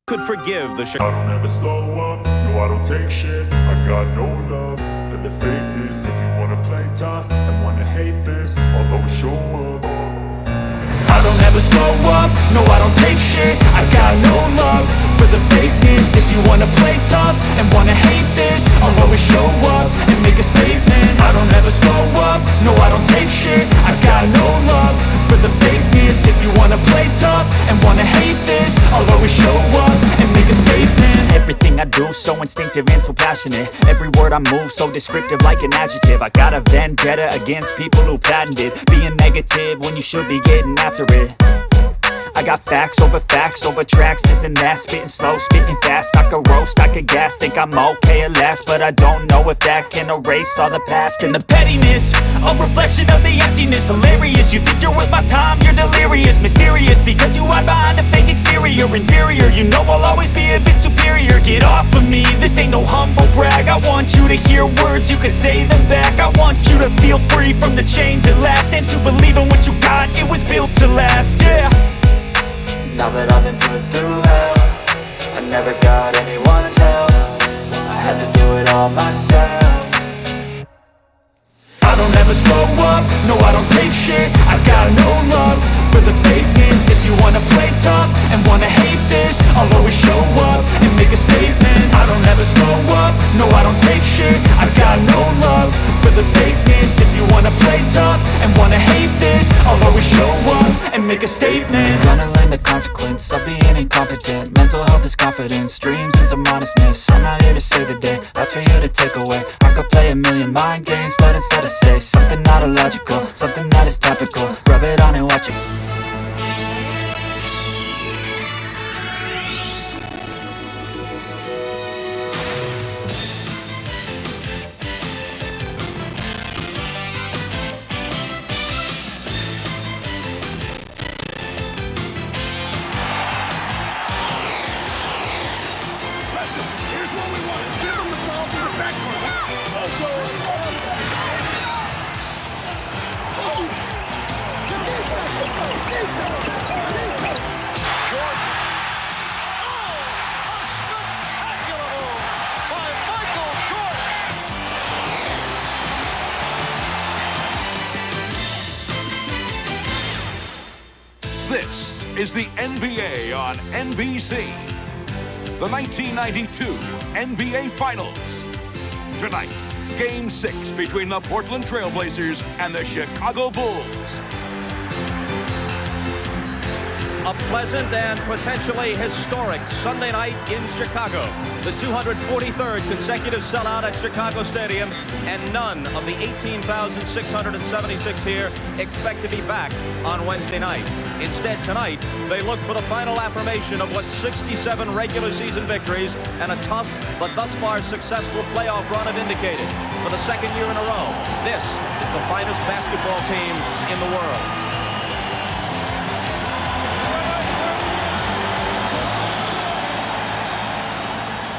could forgive the I don't ever slow up, no I don't take shit. I got no love for the fakeness. If you wanna play tough and wanna hate this, I'll always show up. I don't ever slow up, no I don't take shit. I got no love for the fakeness. If you wanna play tough and wanna hate this, I'll always show up and make a statement. I don't ever slow up, no I don't take shit. I got no love for the fakeness. If you wanna play tough and wanna hate this, I'll always show up and make a statement. Everything I do so instinctive and so passionate. Every word I move so descriptive like an adjective. I got a vendetta against people who patented being negative when you should be getting after it. I got facts over tracks, this and that. Spitting slow, spitting fast. I could roast, I could gas. Think I'm okay at last, but I don't know if that can erase all the past. And the pettiness, a reflection of the emptiness. Hilarious, you think you're worth my time, you're delirious. Mysterious, because you hide behind a fake exterior. Inferior, you know I'll always be a bit superior. Get off of me, this ain't no humble brag. I want you to hear words, you can say them back. I want you to feel free from the chains at last, and to believe in what you got, it was built to last, yeah. Now that I've been put through hell, I never got anyone's help. I had to do it all myself. I don't ever slow up, no I don't take shit. I got no love for the fakeness. If you wanna play tough and wanna hate this, I'll always show up and make a statement. I don't ever slow up, no I don't take shit. I got no love for the fakeness. If you wanna play tough and wanna hate this, I'll always show up and make a statement. Gonna learn the consequence of being incompetent. Mental health is confidence, dreams and some honestness. I'm not here to save the day, that's for you to take away. I could play a million mind games, but instead I say something not illogical, something that is topical. Rub it on and watch it. Here's what we want. Give him the ball to the backcourt. Jordan. Oh, a spectacular move by Michael Jordan. This is the NBA on NBC. The 1992 NBA Finals. Tonight, Game 6 between the Portland Trailblazers and the Chicago Bulls. A pleasant and potentially historic Sunday night in Chicago. The 243rd consecutive sellout at Chicago Stadium, and none of the 18,676 here expect to be back on Wednesday night. Instead, tonight, they look for the final affirmation of what 67 regular season victories and a tough but thus far successful playoff run have indicated. For the second year in a row, this is the finest basketball team in the world.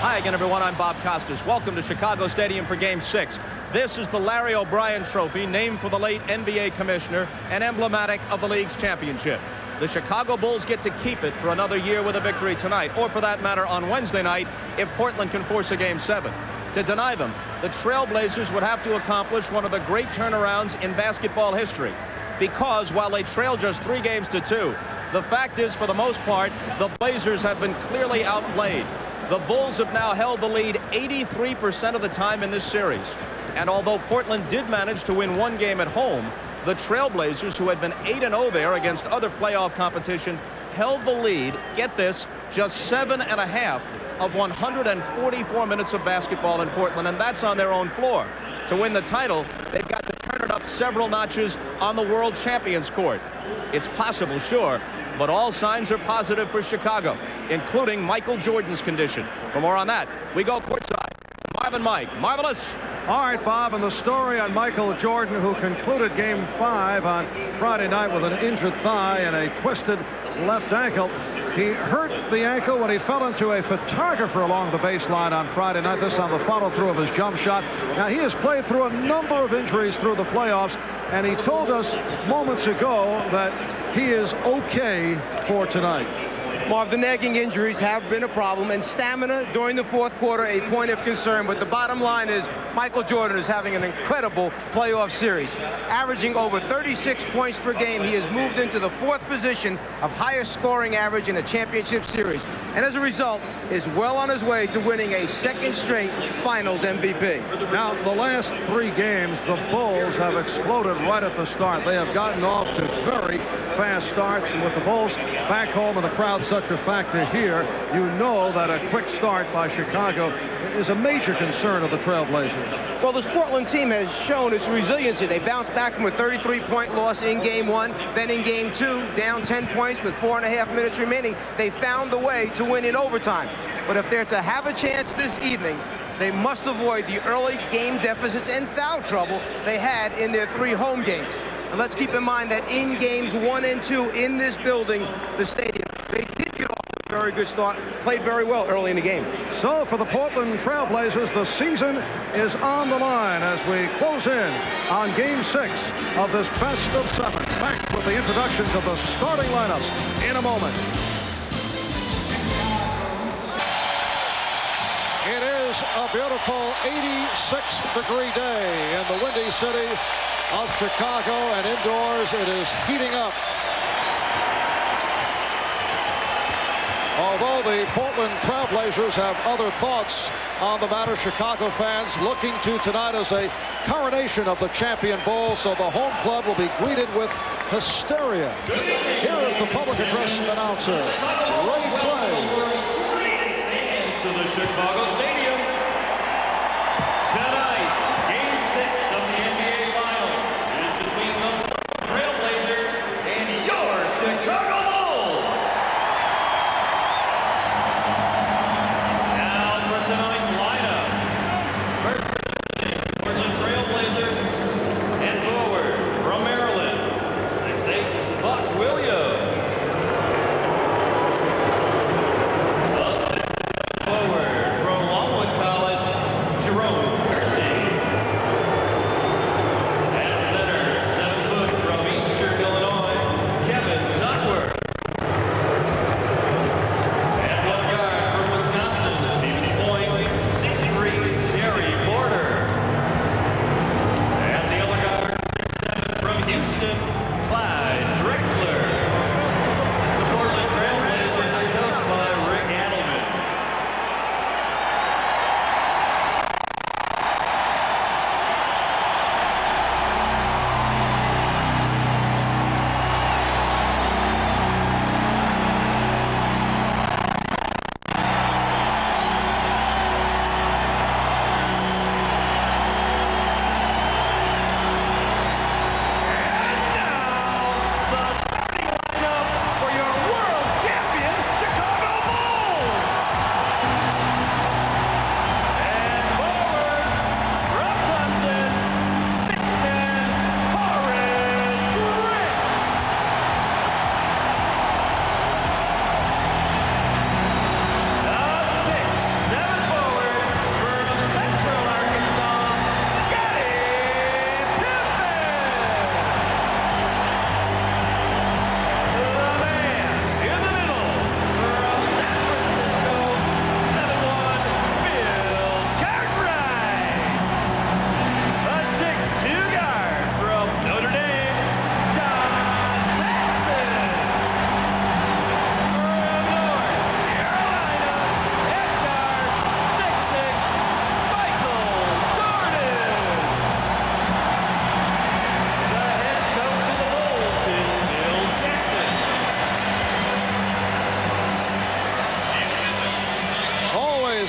Hi again, everyone. I'm Bob Costas. Welcome to Chicago Stadium for Game 6. This is the Larry O'Brien Trophy, named for the late NBA commissioner and emblematic of the league's championship. The Chicago Bulls get to keep it for another year with a victory tonight, or for that matter on Wednesday night, if Portland can force a Game 7. To deny them, the Trailblazers would have to accomplish one of the great turnarounds in basketball history. Because while they trail just 3 games to 2, the fact is, for the most part, the Blazers have been clearly outplayed. The Bulls have now held the lead 83% of the time in this series. And although Portland did manage to win 1 game at home, the Trailblazers, who had been 8-0 there against other playoff competition, held the lead, get this, just 7.5 of 144 minutes of basketball in Portland, and that's on their own floor. To win the title, they've got to turn it up several notches on the world champions court. It's possible, sure, but all signs are positive for Chicago, including Michael Jordan's condition. For more on that, we go courtside. Marv and Mike. Marvelous. All right, Bob, and the story on Michael Jordan, who concluded Game 5 on Friday night with an injured thigh and a twisted left ankle. He hurt the ankle when he fell into a photographer along the baseline on Friday night. This on the follow-through of his jump shot. Now, he has played through a number of injuries through the playoffs, and he told us moments ago that he is okay for tonight. Marv, the nagging injuries have been a problem, and stamina during the fourth quarter a point of concern. But the bottom line is Michael Jordan is having an incredible playoff series. Averaging over 36 points per game, he has moved into the fourth position of highest scoring average in a championship series. And as a result, is well on his way to winning a second straight Finals MVP. Now, the last 3 games, the Bulls have exploded right at the start. They have gotten off to very fast starts, and with the Bulls back home and the crowd such a factor here, you know that a quick start by Chicago is a major concern of the Trailblazers. Well, this Portland team has shown its resiliency. They bounced back from a 33-point loss in Game 1, then in Game 2, down 10 points with 4.5 minutes remaining. They found the way to win in overtime. But if they're to have a chance this evening, they must avoid the early game deficits and foul trouble they had in their 3 home games. And let's keep in mind that in Games 1 and 2 in this building, the stadium, they did get off to a very good start, played very well early in the game. So for the Portland Trailblazers, the season is on the line as we close in on Game 6 of this best of 7. Back with the introductions of the starting lineups in a moment. It is a beautiful 86-degree day in the windy city of Chicago, and indoors it is heating up. Although the Portland Trailblazers have other thoughts on the matter, Chicago fans looking to tonight as a coronation of the champion Bulls, so the home club will be greeted with hysteria. Here is the public address announcer, Ray Clay. To the Chicago Stadium. Tonight, Game 6 of the NBA Finals is between the Trailblazers and your Chicago Bulls. Now for tonight's lineups. First, Portland Trailblazers and forward from Maryland, 6'8", Buck Williams. Forward from Longwood College, Jerome Kersey. At center, 7 foot from Eastern Illinois, Kevin Duckworth. At left guard from Wisconsin, Stevens Point, 6'3", Jerry Porter. At the other guard, 6'7", from Houston, Clyde Drexler. The Portland Trailblazers are coached by Rick Adelman.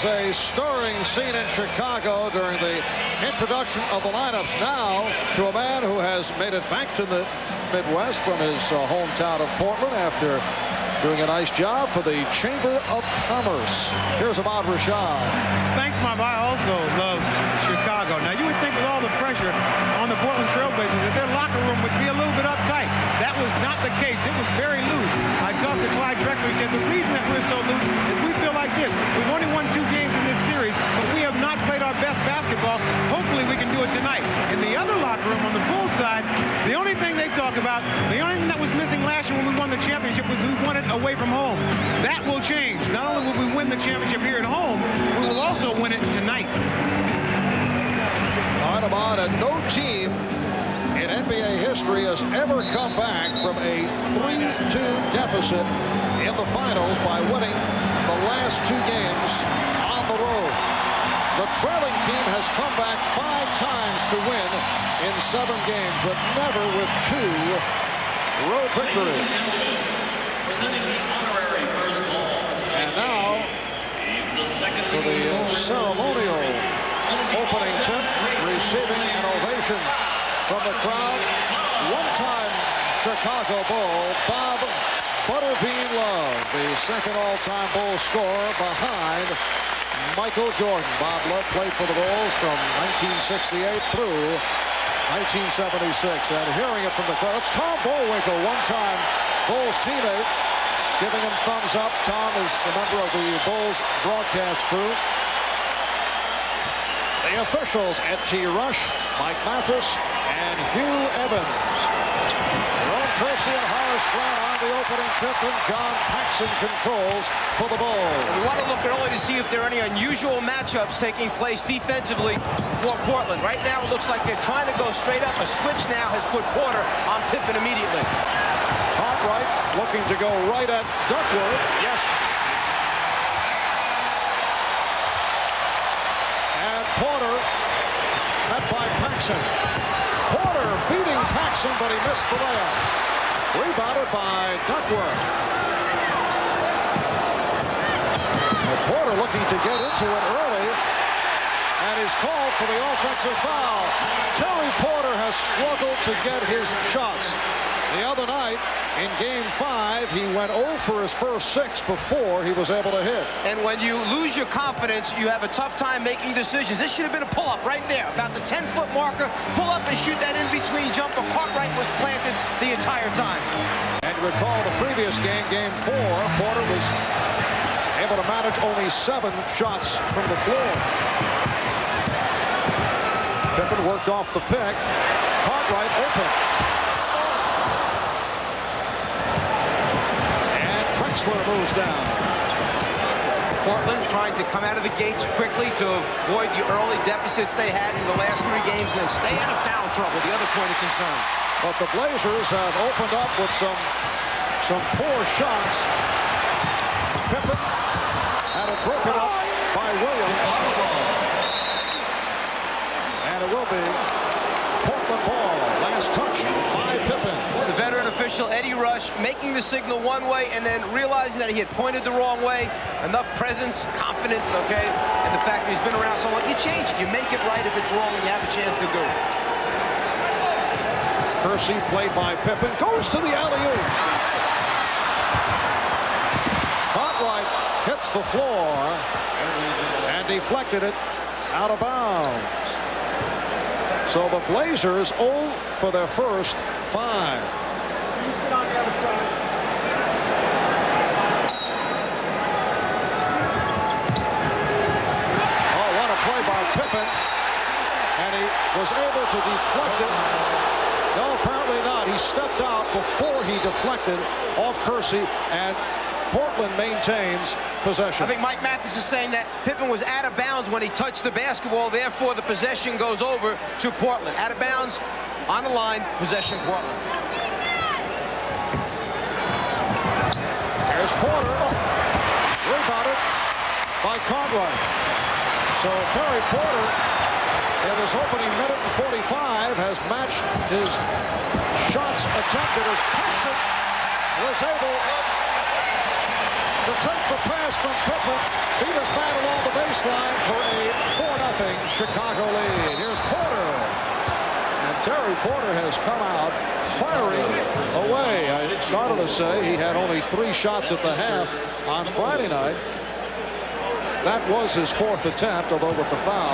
A stirring scene in Chicago during the introduction of the lineups. Now to a man who has made it back to the Midwest from his hometown of Portland after doing a nice job for the Chamber of Commerce. Here's Ahmad Rashad. Thanks, Bob. I also love Chicago. Now, you would think with all the pressure on the Portland Trailblazers that their locker room would be a little bit uptight. That was not the case. It was very loose. I talked to Clyde Drexler. He said the reason that we're so loose is we feel like this. We've only won 2 games in this series, but we have not played our our best basketball. Hopefully we can do it tonight. In the other locker room on the Bulls side, the only thing they talk about, the only thing that was missing last year when we won the championship was we won it away from home. That will change. Not only will we win the championship here at home, we will also win it tonight. Armstrong, and no team in NBA history has ever come back from a 3-2 deficit in the finals by winning the last 2 games on the road. The trailing team has come back 5 times to win in 7 games, but never with 2 road victories. And now, for the ceremonial opening tip, receiving an ovation from the crowd, one-time Chicago Bull, Bob Butterbean Love, the second all-time Bull scorer behind Michael Jordan. Bob Love played for the Bulls from 1968 through 1976. And hearing it from the crowd, it's Tom Bullwinkle, one-time Bulls teammate, giving him thumbs up. Tom is a member of the Bulls broadcast crew. The officials, Ed T. Rush, Mike Mathis, and Hugh Evans. Jerome, Kersey, and Horace on the opening tip, and John Paxson controls for the Bulls. We want to look early to see if there are any unusual matchups taking place defensively for Portland. Right now, it looks like they're trying to go straight up. A switch now has put Porter on Pippen immediately. Cartwright looking to go right at Duckworth. Yes. And Porter met by Paxson. Porter beating Paxson, but he missed the layup. Rebounded by Duckworth. Well, Porter looking to get into it early, and he's called for the offensive foul. Terry Porter has struggled to get his shots. The other night, in Game 5, he went 0 for his first 6 before he was able to hit. And when you lose your confidence, you have a tough time making decisions. This should have been a pull-up right there, about the 10-foot marker. Pull up and shoot that in-between jumper. Cartwright was planted the entire time. And recall the previous game, Game 4, Porter was able to manage only 7 shots from the floor. Pippen worked off the pick. Cartwright open. Drexler moves down. Portland trying to come out of the gates quickly to avoid the early deficits they had in the last 3 games and then stay out of foul trouble, the other point of concern. But the Blazers have opened up with some poor shots. Pippen had it broken up by Williams. And it will be Portland ball. Last touched by Pippen. The veteran official, Eddie Rush, making the signal one way and then realizing that he had pointed the wrong way. Enough presence, confidence, okay? And the fact that he's been around so long, you change it. You make it right if it's wrong and you have a chance to do it. Kersey, played by Pippen, goes to the alley-oop. Cartwright hits the floor and deflected it out of bounds. So the Blazers 0 for their first 5. You sit on the other side. Oh, what a play by Pippen. And he was able to deflect it. No, apparently not. He stepped out before he deflected off Kersey, and Portland maintains possession. I think Mike Mathis is saying that Pippen was out of bounds when he touched the basketball, therefore the possession goes over to Portland. Out of bounds, on the line, possession Portland. There's Porter. Rebounded by Cartwright. So Terry Porter, in this opening minute and 45, has matched his shots attempted as Paxson was able to take the pass from Pippen, beat his man along the baseline for a 4-0 Chicago lead. Here's Porter. And Terry Porter has come out firing away. I started to say he had only 3 shots at the half on Friday night. That was his 4th attempt, although with the foul,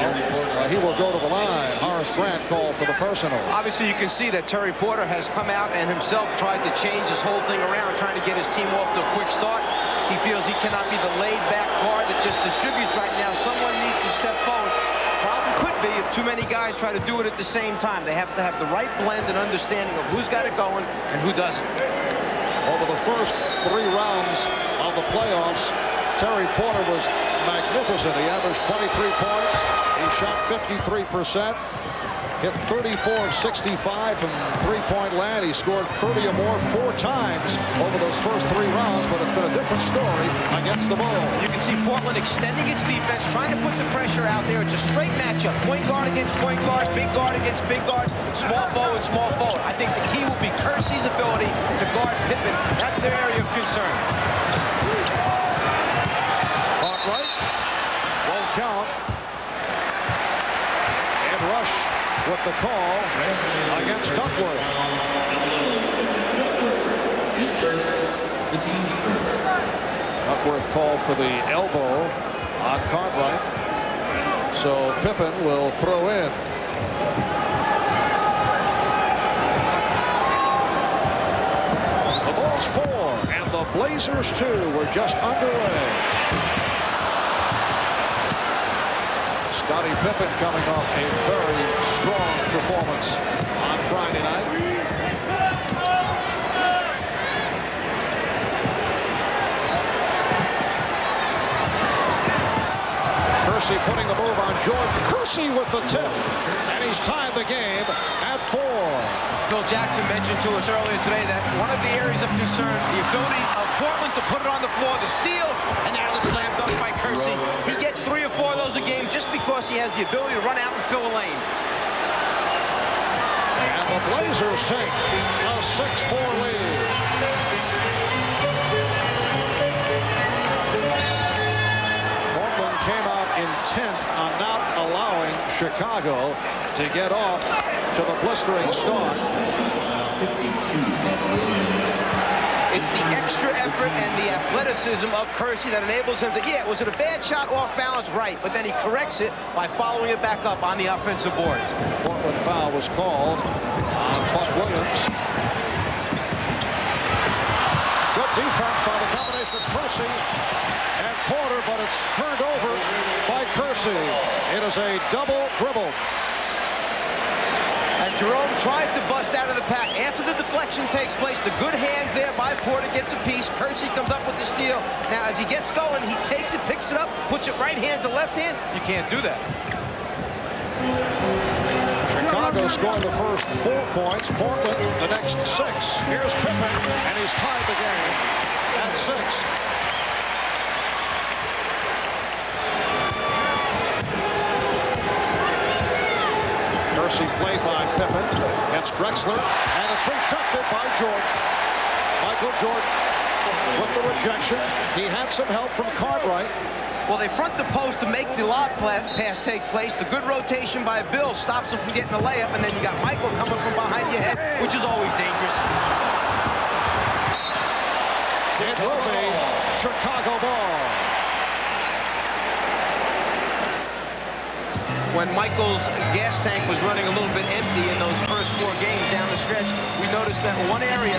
he will go to the line. Horace Grant called for the personal. Obviously, you can see that Terry Porter has come out and himself tried to change his whole thing around, trying to get his team off to a quick start. He feels he cannot be the laid-back guard that just distributes right now. Someone needs to step forward. Problem could be if too many guys try to do it at the same time. They have to have the right blend and understanding of who's got it going and who doesn't. Over the first 3 rounds of the playoffs, Terry Porter was magnificent. He averaged 23 points. He shot 53%. Hit 34 of 65 from three-point land. He scored 30 or more 4 times over those first 3 rounds, but it's been a different story against the Bulls. You can see Portland extending its defense, trying to put the pressure out there. It's a straight matchup. Point guard against point guard, big guard against big guard, small forward, small forward. I think the key will be Kersey's ability to guard Pippen. That's their area of concern. Cartwright won't count. And Rush with the call against Duckworth. Duckworth called for the elbow on Cartwright. So Pippen will throw in. The Bulls 4 and the Blazers 2 were just underway. Scottie Pippen coming off a very strong performance on Friday night. Kersey putting the move on Jordan. Kersey with the tip, and he's tied the game at 4. Phil Jackson mentioned to us earlier today that one of the areas of concern, the ability of Portland to put it on the floor, to steal, and now the slam dunk by Kersey. He gets 3 or 4 of those a game just because he has the ability to run out and fill a lane. And the Blazers take a 6-4 lead. Portland came out intent on not allowing Chicago to get off to the blistering start. It's the extra effort and the athleticism of Kersey that enables him to, was it a bad shot off balance? Right, but then he corrects it by following it back up on the offensive boards. Portland foul was called on Buck Williams. Good defense by the combination of Kersey and Porter, but it's turned over by Kersey. It is a double dribble. As Jerome tried to bust out of the pack, after the deflection takes place, the good hands there by Porter gets a piece. Kersey comes up with the steal. Now, as he gets going, he takes it, picks it up, puts it right hand to left hand. You can't do that. Chicago scored the first 4 points. Portland the next 6. Here's Pippen, and he's tied the game at 6. Kersey played by Pippen against Drexler, and it's rejected by Jordan. Michael Jordan with the rejection. He had some help from Cartwright. Well, they front the post to make the lob pass take place. The good rotation by Bill stops him from getting the layup, and then you got Michael coming from behind your head, which is always dangerous. It will be Chicago ball. When Michael's gas tank was running a little bit empty in those first 4 games down the stretch, we noticed that one area,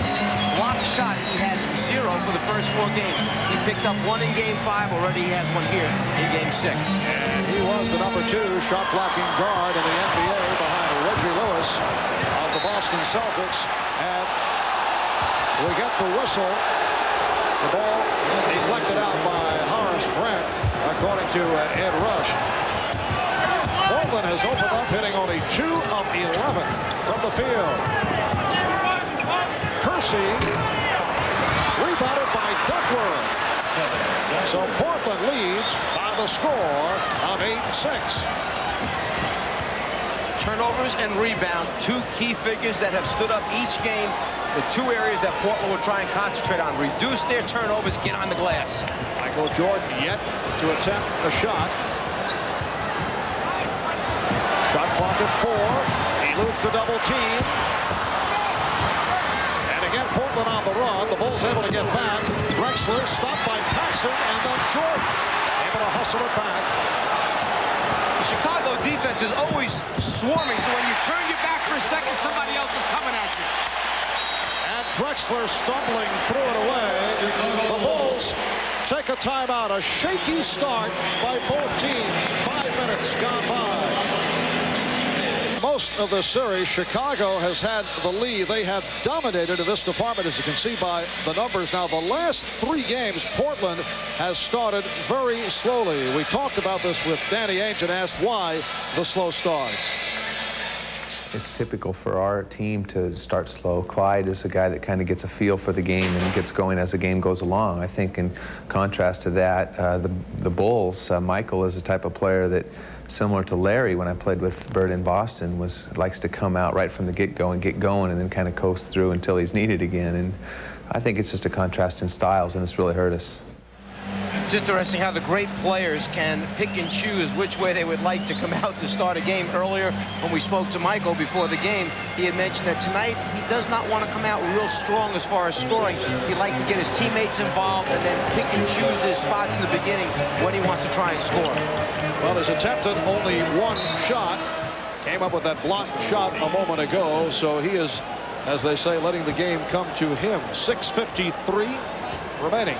blocked shots, he had 0 for the first 4 games. He picked up 1 in Game 5. Already he has 1 here in Game 6. And he was the number 2 shot blocking guard in the NBA behind Reggie Lewis of the Boston Celtics. And we get the whistle. The ball deflected out by Horace Brent, according to Ed Rush. Portland has opened up, hitting only 2 of 11 from the field. Kersey rebounded by Duckworth. So Portland leads by the score of 8-6. Turnovers and rebounds, 2 key figures that have stood up each game. The 2 areas that Portland will try and concentrate on. Reduce their turnovers, get on the glass. Michael Jordan yet to attempt a shot. Shot clock at 4. Eludes the double team. And again, Portland on the run. The Bulls able to get back. Drexler stopped by Paxson, and then Jordan able to hustle it back. The Chicago defense is always swarming, so when you turn your back for a second, somebody else is coming at you. And Drexler stumbling, threw it away. The Bulls take a timeout. A shaky start by both teams. 5 minutes gone by. Most of the series, Chicago has had the lead. They have dominated in this department, as you can see by the numbers. Now, the last 3 games, Portland has started very slowly. We talked about this with Danny Ainge and asked why the slow starts. It's typical for our team to start slow. Clyde is a guy that kind of gets a feel for the game and gets going as the game goes along. I think in contrast to that, the Bulls, Michael is the type of player that, similar to Larry when I played with Bird in Boston, likes to come out right from the get-go and get going and then kind of coast through until he's needed again. And I think it's just a contrast in styles, and it's really hurt us. It's interesting how the great players can pick and choose which way they would like to come out to start a game. Earlier, when we spoke to Michael before the game, he had mentioned that tonight he does not want to come out real strong as far as scoring. He'd like to get his teammates involved and then pick and choose his spots in the beginning when he wants to try and score. Well, he's attempted only 1 shot. Came up with that blocked shot a moment ago, so he is, as they say, letting the game come to him. 6:53 remaining.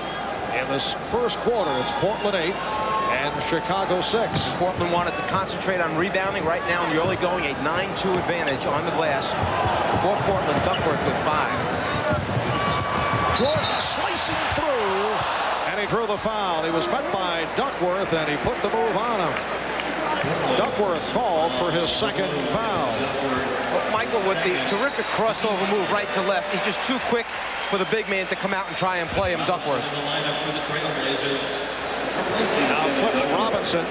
In this first quarter, it's Portland 8 and Chicago 6. Portland wanted to concentrate on rebounding. Right now in the early going, a 9-2 advantage on the glass for Portland. Duckworth with 5. Jordan slicing through, and he drew the foul. He was met by Duckworth, and he put the move on him. Duckworth called for his 2nd foul. Well, Michael, with the terrific crossover move right to left, he's just too quick for the big man to come out and try and play him. Duckworth. Now Clifford Robinson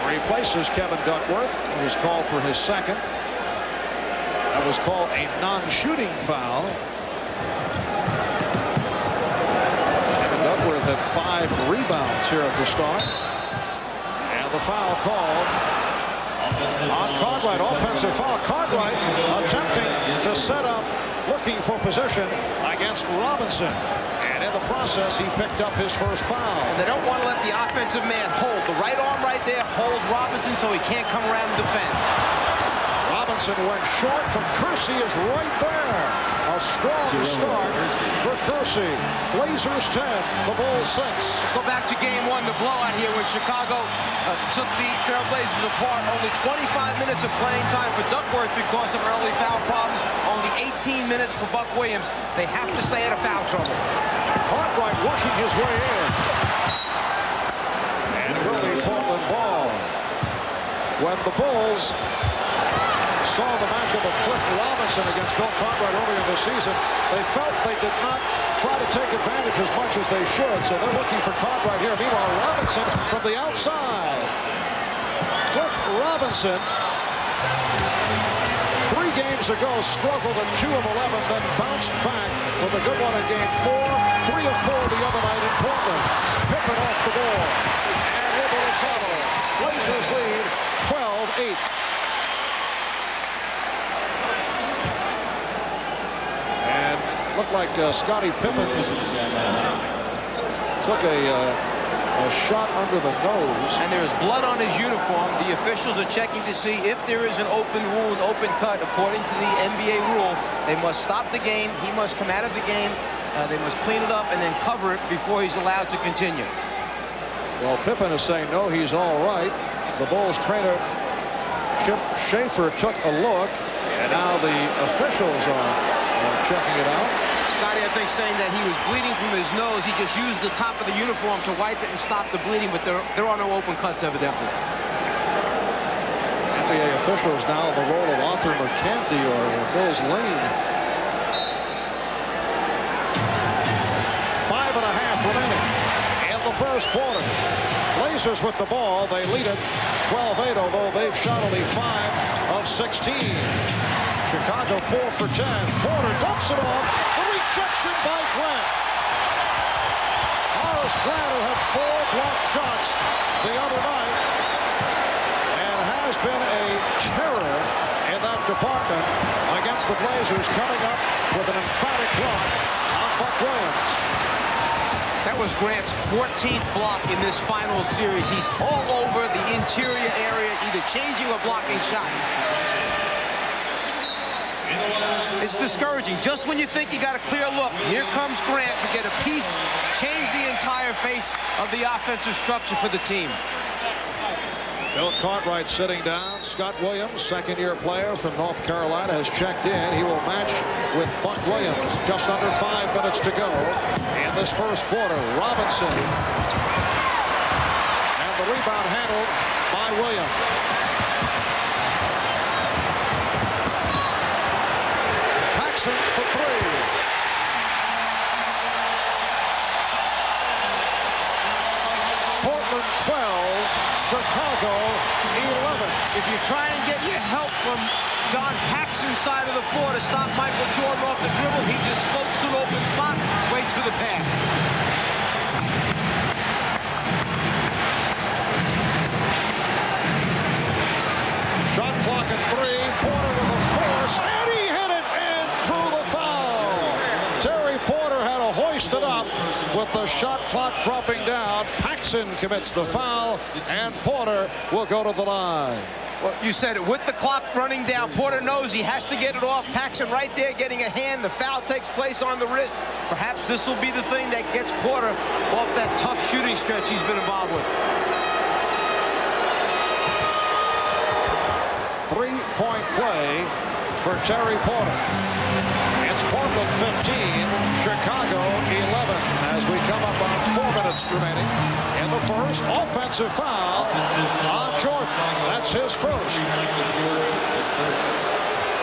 replaces Kevin Duckworth, who was called for his 2nd. That was called a non-shooting foul. Kevin Duckworth had 5 rebounds here at the start. And the foul called on Cartwright. Offensive foul. Cartwright attempting to set up, looking for position against Robinson. And in the process, he picked up his first foul. And they don't want to let the offensive man hold. The right arm right there holds Robinson so he can't come around and defend. Robinson went short, but Kersey is right there. A strong start for Kersey. Blazers 10, the Bulls 6. Let's go back to game 1, the blowout here when Chicago took the Trailblazers apart. Only 25 minutes of playing time for Duckworth because of early foul problems. Only 18 minutes for Buck Williams. They have to stay out of foul trouble. Cartwright working his way in. And it will be Portland ball. When the Bulls saw the matchup of Cliff Robinson against Bill Cartwright earlier in the season, they felt they did not try to take advantage as much as they should, so they're looking for Cartwright here. Meanwhile, Robinson from the outside. Cliff Robinson, 3 games ago, struggled at 2 of 11, then bounced back with a good one in game 4, 3 of 4 the other night in Portland. Pippen off the board and able to cover. Blazers lead 12-8. Looked like Scottie Pippen took a shot under the nose. And there's blood on his uniform. The officials are checking to see if there is an open wound, open cut. According to the NBA rule, they must stop the game. He must come out of the game. They must clean it up and then cover it before he's allowed to continue. Well, Pippen is saying no, he's all right. The Bulls trainer Chip Schaefer took a look, and now the officials are checking it out. Scottie, I think, saying that he was bleeding from his nose. He just used the top of the uniform to wipe it and stop the bleeding, but there are no open cuts, evidently. NBA officials now in the role of Arthur McKenzie or Mills Lane. 5.5 remaining in the first quarter. Blazers with the ball. They lead it 12-8, although they've shot only 5 of 16. Chicago 4 for 10. Porter dumps it off. The rejection by Grant. Horace Grant, who had 4 blocked shots the other night and has been a terror in that department against the Blazers, coming up with an emphatic block on Buck Williams. That was Grant's 14th block in this final series. He's all over the interior area, either changing or blocking shots. It's discouraging. Just when you think you got a clear look, here comes Grant to get a piece, change the entire face of the offensive structure for the team. Bill Cartwright sitting down. Scott Williams, second-year player from North Carolina, has checked in. He will match with Buck Williams. Just under 5 minutes to go in this first quarter. Robinson. And the rebound handled by Williams. Paxson for 3. Portland 12. Chicago 11. If you're trying to get your help from John Paxson's side of the floor to stop Michael Jordan off the dribble, he just floats to an open spot, waits for the pass. Shot clock at 3. Porter with a force, and he hit it and drew the foul. Terry Porter had to hoist it up with the shot clock dropping down. Paxson commits the foul, and Porter will go to the line. Well, you said it. With the clock running down, Porter knows he has to get it off. Paxson right there getting a hand. The foul takes place on the wrist. Perhaps this will be the thing that gets Porter off that tough shooting stretch he's been involved with. 3-point play for Terry Porter. It's Portland 15, Chicago 11, as we come up on 4 minutes remaining in the first. Offensive foul on Jordan. That's his first.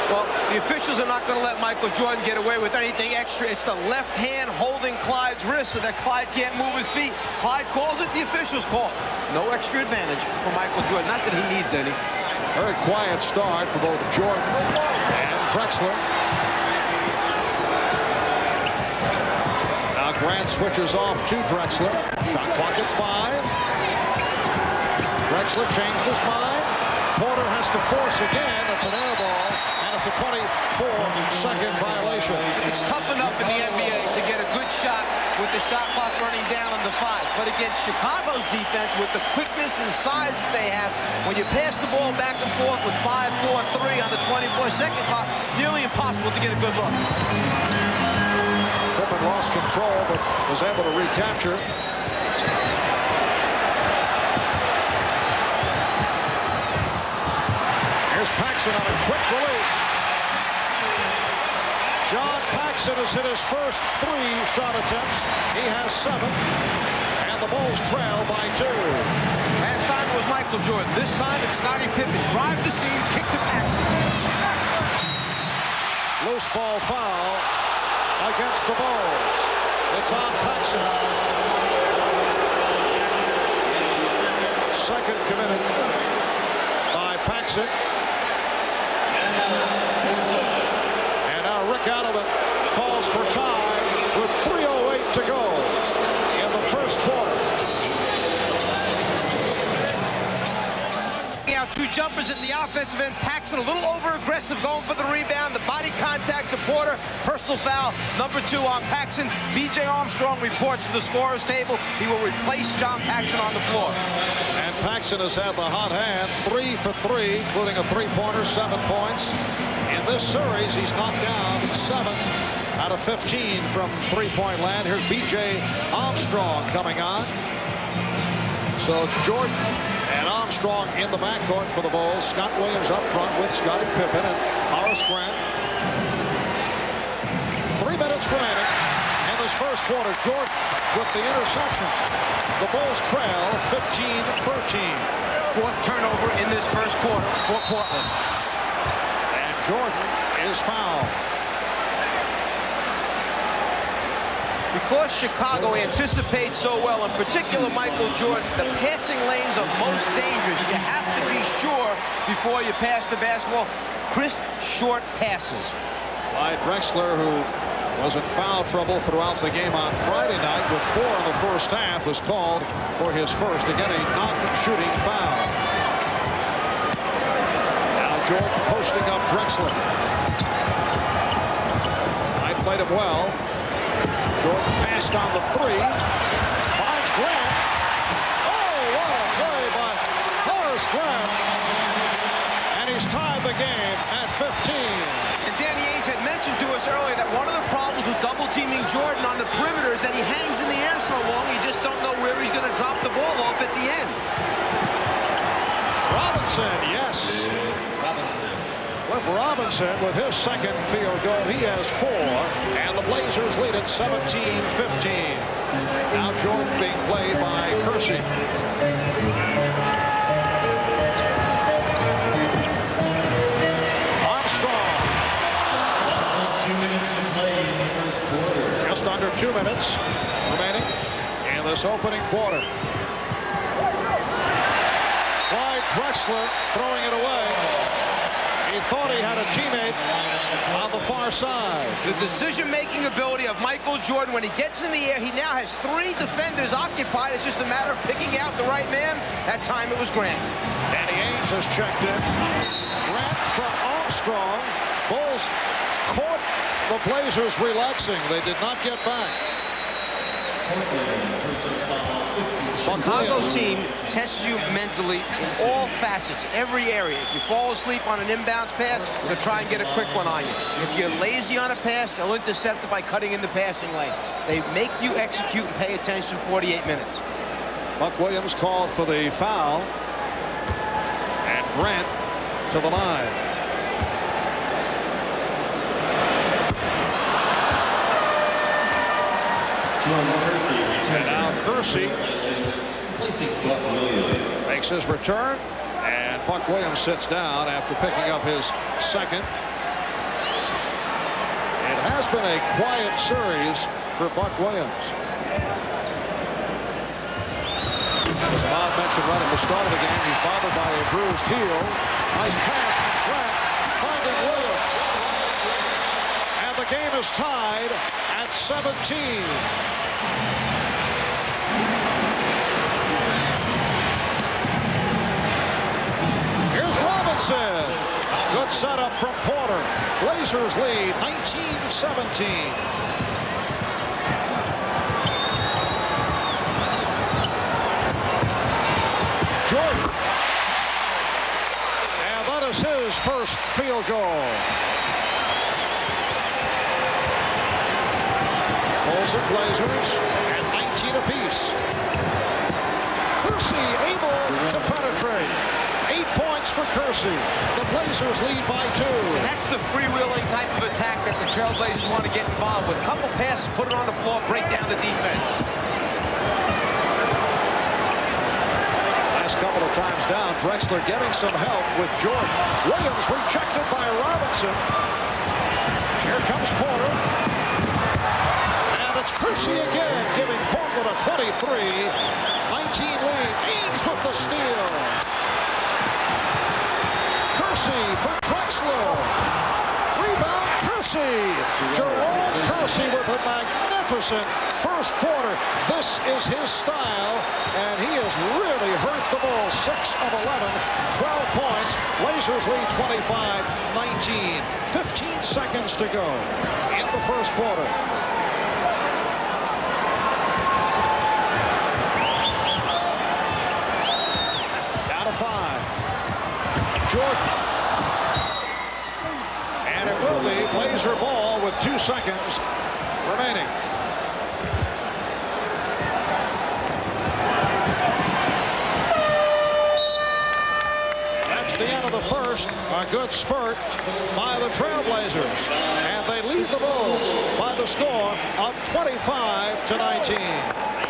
Well, the officials are not going to let Michael Jordan get away with anything extra. It's the left hand holding Clyde's wrist so that Clyde can't move his feet. Clyde calls it, the officials call it. No extra advantage for Michael Jordan. Not that he needs any. Very quiet start for both Jordan and Drexler. Now Grant switches off to Drexler. Shot clock at 5. Drexler changed his mind. Porter has to force again. It's an air ball, and it's a 24-second violation. It's tough enough in the NBA to get a good shot with the shot clock running down on the 5. But against Chicago's defense, with the quickness and size that they have, when you pass the ball back and forth with 5, 4, 3 on the 24-second clock, nearly impossible to get a good look. Pippen lost control, but was able to recapture. Here's Paxson on a quick release. John Paxson has hit his first 3 shot attempts. He has 7, and the Bulls trail by 2. Last time it was Michael Jordan. This time it's Scottie Pippen. Drive the seam, kick to Paxson. Loose ball foul against the Bulls. It's on Paxson. Second committed by Paxson. And now Rick Adelman calls for time with 3:08 to go in the first quarter. Out 2 jumpers in the offensive end. Paxson a little over-aggressive going for the rebound. The body contact to Porter. Personal foul number 2 on Paxson. B.J. Armstrong reports to the scorer's table. He will replace John Paxson on the floor. And Paxson has had the hot hand, 3 for 3, including a 3-pointer, 7 points. In this series, he's knocked down 7 out of 15 from 3-point land. Here's B.J. Armstrong coming on. So Jordan and Armstrong in the backcourt for the Bulls. Scott Williams up front with Scottie Pippen and Horace Grant. 3 minutes remaining in this first quarter. Jordan with the interception. The Bulls trail 15-13. 4th turnover in this first quarter for Portland. And Jordan is fouled. Because Chicago anticipates so well, in particular Michael Jordan, the passing lanes are most dangerous. You have to be sure before you pass the basketball. Crisp, short passes. Clyde Drexler, who was in foul trouble throughout the game on Friday night with 4 in the first half, was called for his first. Again, a non-shooting foul. Now Jordan posting up Drexler. Clyde played him well. Jordan passed on the 3. Finds Grant. Oh, what a play by Horace Grant. And he's tied the game at 15. And Danny Ainge had mentioned he hangs in the air so long, you just don't know where he's going to drop the ball off at the end. Robinson, yes. Cliff Robinson with his second field goal. He has 4, and the Blazers lead at 17-15. Now Jordan being played by Kersey. Armstrong. 2 minutes to play in the first quarter. Just under 2 minutes remaining in this opening quarter. Clyde Drexler throwing it away. He thought he had a teammate on the far side. The decision-making ability of Michael Jordan, when he gets in the air, he now has 3 defenders occupied. It's just a matter of picking out the right man. That time it was Grant. Danny Ainge has checked in. Grant from Armstrong. Bulls caught the Blazers relaxing. They did not get back. Chicago's team tests you mentally in all facets, every area. If you fall asleep on an inbounds pass, they'll try and get a quick one on you. If you're lazy on a pass, they'll intercept it by cutting in the passing lane. They make you execute and pay attention 48 minutes. Buck Williams called for the foul. And Grant to the line. And now Kersey makes his return, and Buck Williams sits down after picking up his second. It has been a quiet series for Buck Williams. As Bob mentioned right at the start of the game, he's bothered by a bruised heel. Nice pass from Grant, finding Williams. And the game is tied at 17. Good setup from Porter. Blazers lead 19-17. Jordan. And that is his first field goal. Bulls and Blazers at 19 apiece. Kersey able to penetrate. 8 points for Kersey. The Blazers lead by 2. And that's the freewheeling type of attack that the Trailblazers want to get involved with. Couple passes, put it on the floor, break down the defense. Last couple of times down, Drexler getting some help with Jordan. Williams rejected by Robinson. Here comes Porter. And it's Kersey again, giving Portland a 23-19 lead. Ainge with the steal. Kersey for Drexler. Rebound Kersey. Jerome Kersey with a magnificent first quarter. This is his style, and he has really hurt the Bulls. 6 of 11, 12 points. Blazers lead 25-19. 15 seconds to go in the first quarter. Down to 5. Jordan. And it will be Blazer ball with 2 seconds remaining. That's the end of the first. A good spurt by the Trailblazers. And they lead the Bulls by the score of 25-19.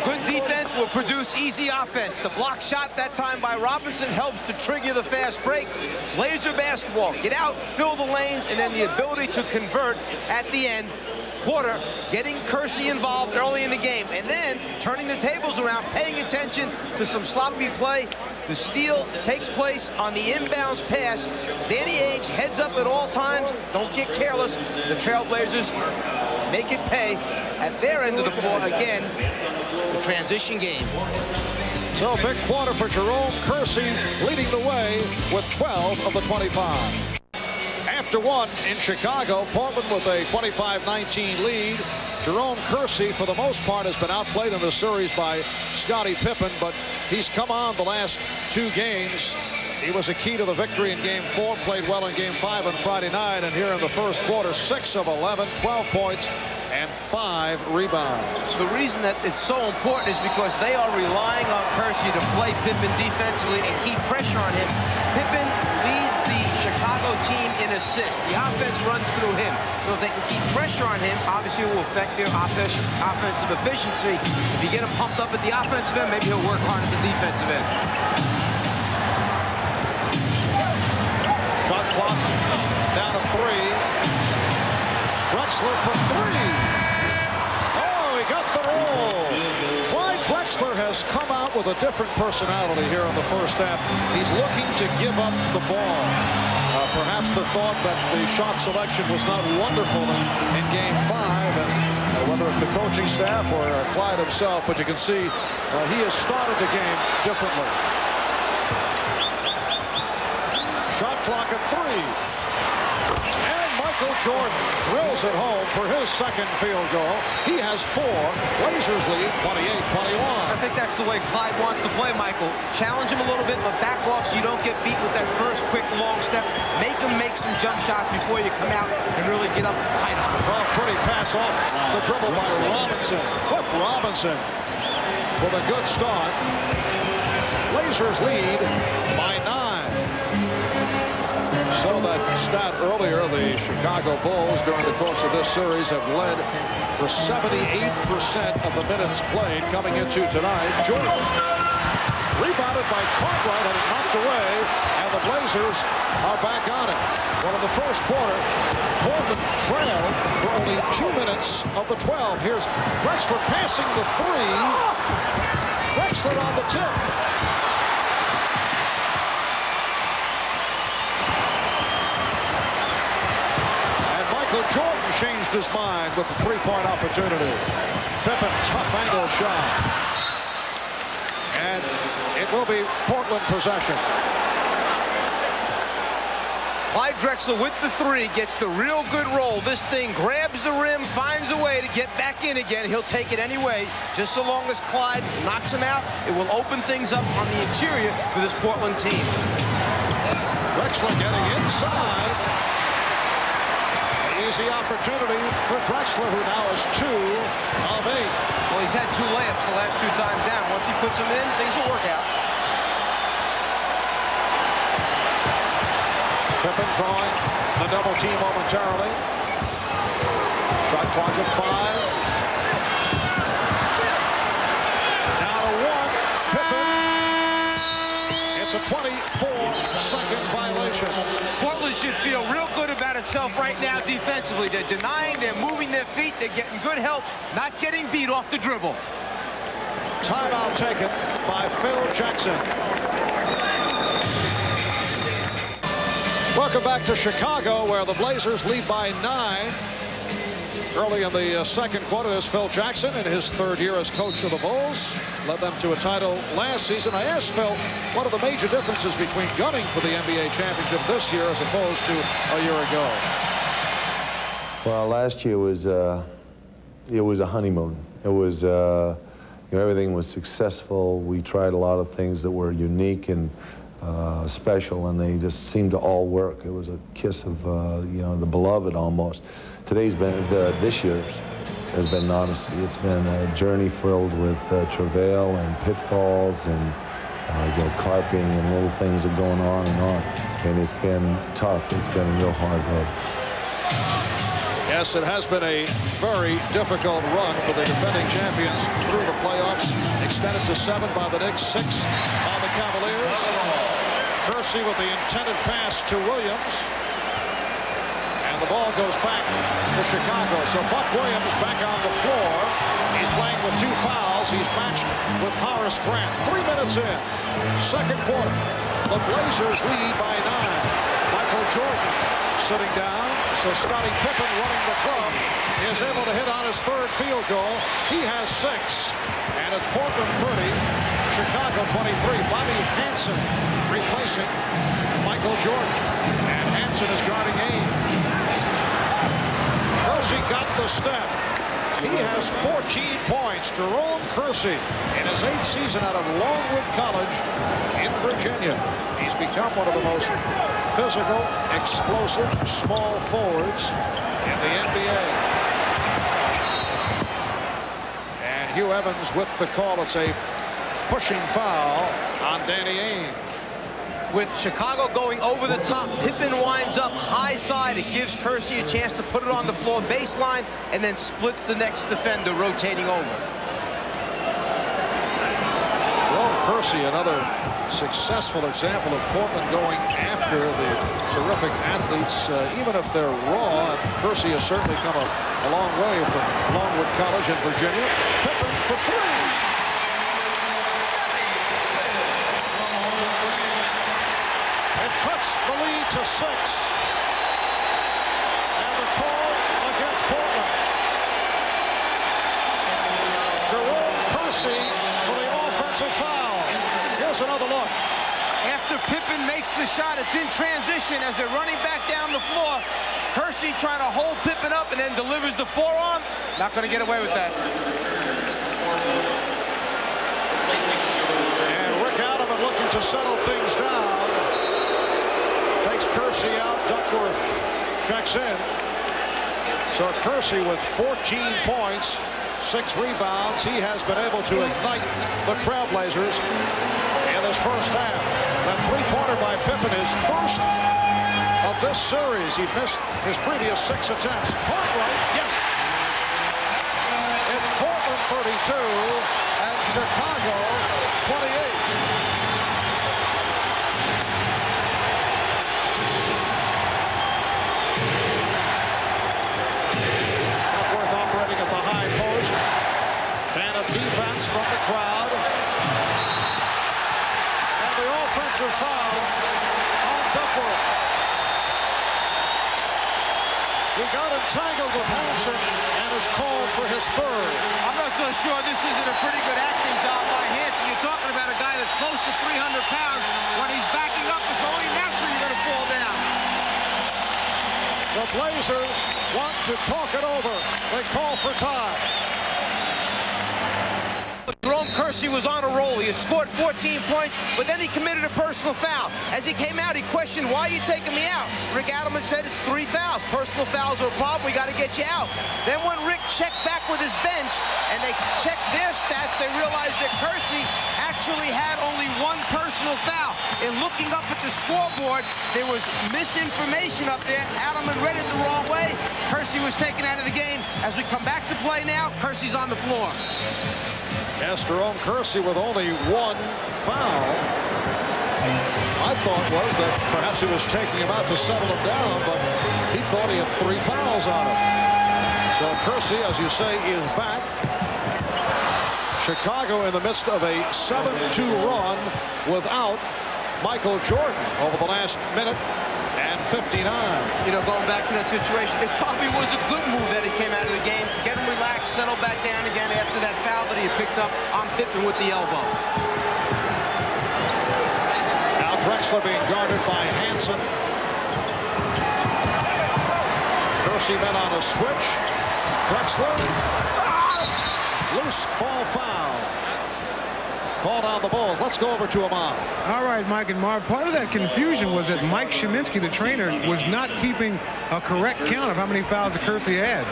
Good defense will produce easy offense. The block shot that time by Robinson helps to trigger the fast break. Blazer basketball, get out, fill the lanes, and then the ability to convert at the end. Porter getting Kersey involved early in the game, and then turning the tables around, paying attention to some sloppy play. The steal takes place on the inbounds pass. Danny Ainge heads up at all times. Don't get careless. The Trailblazers make it pay at their end of the floor again. The transition game. So big quarter for Jerome Kersey, leading the way with 12 of the 25. After one in Chicago, Portland with a 25-19 lead. Jerome Kersey, for the most part, has been outplayed in the series by Scottie Pippen, but he's come on the last 2 games. He was a key to the victory in Game 4, played well in Game 5 on Friday night, and here in the first quarter, 6 of 11, 12 points, and 5 rebounds. The reason that it's so important is because they are relying on Kersey to play Pippen defensively and keep pressure on him. Pippen leads the Chicago team in assists. The offense runs through him. So if they can keep pressure on him, obviously it will affect their offensive efficiency. If you get him pumped up at the offensive end, maybe he'll work hard at the defensive end. Shot clock down to 3. Drexler for 3. Oh, he got the roll. Clyde Drexler has come out with a different personality here in the first half. He's looking to give up the ball. Perhaps the thought that the shot selection was not wonderful in Game 5, and whether it's the coaching staff or Clyde himself, but you can see he has started the game differently. Shot clock at 3. And Michael Jordan drills it home for his second field goal. He has 4. Blazers lead 28-21. I think that's the way Clyde wants to play, Michael. Challenge him a little bit, but back off so you don't get beat with that first quick long step. Make him make some jump shots before you come out and really get up tight on him. Oh, pretty pass off the dribble by Robinson. Cliff Robinson with a good start. Blazers lead by 9. So that stat earlier, the Chicago Bulls during the course of this series have led for 78% of the minutes played coming into tonight. Jordan rebounded by Cartwright, had it knocked away, and the Blazers are back on it. Well, in the first quarter, Portland trailed for only 2 minutes of the 12. Here's Drexler passing the 3. Drexler on the tip. Jordan changed his mind with the 3-point opportunity. Pippen, tough angle shot. And it will be Portland possession. Clyde Drexler with the 3 gets the real good roll. This thing grabs the rim, finds a way to get back in again. He'll take it anyway. Just so long as Clyde knocks him out, it will open things up on the interior for this Portland team. Drexler getting inside. Easy opportunity for Drexler, who now is 2 of 8. Well, he's had 2 layups the last 2 times down. Once he puts them in, things will work out. Pippen drawing the double team momentarily. Shot clock at 5. Down to 1. Pippen. It's a 24-second violation. Portland should feel real good about itself right now defensively. They're denying, they're moving their feet, they're getting good help, not getting beat off the dribble. Timeout taken by Phil Jackson. Welcome back to Chicago, where the Blazers lead by 9. Early in the second quarter, there's Phil Jackson in his 3rd year as coach of the Bulls. Led them to a title last season. I asked Phil what are the major differences between gunning for the NBA championship this year as opposed to a year ago. Well, last year was it was a honeymoon. It was everything was successful. We tried a lot of things that were unique and special, and they just seemed to all work. It was a kiss of the beloved almost. This year's has been odyssey. It's been a journey filled with travail and pitfalls and carping and little things that are going on, and it's been tough. It's been a real hard road. Yes, it has been a very difficult run for the defending champions through the playoffs. Extended to 7 by the Knicks, 6 by the Cavaliers. Kersey with the intended pass to Williams. And the ball goes back to Chicago. So Buck Williams back on the floor. He's playing with 2 fouls. He's matched with Horace Grant. 3 minutes in. Second quarter. The Blazers lead by 9. Michael Jordan sitting down. So Scottie Pippen running the club is able to hit on his 3rd field goal. He has 6. And it's Portland 30, Chicago 23. Bobby Hansen replacing Michael Jordan. And Hansen is guarding Ainge. Kersey got the step. He has 14 points. Jerome Kersey in his 8th season out of Longwood College in Virginia. He's become one of the most physical, explosive, small forwards in the NBA. And Hugh Evans with the call. It's a pushing foul on Danny Ainge. With Chicago going over the top, Pippen winds up high side. It gives Kersey a chance to put it on the floor baseline and then splits the next defender rotating over. Kersey, another successful example of Portland going after the terrific athletes, even if they're raw. And Kersey has certainly come a long way from Longwood College in Virginia. Pippen for three. It cuts the lead to 6. And the call against Portland. Jerome Kersey for the offensive foul. Here's another look. After Pippen makes the shot, it's in transition as they're running back down the floor. Kersey trying to hold Pippen up and then delivers the forearm. Not going to get away with that. And Rick Adelman looking to settle things down. Takes Kersey out. Duckworth checks in. So Kersey with 14 points, 6 rebounds. He has been able to ignite the Trailblazers in this first half. That three-pointer by Pippen is first of this series. He missed his previous 6 attempts. Cartwright, yes. It's Portland 32 and Chicago 28. Duckworth operating at the high post. Fan of defense from the crowd. And the offensive foul on Duckworth. He got entangled with Hansen and is called for his third. I'm not so sure this isn't a pretty good acting job by Hansen. You're talking about a guy that's close to 300 pounds. When he's backing up, it's only natural you're going to fall down. The Blazers want to talk it over. They call for time. Jerome Kersey was on a roll. He had scored 14 points, but then he committed a personal foul. As he came out, he questioned, why are you taking me out? Rick Adelman said it's 3 fouls. Personal fouls are a problem. We got to get you out. Then when Rick checked back with his bench and they checked their stats, they realized that Kersey actually had only 1 personal foul. And looking up at the scoreboard, there was misinformation up there. Adelman read it the wrong way. Kersey was taken out of the game. As we come back to play now, Kersey's on the floor. Yes, Jerome Kersey with only 1 foul. My thought was that perhaps he was taking him out to settle him down, but he thought he had 3 fouls on him. So Kersey, as you say, is back. Chicago in the midst of a 7-2 run without Michael Jordan over the last minute and 59. You know, going back to that situation, it probably was a good move that he came out of the game. Get him relaxed, settle back down again after that foul that he had picked up on Pippen with the elbow. Now Drexler being guarded by Hansen. Kersey met on a switch. Drexler. Loose ball foul. Called on the Bulls. Let's go over to Ahmad. All right, Mike and Marv. Part of that confusion was that Mike Sheminsky, the trainer, was not keeping a correct count of how many fouls that Kersey had.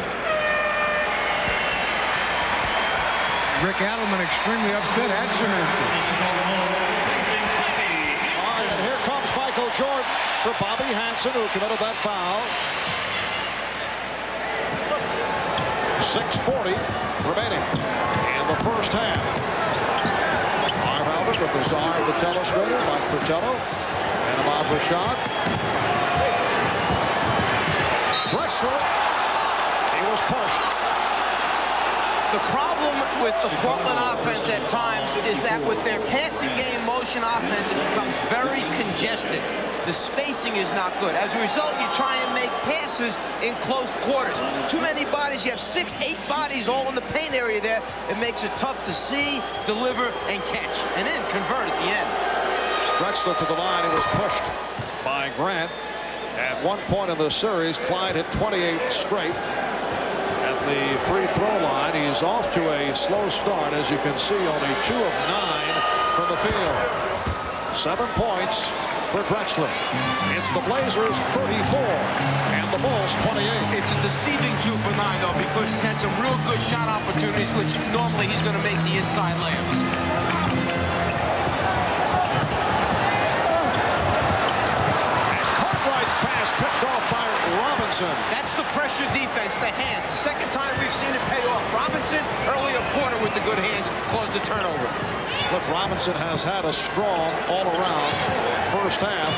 Rick Adelman extremely upset at Sheminsky. All right, and here comes Michael Jordan for Bobby Hansen, who committed that foul. 6:40 remaining in the first half. With the czar of the telestrator, Mike Fratello, and Ahmad Rashad. Drexler, he was pushed. The problem with the Portland offense at times is that with their passing game motion offense, it becomes very congested. The spacing is not good. As a result, you try and make passes in close quarters. Too many bodies. You have 6, 8 bodies all in the paint area there. It makes it tough to see, deliver, and catch, and then convert at the end. Drexler to the line. He was pushed by Grant. At one point in the series, Clyde hit 28 straight. At the free throw line, he's off to a slow start. As you can see, only 2 of 9 from the field. 7 points for Drexler. It's the Blazers 34 and the Bulls 28. It's a deceiving 2 for 9, though, because he's had some real good shot opportunities, which normally he's going to make the inside layups. And Cartwright's pass picked off by Robinson. That's the pressure defense, the hands. The second time we've seen it pay off. Robinson, earlier Porter with the good hands, caused the turnover. Cliff Robinson has had a strong all-around first half.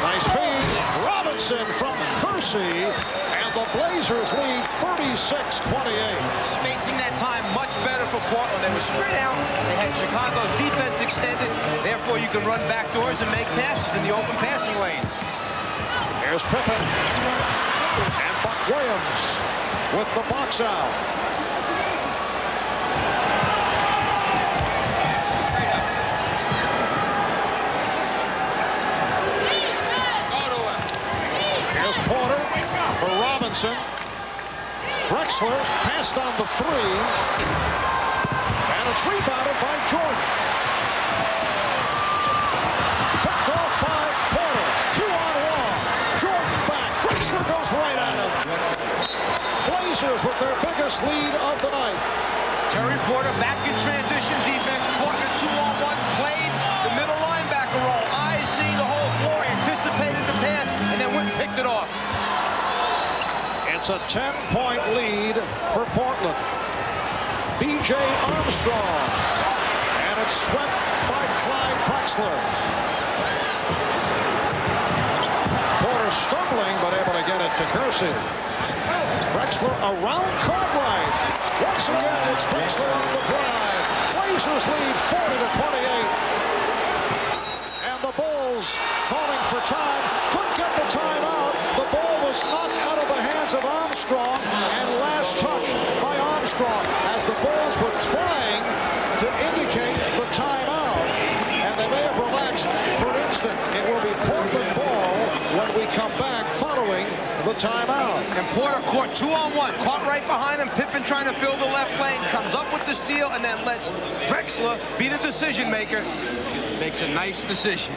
Nice feed. Robinson from Kersey, and the Blazers lead 36-28. Spacing that time much better for Portland. They were spread out. They had Chicago's defense extended. Therefore, you can run back doors and make passes in the open passing lanes. Here's Pippen. And Buck Williams with the box out. Here's Porter for Robinson. Drexler passed on the 3. And it's rebounded by Jordan. Picked off by Porter. 2-on-1. Jordan back. Drexler goes right at him. Blazers with their biggest lead of the night. Terry Porter back in transition defense. Portland 2-on-1. Played the middle linebacker role. Eyes seeing the whole floor. Anticipated the pass. And then went and picked it off. It's a 10-point lead for Portland. B.J. Armstrong. And it's swept by Clyde Drexler. Porter stumbling, but able to get it to Kersey. Drexler around Cartwright. Once again, it's Drexler on the drive. Blazers lead 40-28. And the Bulls calling for time. Couldn't get the timeout. The ball was knocked out of the hands of Armstrong, and last touch by Armstrong as the Bulls were trying to indicate the timeout, and they may have relaxed for an instant. It will be Portland ball when we come back following the timeout. And Porter caught 2-on-1. Caught right behind him. Pippen trying to fill the left lane. Comes up with the steal and then lets Drexler be the decision maker. Makes a nice decision.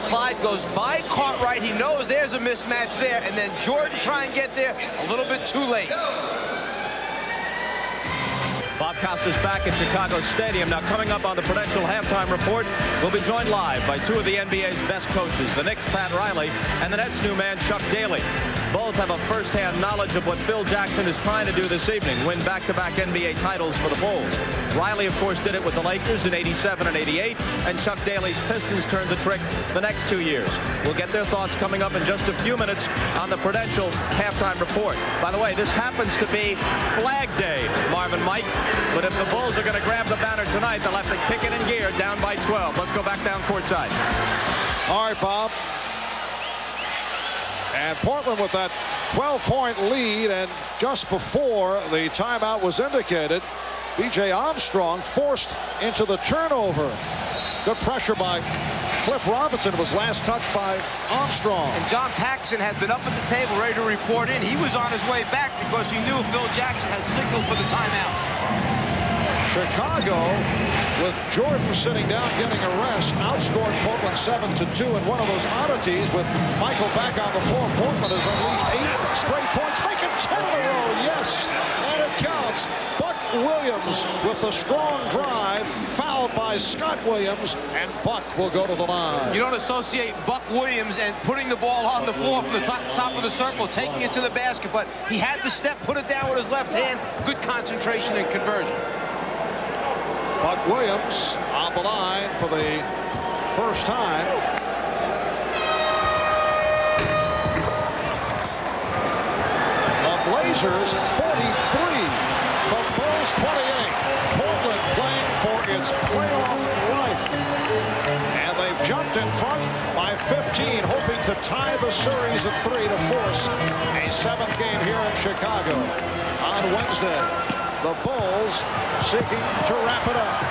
Clyde goes by Cartwright. He knows there's a mismatch there. And then Jordan try and get there a little bit too late. Bob Costas back at Chicago Stadium. Now coming up on the Prudential Halftime Report, we'll be joined live by 2 of the NBA's best coaches, the Knicks' Pat Riley and the Nets' new man, Chuck Daly. Both have a first-hand knowledge of what Phil Jackson is trying to do this evening, win back-to-back NBA titles for the Bulls. Riley, of course, did it with the Lakers in '87 and '88, and Chuck Daly's Pistons turned the trick the next 2 years. We'll get their thoughts coming up in just a few minutes on the Prudential Halftime Report. By the way, this happens to be Flag Day, Marvin Mike, but if the Bulls are going to grab the banner tonight, they'll have to kick it in gear down by 12. Let's go back down courtside. All right, Bob. And Portland with that 12-point lead, and just before the timeout was indicated, B.J. Armstrong forced into the turnover. Good pressure by Cliff Robinson. Was last touched by Armstrong. And John Paxson had been up at the table ready to report in. He was on his way back because he knew Phil Jackson had signaled for the timeout. Chicago, with Jordan sitting down getting a rest, outscored Portland 7-2. And one of those oddities with Michael back on the floor, Portland has unleashed 8 straight points, making 10 in a row. Yes, and it counts. Buck Williams with a strong drive, fouled by Scott Williams, and Buck will go to the line. You don't associate Buck Williams and putting the ball on the floor from the top of the circle, taking it to the basket, but he had the step, put it down with his left hand. Good concentration and conversion. Buck Williams on the line for the first time. The Blazers 43, the Bulls 28. Portland playing for its playoff life. And they've jumped in front by 15, hoping to tie the series at 3 to force a 7th game here in Chicago on Wednesday. The Bulls seeking to wrap it up.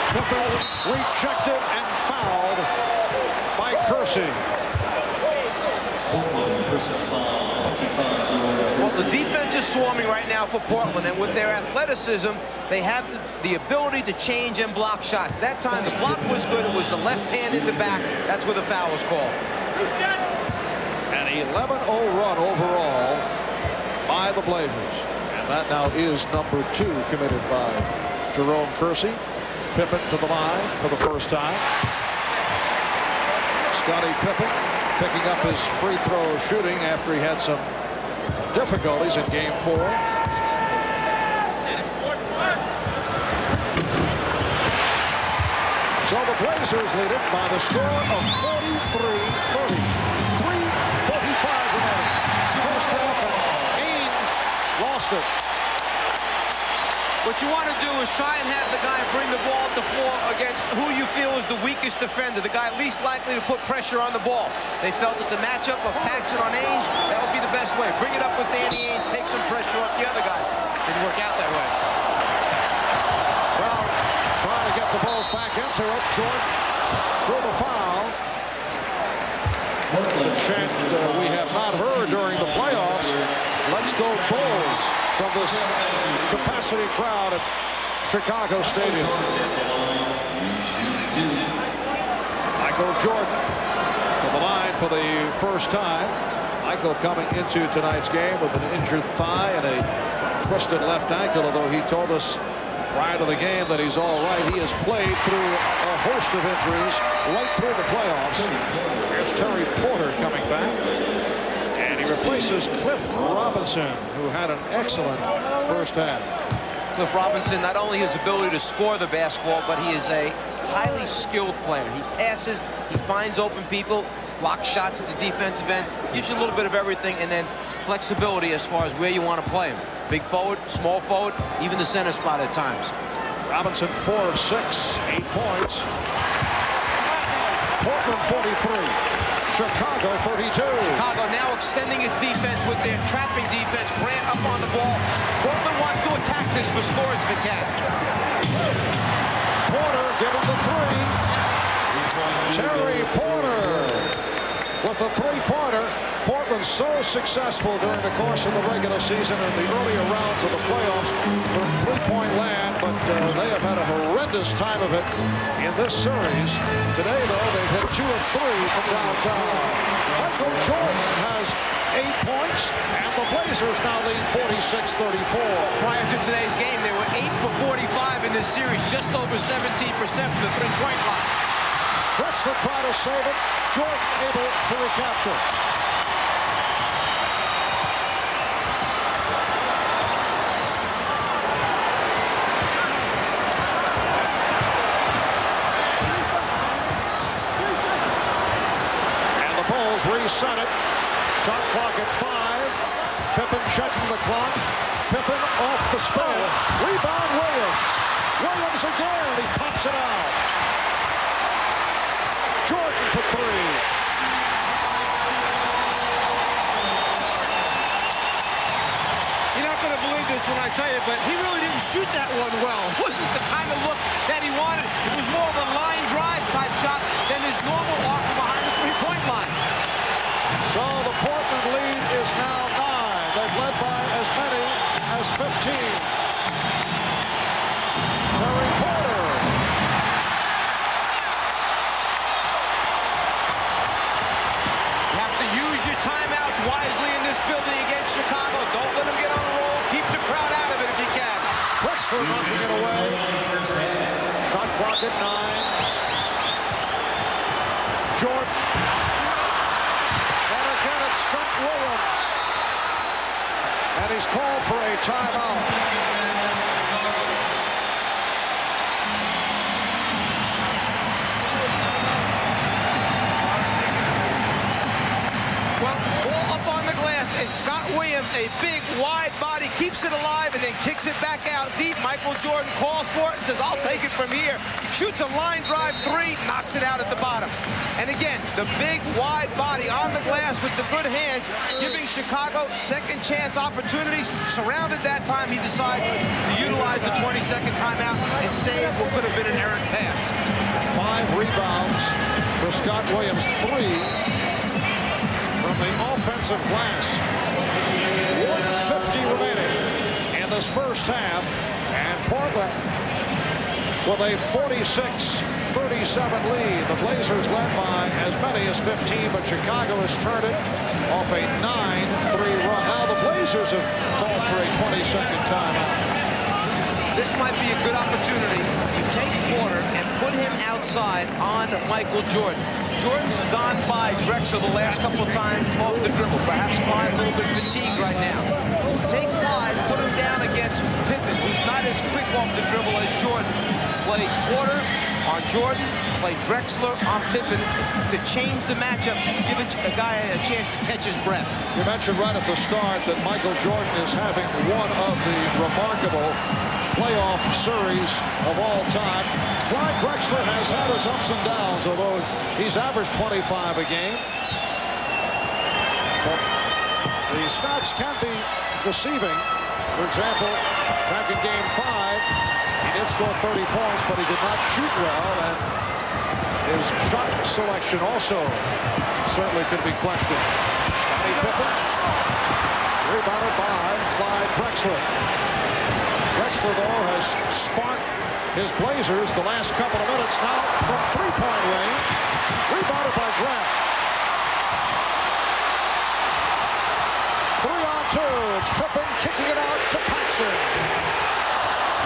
Pippen rejected and fouled by Kersey. The defense is swarming right now for Portland, and with their athleticism, they have the ability to change and block shots. That time, the block was good. It was the left hand in the back. That's where the foul was called. An 11-0 run overall by the Blazers. And that now is number 2 committed by Jerome Kersey. Pippen to the line for the first time. Scottie Pippen picking up his free throw shooting after he had some difficulties in game 4. So the Blazers lead it by the score of 43-30. 3:45 remaining. First half, and Ainge lost it. What you want to do is try and have the guy bring the ball to the floor against who you feel is the weakest defender, the guy least likely to put pressure on the ball. They felt that the matchup of Paxson on Ainge, that would be the best way. Bring it up with Danny Ainge, take some pressure off the other guys. Didn't work out that way. Well, trying to get the Bulls back into it. Jordan drew the foul. It's a chant we have not heard during the playoffs. Let's go Bulls from this capacity crowd at Chicago Stadium. Michael Jordan to the line for the first time. Michael coming into tonight's game with an injured thigh and a twisted left ankle, although he told us prior to the game that he's all right. He has played through a host of injuries right through the playoffs. Here's Terry Porter coming back. And he replaces Cliff Robinson, who had an excellent first half. Cliff Robinson, not only his ability to score the basketball, but he is a highly skilled player. He passes, he finds open people, blocks shots at the defensive end, gives you a little bit of everything, and then flexibility as far as where you want to play him. Big forward, small forward, even the center spot at times. Robinson 4 of 6, 8 points. Portland 43. Chicago 32. Chicago now extending its defense with their trapping defense. Grant up on the ball. Portland wants to attack this for scores if it can. Porter giving the 3. Terry Porter with the 3-pointer. Portland so successful during the course of the regular season and the earlier rounds of the playoffs from three-point land, but they have had a horrendous time of it in this series. Today, though, they've hit 2 of 3 from downtown. Michael Jordan has 8 points, and the Blazers now lead 46-34. Prior to today's game, they were 8 for 45 in this series, just over 17% from the three-point line. Drexler trying to save it. Jordan able to recapture. Reset it. Shot clock at 5. Pippen checking the clock. Pippen off the spin. Rebound Williams. Williams again, and he pops it out. Jordan for 3. You're not going to believe this when I tell you, but he really didn't shoot that one well. It wasn't the kind of look that he wanted. It was more of a line drive type shot than his normal arc from behind the three-point line. So the Portland lead is now 9. They've led by as many as 15. Terry Porter. You have to use your timeouts wisely in this building against Chicago. Don't let them get on a roll. Keep the crowd out of it if you can. Drexler knocking it away. Shot clock at 9. Jordan. Scott Williams, and he's called for a timeout. Well, ball up on the glass, and Scott Williams, a big, wide body, keeps it alive and then kicks it back out deep. Michael Jordan calls for it and says, I'll take it from here. Shoots a line drive 3, knocks it out at the bottom. And again, the big, wide body on the glass with the good hands, giving Chicago second chance opportunities. Surrounded that time, he decided to utilize the 20-second timeout and save what could have been an errant pass. 5 rebounds for Scott Williams, 3 from the offensive glass. this first half, and Portland with a 46-37 lead. The Blazers led by as many as 15, but Chicago has turned it off a 9-3 run. Now the Blazers have called for a 20-second timeout. This might be a good opportunity to take Porter and put him outside on Michael Jordan. Jordan's gone by Drexler the last couple of times off the dribble. Perhaps Clyde a little bit fatigued right now. Take Clyde, put him down against Pippen, who's not as quick off the dribble as Jordan. Play Porter on Jordan, play Drexler on Pippen to change the matchup, give a guy a chance to catch his breath. You mentioned right at the start that Michael Jordan is having one of the remarkable playoff series of all time. Clyde Drexler has had his ups and downs, although he's averaged 25 a game. But the stats can be deceiving. For example, back in Game 5, he did score 30 points, but he did not shoot well, and his shot selection also certainly could be questioned. Scottie Pippen, rebounded by Clyde Drexler. Drexler, though, has sparked his Blazers the last couple of minutes now from three-point range. Rebounded by Grant. 3-on-2. It's Pippen kicking it out to Paxson.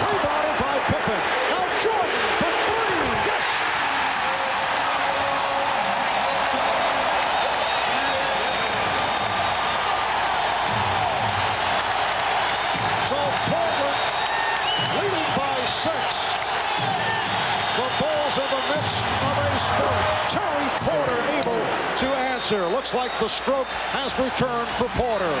Rebounded by Pippen. Now Jordan for three. Yes! So Portland leading by 6. The Bulls in the midst of a spurt. Terry Porter able to answer. Looks like the stroke has returned for Porter.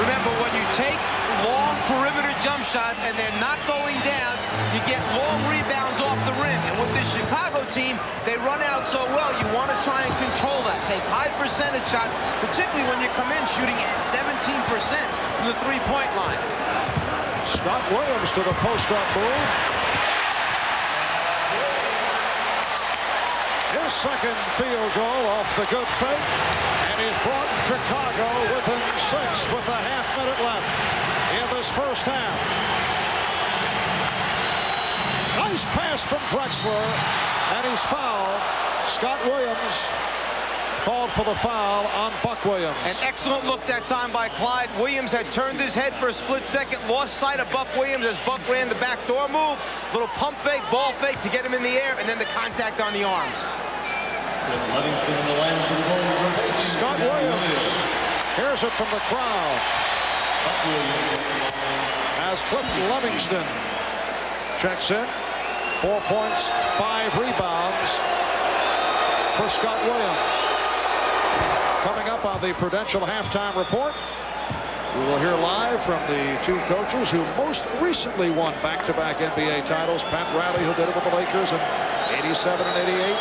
Remember, when you take long perimeter jump shots and they're not going down, you get long rebounds off the rim. And with this Chicago team, they run out so well, you want to try and control that. Take high percentage shots, particularly when you come in shooting at 17% from the three-point line. Scott Williams to the post-up move. His second field goal off the good fake, and he's brought Chicago within 6 with a half-minute left in this first half. Nice pass from Drexler, and he's fouled. Scott Williams called for the foul on Buck Williams. An excellent look that time by Clyde. Williams had turned his head for a split second, lost sight of Buck Williams as Buck ran the backdoor move. Little pump fake, ball fake to get him in the air, and then the contact on the arms. Levingston in the line for the Bulls. Scott Williams hears it from the crowd as Clifford Levingston checks in. 4 points, 5 rebounds for Scott Williams. Coming up on the Prudential halftime report, we will hear live from the two coaches who most recently won back-to-back NBA titles. Pat Riley, who did it with the Lakers in '87 and '88,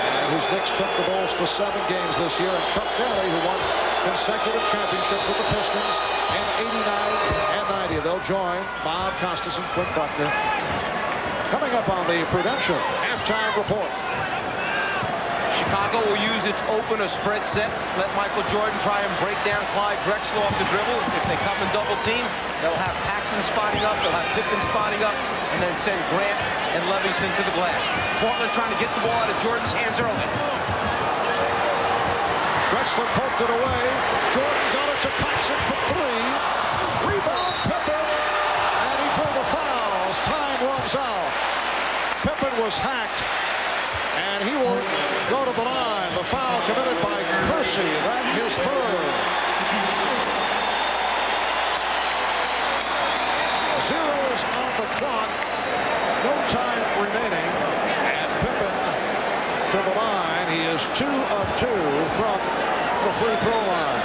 and whose Knicks took the Bulls to 7 games this year, and Chuck Daly, who won consecutive championships with the Pistons in '89 and '90. They'll join Bob Costas and Quinn Buckner. Coming up on the Prudential halftime report. Chicago will use its open or spread set. Let Michael Jordan try and break down Clyde Drexler off the dribble. If they come in double team, they'll have Paxson spotting up, they'll have Pippen spotting up, and then send Grant and Levingston to the glass. Portland trying to get the ball out of Jordan's hands early. Drexler poked it away. Jordan got it to Paxson for 3. Rebound Pippen, and he drew the foul as time runs out. Pippen was hacked, and he will go to the line. The foul committed by Kersey. That is 3rd. Zeros on the clock. No time remaining. And Pippen to the line. He is 2 of 2 from the free throw line.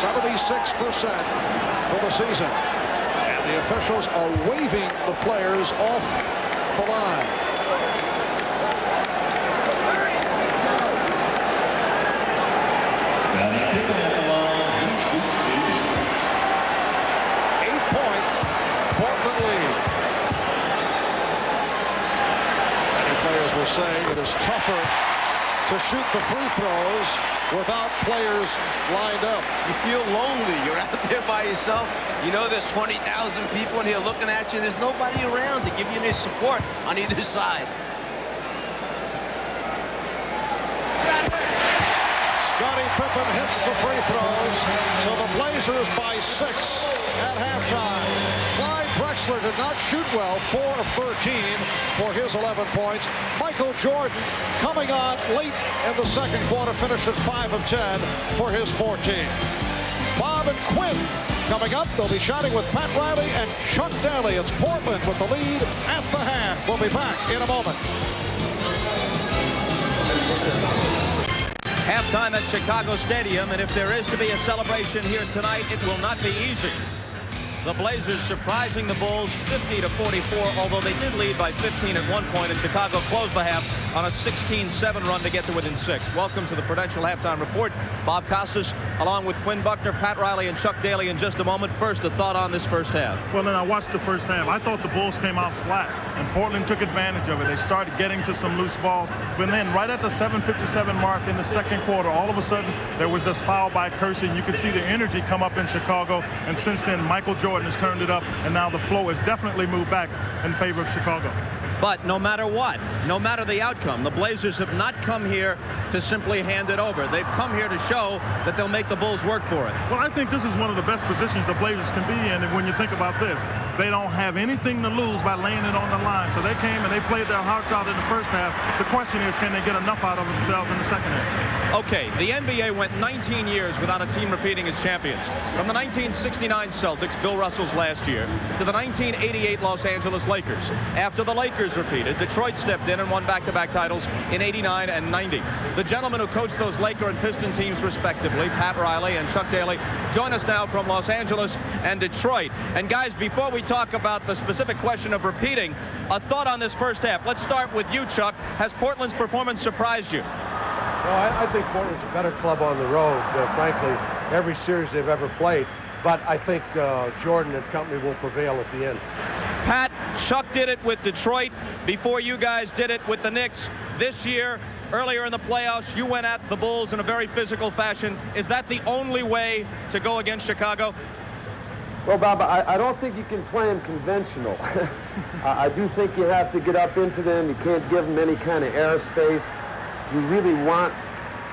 76% for the season. And the officials are waving the players off the line. Say it is tougher to shoot the free throws without players lined up. You feel lonely. You're out there by yourself. You know there's 20,000 people in here looking at you. There's nobody around to give you any support on either side. Scottie Pippen hits the free throws, so the Blazers by 6 at halftime. Clyde Drexler did not shoot well, 4 of 13 for his 11 points. Michael Jordan coming on late in the second quarter, finished at 5 of 10 for his 14. Bob and Quinn coming up. They'll be shouting with Pat Riley and Chuck Daly. It's Portland with the lead at the half. We'll be back in a moment. Halftime at Chicago Stadium, and if there is to be a celebration here tonight, it will not be easy. The Blazers surprising the Bulls 50-44, although they did lead by 15 at one point, and Chicago closed the half on a 16-7 run to get to within 6. Welcome to the Prudential Halftime Report. Bob Costas, along with Quinn Buckner, Pat Riley, and Chuck Daly in just a moment. First, a thought on this first half. Well, then I watched the first half. I thought the Bulls came out flat, and Portland took advantage of it. They started getting to some loose balls, but then right at the 7:57 mark in the second quarter, all of a sudden, there was this foul by Kersey, and you could see the energy come up in Chicago, and since then, Michael Jordan has turned it up, and now the flow has definitely moved back in favor of Chicago. But no matter what, no matter the outcome, the Blazers have not come here to simply hand it over. They've come here to show that they'll make the Bulls work for it. Well, I think this is one of the best positions the Blazers can be in, and when you think about this, they don't have anything to lose by laying it on the line. So they came and they played their hearts out in the first half. The question is, can they get enough out of themselves in the second half? Okay, the NBA went 19 years without a team repeating as champions. From the 1969 Celtics, Bill Russell's last year, to the 1988 Los Angeles Lakers. After the Lakers repeated, Detroit stepped in and won back-to-back titles in 89 and 90. The gentlemen who coached those Laker and Piston teams respectively, Pat Riley and Chuck Daly, join us now from Los Angeles and Detroit. And guys, before we talk about the specific question of repeating, a thought on this first half. Let's start with you, Chuck. Has Portland's performance surprised you? Well, I think Portland's a better club on the road, frankly, every series they've ever played. But I think Jordan and company will prevail at the end. Pat, Chuck did it with Detroit before you guys did it with the Knicks. This year, earlier in the playoffs, you went at the Bulls in a very physical fashion. Is that the only way to go against Chicago? Well, Bob, I don't think you can play them conventional. I do think you have to get up into them. You can't give them any kind of airspace. You really want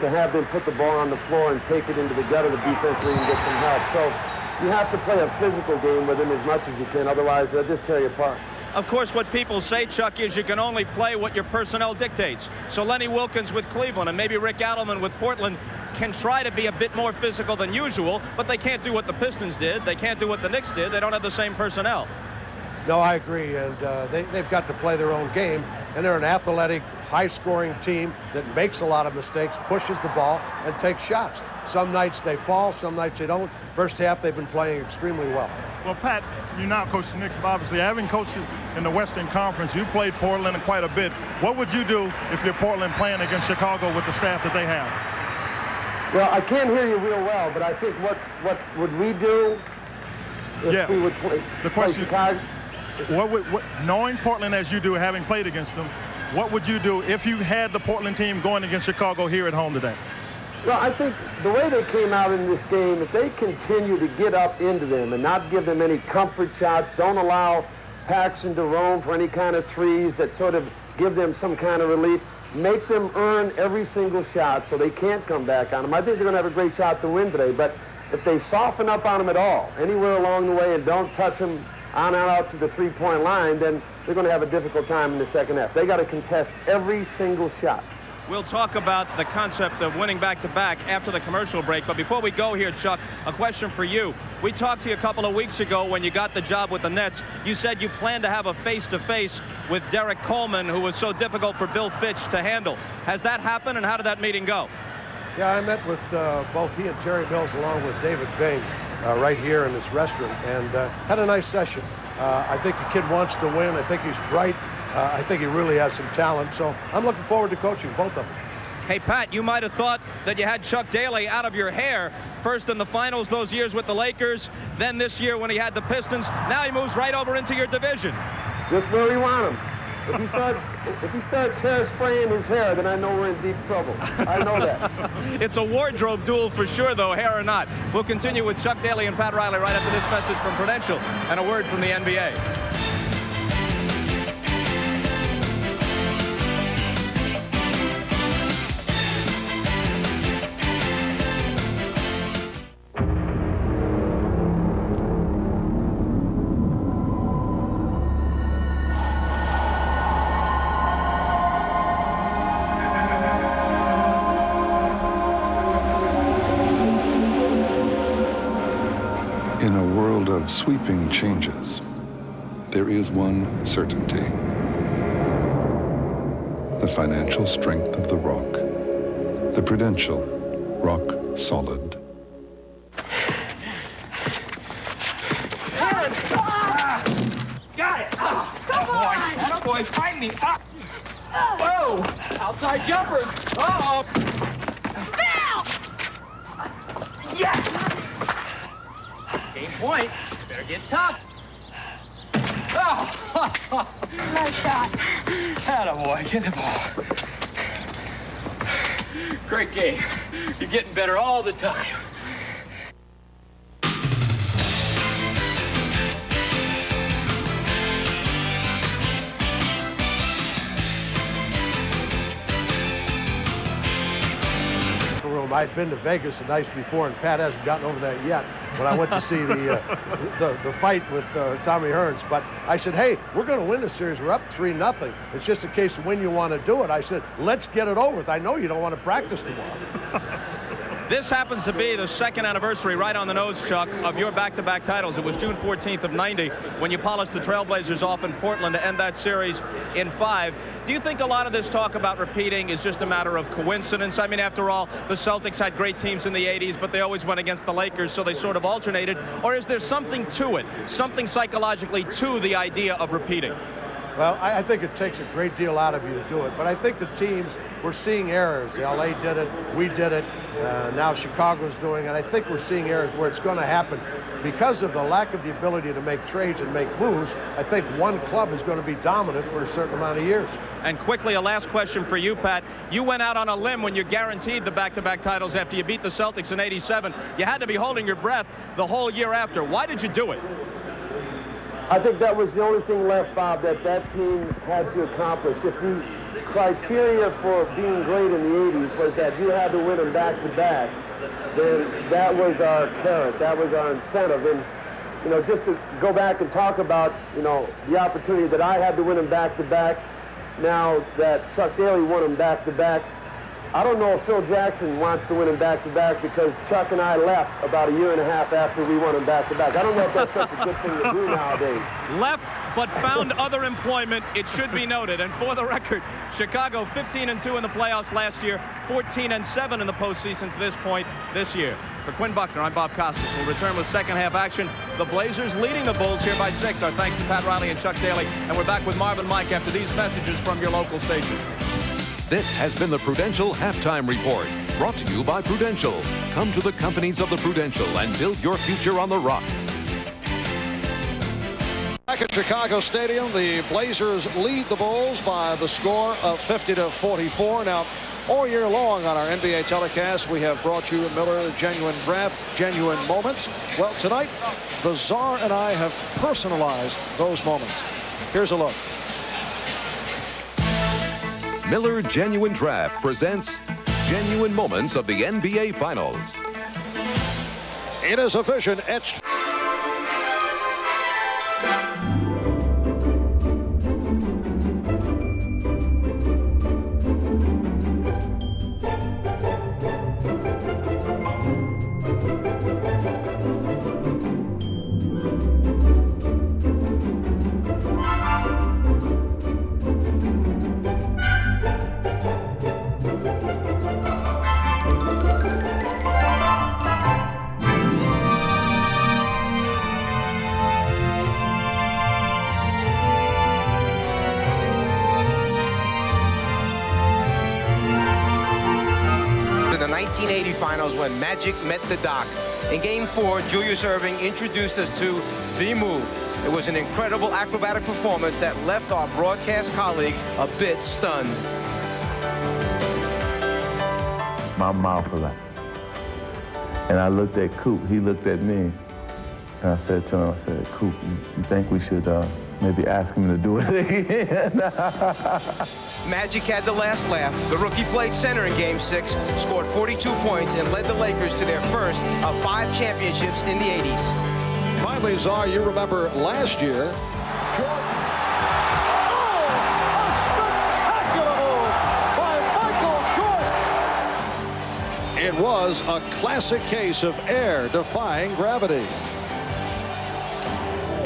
to have them put the ball on the floor and take it into the gut of the defense where you can get some help. So you have to play a physical game with them as much as you can. Otherwise, they'll just tear you apart. Of course, what people say, Chuck, is you can only play what your personnel dictates. So Lenny Wilkins with Cleveland and maybe Rick Adelman with Portland can try to be a bit more physical than usual, but they can't do what the Pistons did. They can't do what the Knicks did. They don't have the same personnel. No, I agree, and they've got to play their own game, and they're an athletic, high-scoring team that makes a lot of mistakes, pushes the ball, and takes shots. Some nights they fall, some nights they don't. First half, they've been playing extremely well. Well, Pat, you now coach the Knicks, but obviously having coached in the Western Conference, you played Portland quite a bit. What would you do if you're Portland playing against Chicago with the staff that they have? Well, I can't hear you real well, but I think what would we do if we would play Chicago? Knowing Portland as you do, having played against them, what would you do if you had the Portland team going against Chicago here at home today? Well, I think the way they came out in this game, if they continue to get up into them and not give them any comfort shots, don't allow Paxson to roam for any kind of threes that sort of give them some kind of relief, make them earn every single shot so they can't come back on them. I think they're going to have a great shot to win today, but if they soften up on them at all, anywhere along the way, and don't touch them on and out to the three-point line, then they're going to have a difficult time in the second half. They got to contest every single shot. We'll talk about the concept of winning back-to-back after the commercial break. But before we go here, Chuck, a question for you. We talked to you a couple of weeks ago when you got the job with the Nets. You said you planned to have a face-to-face with Derek Coleman, who was so difficult for Bill Fitch to handle. Has that happened, and how did that meeting go? Yeah, I met with both he and Terry Mills along with David Bing right here in this restaurant and had a nice session. I think the kid wants to win. I think he's bright. I think he really has some talent, so I'm looking forward to coaching both of them. Hey, Pat, you might have thought that you had Chuck Daly out of your hair, first in the finals those years with the Lakers, then this year when he had the Pistons. Now he moves right over into your division. Just where we want him. If he starts hairspraying his hair, then I know we're in deep trouble. I know that. It's a wardrobe duel for sure, though, hair or not. We'll continue with Chuck Daly and Pat Riley right after this message from Prudential and a word from the NBA. In a world of sweeping changes, there is one certainty: the financial strength of the Rock. The Prudential Rock Solid. Aaron! Ah! Got it! Ah! Come on! That boy, fight me! Ah! Whoa! Outside jumpers! Uh-oh! Yes! Game point. Better get tough. Oh! Nice shot. Attaboy, get the ball. Great game. You're getting better all the time. I'd been to Vegas the night before, and Pat hasn't gotten over that yet, when I went to see the fight with Tommy Hearns. But I said, hey, we're going to win this series. We're up 3-0. It's just a case of when you want to do it. I said, let's get it over with. I know you don't want to practice tomorrow. This happens to be the second anniversary, right on the nose, Chuck, of your back-to-back titles. It was June 14th of '90 when you polished the Trailblazers off in Portland to end that series in 5. Do you think a lot of this talk about repeating is just a matter of coincidence? I mean, after all, the Celtics had great teams in the 80s, but they always went against the Lakers, so they sort of alternated. Or is there something to it, something psychologically to the idea of repeating? Well, I think it takes a great deal out of you to do it, but I think the teams, we're seeing errors. LA did it, we did it, now Chicago's doing it. I think we're seeing errors where it's going to happen. Because of the lack of the ability to make trades and make moves, I think one club is going to be dominant for a certain amount of years. And quickly, a last question for you, Pat. You went out on a limb when you guaranteed the back-to-back titles after you beat the Celtics in '87. You had to be holding your breath the whole year after. Why did you do it? I think that was the only thing left, Bob, that team had to accomplish. If the criteria for being great in the 80s was that you had to win them back-to-back, then that was our carrot, that was our incentive. And, you know, just to go back and talk about, you know, the opportunity that I had to win them back-to-back, now that Chuck Daly won them back-to-back, I don't know if Phil Jackson wants to win them back-to-back because Chuck and I left about a year and a half after we won them back-to-back. I don't know if that's such a good thing to do nowadays. Left, but found other employment, it should be noted. And for the record, Chicago 15-2 in the playoffs last year, 14-7 in the postseason to this point this year. For Quinn Buckner, I'm Bob Costas. We'll return with second half action. The Blazers leading the Bulls here by 6. Our thanks to Pat Riley and Chuck Daly. And we're back with Marvin Mike after these messages from your local station. This has been the Prudential Halftime Report, brought to you by Prudential. Come to the companies of the Prudential and build your future on the Rock. Back at Chicago Stadium, the Blazers lead the Bulls by the score of 50-44. Now, all year long on our NBA telecast, we have brought you Miller Genuine Draft, Genuine Moments. Well, tonight, the Czar and I have personalized those moments. Here's a look. Miller Genuine Draft presents Genuine Moments of the NBA Finals. It is a vision etched. The 1980 finals when Magic met the Doc. In Game 4, Julius Erving introduced us to the move. It was an incredible acrobatic performance that left our broadcast colleague a bit stunned. My mouth was like, and I looked at Coop, he looked at me, and I said to him, I said, Coop, you think we should maybe ask him to do it again? Magic had the last laugh. The rookie played center in Game 6, scored 42 points, and led the Lakers to their first of 5 championships in the 80s. Finally, Czar, you remember last year. It was a classic case of air defying gravity.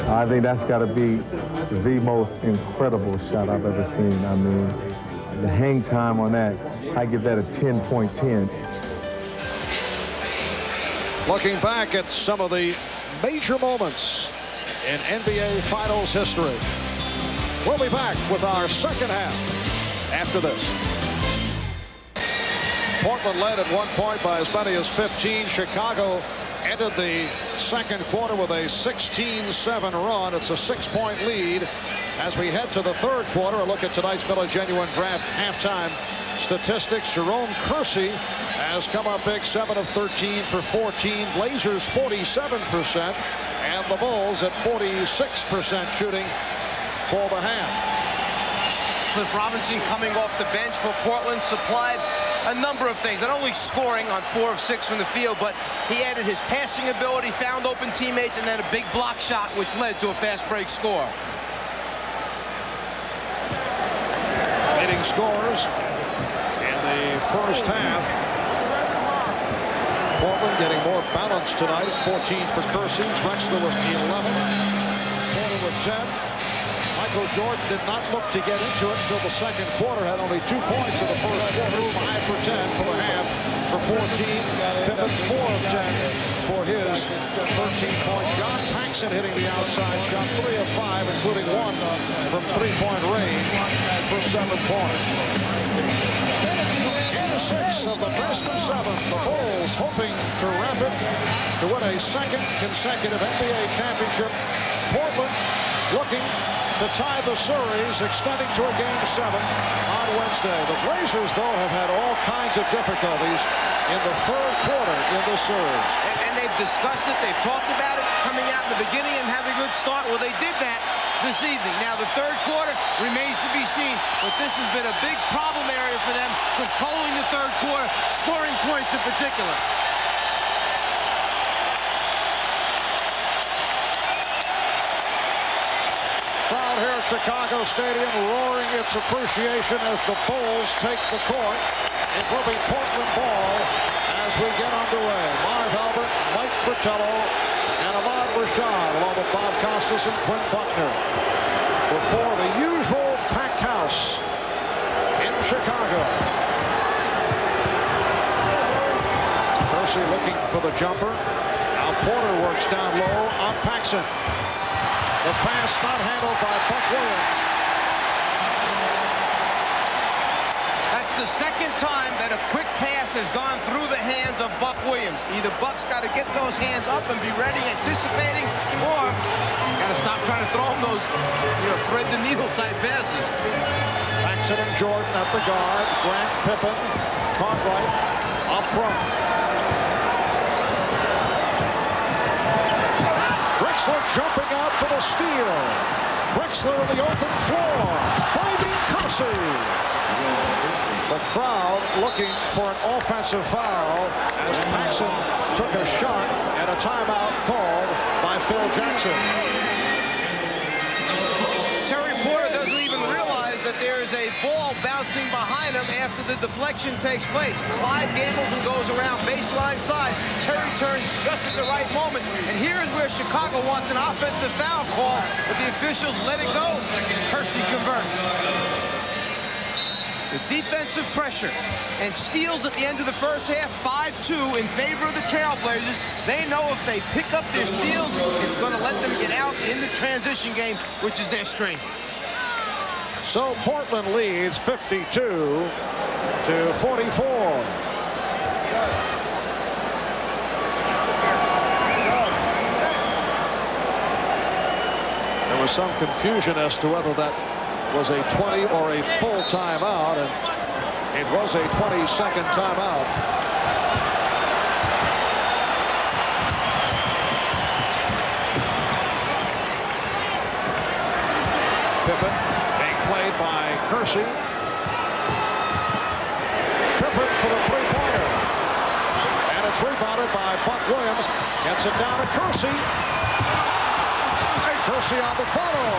I think that's got to be the most incredible shot I've ever seen. I mean, the hang time on that, I give that a 10.10. Looking back at some of the major moments in NBA Finals history. We'll be back with our second half after this. Portland led at one point by as many as 15. Chicago ended the second quarter with a 16-7 run. It's a 6-point lead. As we head to the third quarter, a look at tonight's Miller Genuine Draft halftime statistics. Jerome Kersey has come up big, 7 of 13 for 14. Blazers 47%, and the Bulls at 46% shooting for the half. Cliff Robinson coming off the bench for Portland supplied a number of things, not only scoring on 4 of 6 from the field, but he added his passing ability, found open teammates, and then a big block shot, which led to a fast break score. Leading scores in the first half. Portland getting more balanced tonight. 14 for Kersey, Drexler with 11, Porter with 10. Michael Jordan did not look to get into it until the second quarter. Had only 2 points in the first quarter. 5 for 10 for the half for 14. Pippen 4 of 10 for his 13-point shot. Paxson hitting the outside shot, 3 of 5, including 1 from 3-point range for 7 points. Game 6 of the best of 7. The Bulls hoping to wrap it to win a second consecutive NBA championship. Portland looking to tie the series, extending to a Game 7 on Wednesday. The Blazers, though, have had all kinds of difficulties in the third quarter in this series. And they've discussed it, they've talked about it, coming out in the beginning and having a good start. Well, they did that this evening. Now, the third quarter remains to be seen, but this has been a big problem area for them, controlling the third quarter, scoring points in particular. Crowd here at Chicago Stadium roaring its appreciation as the Bulls take the court. It will be Portland ball as we get underway. Marv Albert, Mike Fratello, and Ahmad Rashad, along with Bob Costas and Quinn Buckner, before the usual packed house in Chicago. Kersey looking for the jumper. Now Porter works down low on Paxson. The pass not handled by Buck Williams. That's the second time that a quick pass has gone through the hands of Buck Williams. Either Buck's got to get those hands up and be ready, anticipating, or got to stop trying to throw him those, thread the needle type passes. Paxson and Jordan at the guards. Grant, Pippen, Cartwright up front. Drexler jumping out for the steal. Drexler in the open floor, finding Kersey. The crowd looking for an offensive foul as Paxson took a shot and a timeout called by Phil Jackson. Terry Porter doesn't even realize that there is a ball bouncing behind him after the deflection takes place. Clyde gambles and goes around baseline side. Terry turns just at the right moment. And here is where Chicago wants an offensive foul call, but the officials let it go. Kersey converts. The defensive pressure and steals at the end of the first half, 5-2 in favor of the Trailblazers. They know if they pick up their steals, it's going to let them get out in the transition game, which is their strength. So Portland leads 52-44. was some confusion as to whether that was a 20 or a full timeout, and it was a 20-second timeout. Pippen being played by Kersey. Pippen for the three-pointer. And it's rebounded by Buck Williams. Gets it down to Kersey. Kersey on the follow.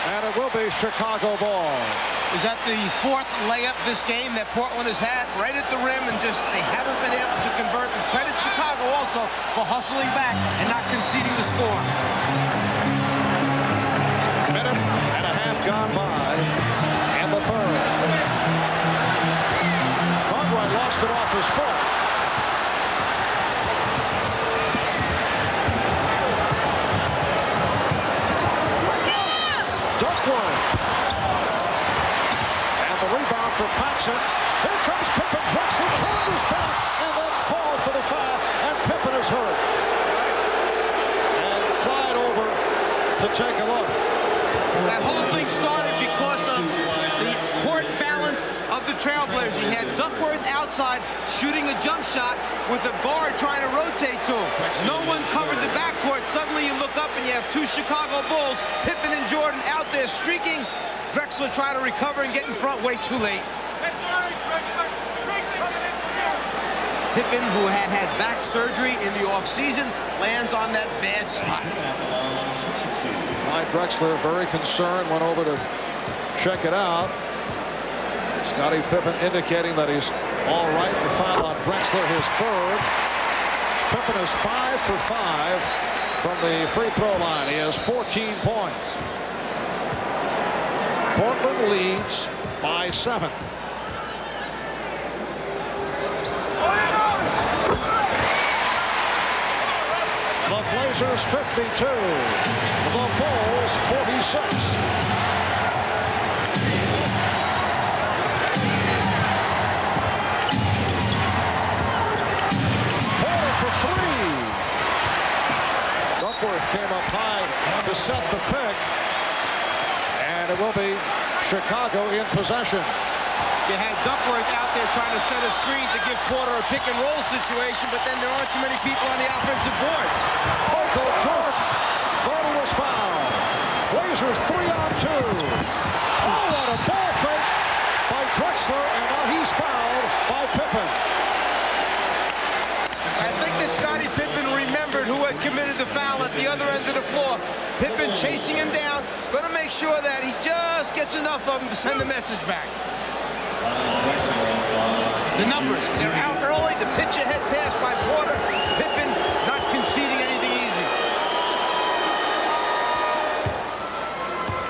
And it will be Chicago ball. Is that the fourth layup this game that Portland has had right at the rim, and just they haven't been able to convert? And credit Chicago also for hustling back and not conceding the score. Minute and a half gone by in the third. Cartwright lost it off his foot. Duckworth. And the rebound for Paxson. Here comes Pippen. Drexler turns his back and then called for the foul. And Pippen is hurt. And Clyde over to take a look. That whole thing started because of the court balance of the Trailblazers. You had Duckworth outside shooting a jump shot with a guard trying to rotate to him. No one covered the backcourt. Suddenly you look up and you have two Chicago Bulls, Pippen and Jordan, out there streaking. Drexler trying to recover and get in front way too late. Pippen, who had back surgery in the offseason, lands on that bad spot. Drexler very concerned, went over to check it out. Scottie Pippen indicating that he's all right. The foul on Drexler, his third. Pippen is 5 for 5 from the free throw line. He has 14 points. Portland leads by 7. The Blazers 52. The Bulls 46. Porter for 3. Duckworth came up high to set the pick. And it will be Chicago in possession. You had Duckworth out there trying to set a screen to give Porter a pick-and-roll situation, but then there aren't too many people on the offensive boards. Michael Jordan thought he was fouled. Blazers 3-on-2. Oh, what a ball fake by Drexler, and now he's fouled by Pippen. I think that Scottie Pippen remembered who had committed the foul at the other end of the floor. Pippen chasing him down, going to make sure that he just gets enough of him to send the message back. The numbers, they're out early. The pitch ahead pass by Porter. Pippen not conceding anything easy.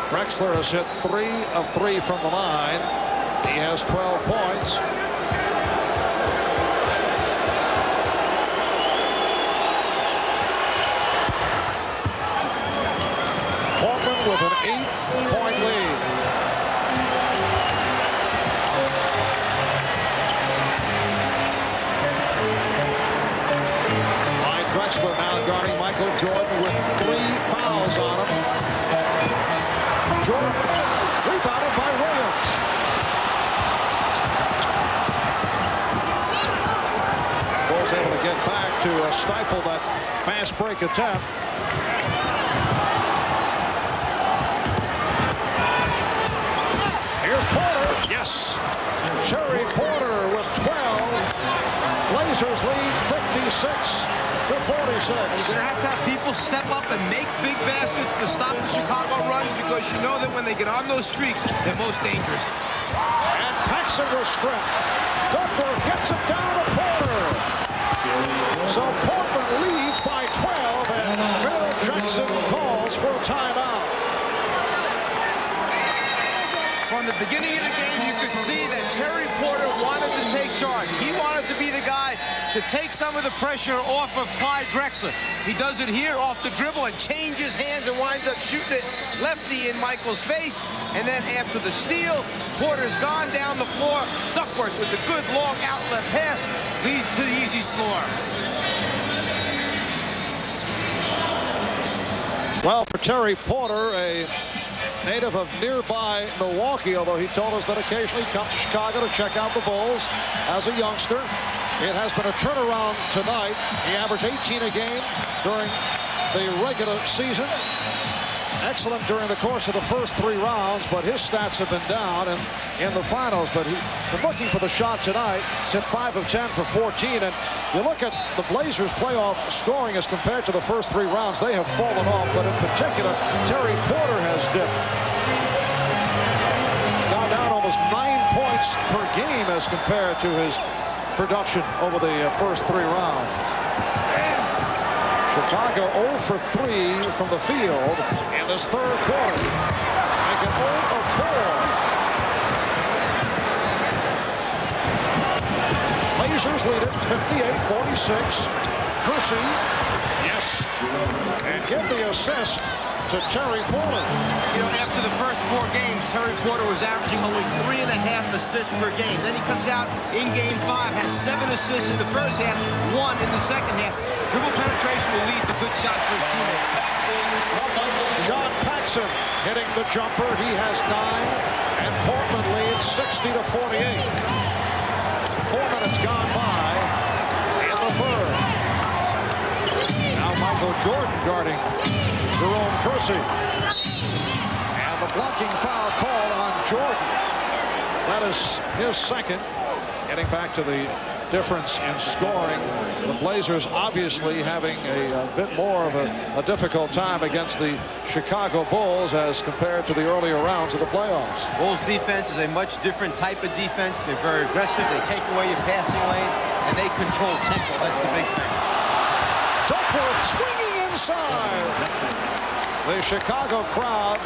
Drexler has hit 3 of 3 from the line. He has 12 points. Portland with an 8-point lead. Drexler now guarding Michael Jordan with 3 fouls on him. Jordan rebounded by Williams. Bulls able to get back to stifle that fast break attempt. Here's Porter. Yes. Terry Porter with 12. Blazers lead 56 to 46. You're going to have people step up and make big baskets to stop the Chicago runs, because you know that when they get on those streaks, they're most dangerous. And Paxson was stripped. Duckworth gets it down to Porter. So Portland leads by 12, and Phil Jackson calls for a timeout. From the beginning of the game, you could see that Terry Porter wanted to take charge. He wanted to be the guy to take some of the pressure off of Clyde Drexler. He does it here off the dribble and changes hands and winds up shooting it lefty in Michael's face. And then after the steal, Porter's gone down the floor. Duckworth with the good long outlet pass leads to the easy score. Well, for Terry Porter, a native of nearby Milwaukee, although he told us that occasionally he comes to Chicago to check out the Bulls as a youngster. It has been a turnaround tonight. He averaged 18 a game during the regular season. Excellent during the course of the first 3 rounds, but his stats have been down in the finals. But he's been looking for the shot tonight. He's hit 5 of 10 for 14. And you look at the Blazers' playoff scoring as compared to the first 3 rounds, they have fallen off. But in particular, Terry Porter has dipped. He's gone down almost 9 points per game as compared to his production over the first 3 rounds. Chicago 0 for 3 from the field in this third quarter. Make it 0 for 4. Blazers lead it 58-46. Kersey, yes, and give the assist to Terry Porter. You know, after the first 4 games, Terry Porter was averaging only 3.5 assists per game. Then he comes out in game 5, has 7 assists in the first half, 1 in the second half. Dribble penetration will lead to good shots for his teammates. John Paxson hitting the jumper. He has 9, and Portland leads 60-48. 4 minutes gone by in the third. Now Michael Jordan guarding Jerome Kersey. And the blocking foul called on Jordan. That is his second. Getting back to the difference in scoring. The Blazers obviously having a bit more of a difficult time against the Chicago Bulls as compared to the earlier rounds of the playoffs. Bulls defense is a much different type of defense. They're very aggressive. They take away your passing lanes, and they control tempo. That's the big thing. Duckworth swinging inside. The Chicago crowd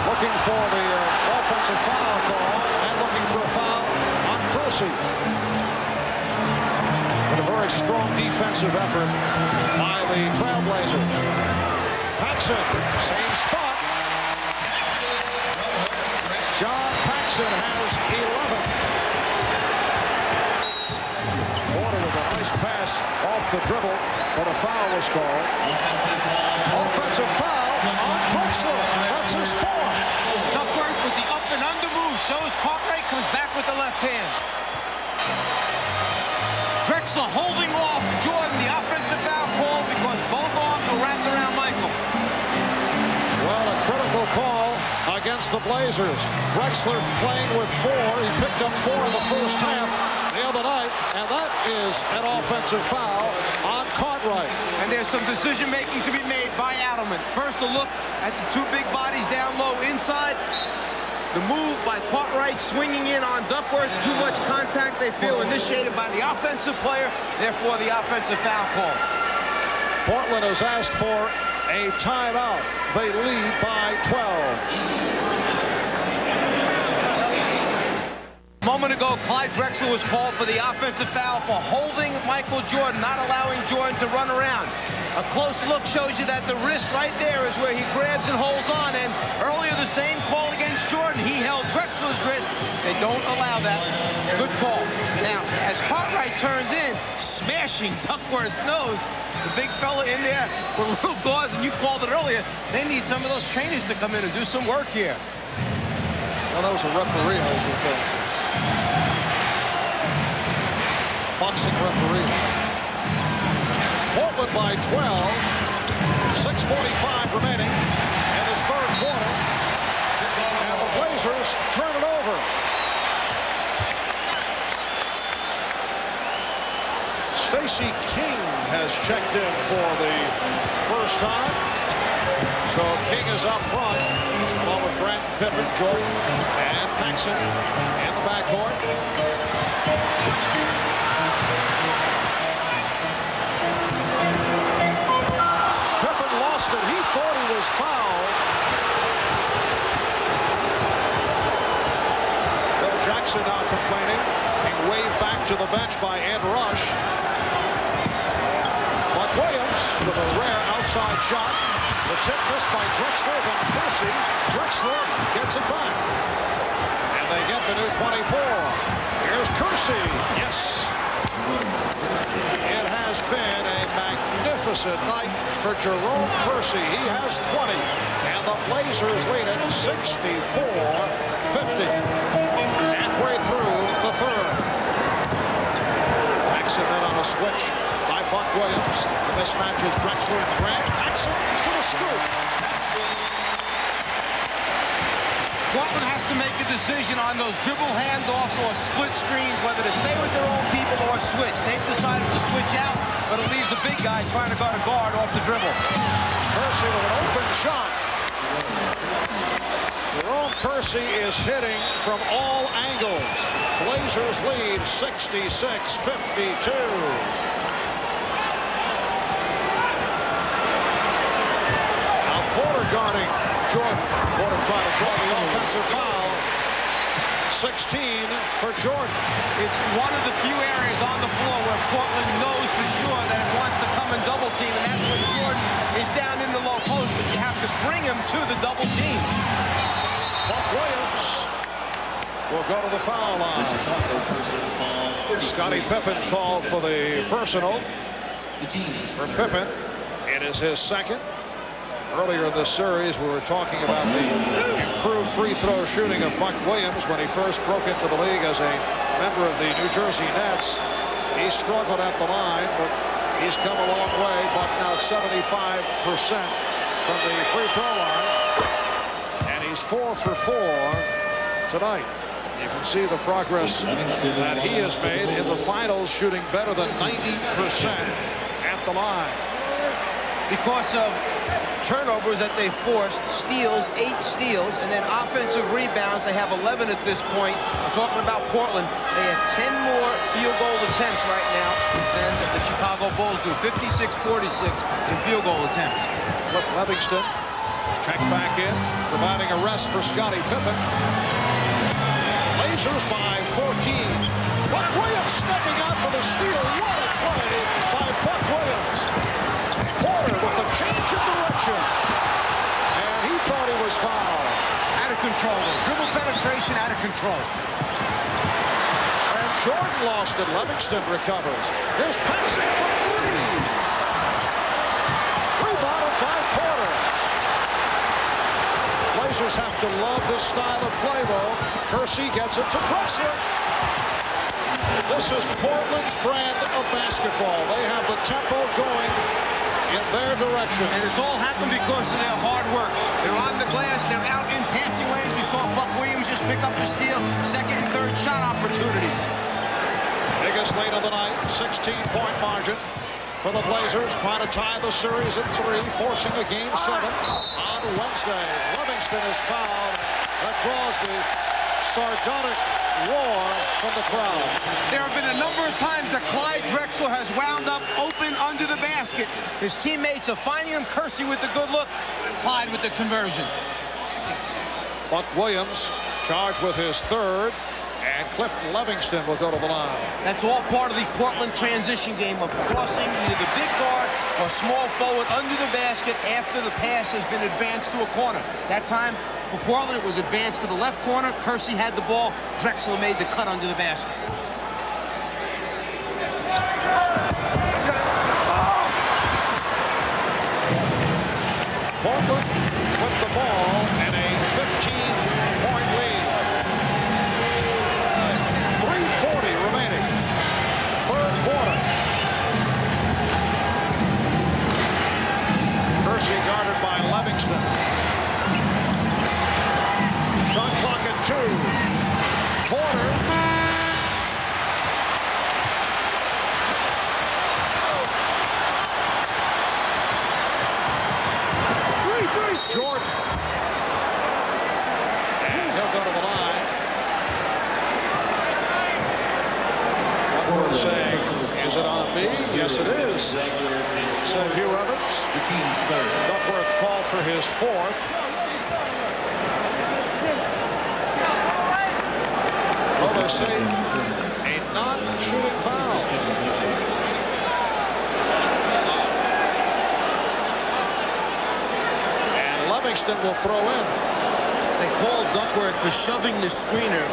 looking for the offensive foul call and looking for a foul on Kersey. But a very strong defensive effort by the Trailblazers. Paxson, same spot. John Paxson has 11. Porter with a nice pass off the dribble, but a foul was called. Offensive foul on Drexler. That's his 4th. Duckworth with the up and under move shows Cartwright comes back with the left hand. Drexler holding off Jordan, the offensive foul call because both arms are wrapped around Michael. Well, a critical call against the Blazers. Drexler playing with 4. He picked up 4 in the first half the other night, and that is an offensive foul on Cartwright. And there's some decision-making to be made by Adelman. First, a look at the 2 big bodies down low inside. The move by Cartwright swinging in on Duckworth. Too much contact, they feel, initiated by the offensive player. Therefore, the offensive foul call. Portland has asked for a timeout. They lead by 12. A moment ago, Clyde Drexler was called for the offensive foul for holding Michael Jordan, not allowing Jordan to run around. A close look shows you that the wrist right there is where he grabs and holds on. And earlier, the same call against Jordan. He held Drexler's wrist. They don't allow that. Good call. Now, as Cartwright turns in, smashing Duckworth's nose, the big fella in there with little gauze, and you called it earlier, they need some of those trainers to come in and do some work here. Well, that was a referee I was referring to. Boxing referee. Portland by 12. 6:45 remaining in this third quarter. And the Blazers turn it over. Stacey King has checked in for the first time. So King is up front, along with Grant, Pippen, Jordan, and Paxson in the backcourt. Pippen lost it. He thought he was fouled. Phil Jackson now complaining. Being waved back to the bench by Ed Rush. But Williams with a rare outside shot. The tip missed by Drexler, then Kersey. Drexler gets it back. And they get the new 24. Here's Kersey. Yes. It has been a magnificent opposite night for Jerome Kersey. He has 20, and the Blazers lead it 64-50. Halfway through the third. Paxson then on a switch by Buck Williams. The mismatch is Drexler and Bryant. Paxson to the scoop. Portland has to make a decision on those dribble handoffs or split screens, whether to stay with their own people or switch. They've decided to switch out, but it leaves a big guy trying to guard a guard off the dribble. Kersey with an open shot. Jerome Kersey is hitting from all angles. Blazers lead 66-52. Now Porter guarding Jordan. Porter trying to draw the offensive foul. 16 for Jordan. It's one of the few areas on the floor where Portland knows for sure that it wants to come and double team, and that's when Jordan is down in the low post, but you have to bring him to the double team. Buck Williams will go to the foul line. Scottie Pippen called for the personal. For Pippen, it is his second. Earlier in this series, we were talking about the improved free throw shooting of Buck Williams when he first broke into the league as a member of the New Jersey Nets. He struggled at the line, but he's come a long way. Buck now 75% from the free throw line. And he's 4 for 4 tonight. You can see the progress that he has made in the finals, shooting better than 90% at the line. Because of turnovers that they forced, steals, 8 steals, and then offensive rebounds, they have 11 at this point. I'm talking about Portland. They have 10 more field goal attempts right now than the Chicago Bulls do. 56-46 in field goal attempts. Levingston checked back in, providing a rest for Scottie Pippen. Blazers by 14. Buck Williams stepping out for the steal. What a play by Buck Williams. Porter with the change of direction. And he thought he was fouled. Out of control. Dribble penetration out of control. And Jordan lost it. Levingston recovers. Here's Paxson for 3. Rebounded by Porter. Blazers have to love this style of play, though. Kersey gets it to Drexler. This is Portland's brand of basketball. They have the tempo going in their direction. And it's all happened because of their hard work. They're on the glass, they're out in passing lanes. We saw Buck Williams just pick up the steal, second and third shot opportunities. Biggest lead of the night, 16-point margin for the Blazers, trying to tie the series at 3, forcing a game 7 on Wednesday. Levingston is fouled. That draws the sardonic roar from the crowd. There have been a number of times that Clyde Drexler has wound up open under the basket. His teammates are finding him. Kersey with the good look, Clyde with the conversion. Buck Williams charged with his third, and Clifton Levingston will go to the line. That's all part of the Portland transition game of crossing either the big guard or small forward under the basket after the pass has been advanced to a corner. That time, for Portland, it was advanced to the left corner. Kersey had the ball. Drexler made the cut under the basket. Portland with the ball and a 15-point lead. 3:40 remaining. Third quarter. Kersey guarded by Levingston. Shot clock at 2. Porter. Jordan. And he'll go to the line. Duckworth saying, is it on me? Yes, it is, said Hugh Evans. Duckworth called for his 4th. Well, they're saying a non-shooting foul. And Levingston will throw in. They called Duckworth for shoving the screener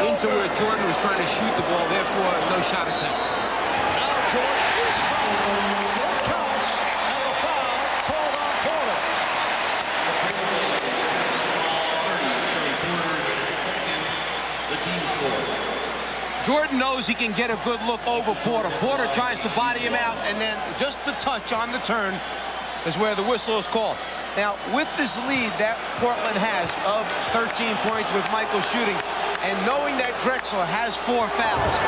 into where Jordan was trying to shoot the ball, therefore no shot attempt. Now Jordan is fouled. That counts. Jordan knows he can get a good look over Porter. Porter tries to body him out, and then just a touch on the turn is where the whistle is called. Now, with this lead that Portland has of 13 points with Michael shooting, and knowing that Drexler has 4 fouls,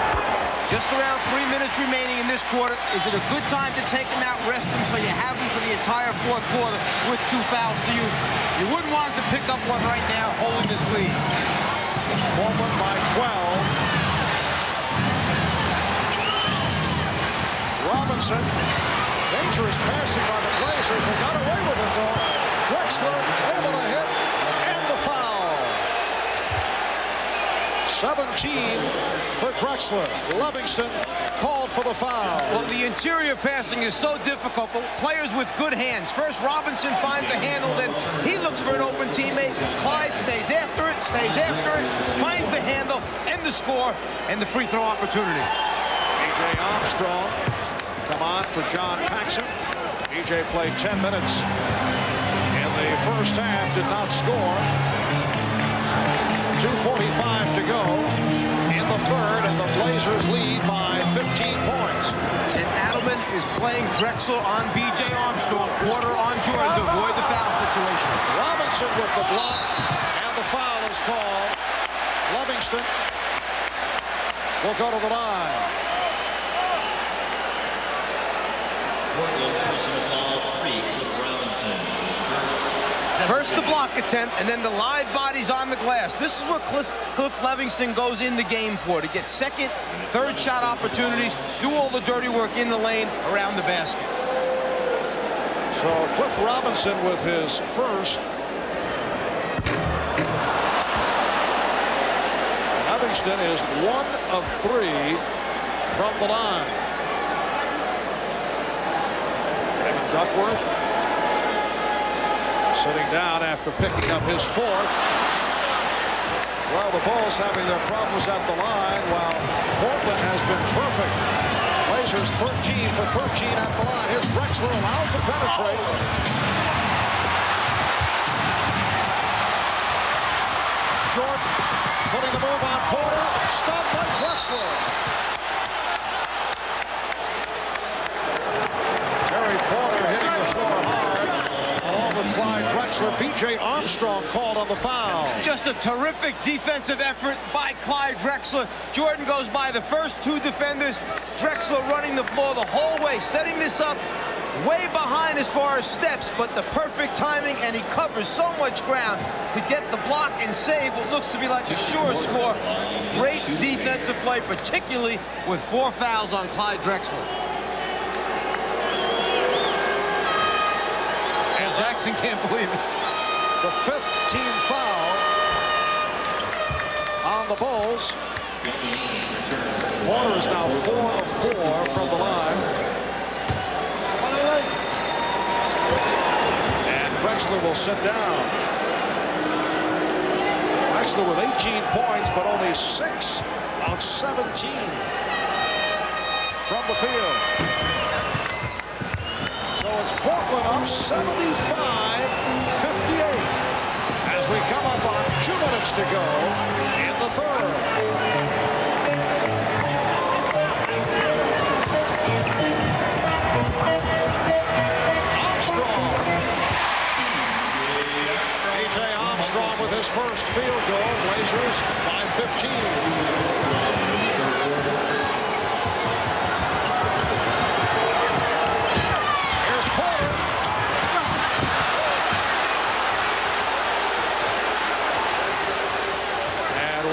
just around 3 minutes remaining in this quarter, is it a good time to take him out, rest him, so you have him for the entire fourth quarter with 2 fouls to use? You wouldn't want him to pick up one right now, holding this lead. Portland by 12. Robinson, dangerous passing by the Blazers. They got away with it, though. Drexler able to hit, and the foul. 17 for Drexler. Levingston called for the foul. Well, the interior passing is so difficult, but players with good hands. First, Robinson finds a handle, then he looks for an open teammate. Clyde stays after it, finds the handle, and the score, and the free throw opportunity. B.J. Armstrong come on for John Paxson. B.J. played 10 minutes in the first half, did not score. 2:45 to go in the third, and the Blazers lead by 15 points. And Adelman is playing Drexler on B.J. Armstrong, Porter on Jordan to avoid the foul situation. Robinson with the block, and the foul is called. Levingston will go to the line. Portland personal foul 3, Cliff Robinson is first. First the block attempt, and then the live bodies on the glass. This is what Cliff Levingston goes in the game for, to get second, third shot opportunities, do all the dirty work in the lane around the basket. So Cliff Robinson with his first. Levingston is 1 of 3 from the line. Duckworth sitting down after picking up his 4th. Well, the Bulls having their problems at the line, while Portland has been perfect. Blazers 13 for 13 at the line. Here's Drexler allowed to penetrate. Jordan putting the move on Porter. Stopped by Drexler. Porter hitting the floor hard, along with Clyde Drexler. B.J. Armstrong called on the foul. Just a terrific defensive effort by Clyde Drexler. Jordan goes by the first 2 defenders. Drexler running the floor the whole way, setting this up way behind as far as steps, but the perfect timing, and he covers so much ground to get the block and save what looks to be like a sure score. Great defensive play, particularly with 4 fouls on Clyde Drexler. Jackson can't believe it. The 5th team foul on the Bulls. Porter is now 4 of 4 from the line. And Drexler will sit down. Drexler with 18 points, but only 6 of 17 from the field. So it's Portland up 75-58 as we come up on 2 minutes to go in the third. Armstrong. B.J. Armstrong with his first field goal. Blazers by 15.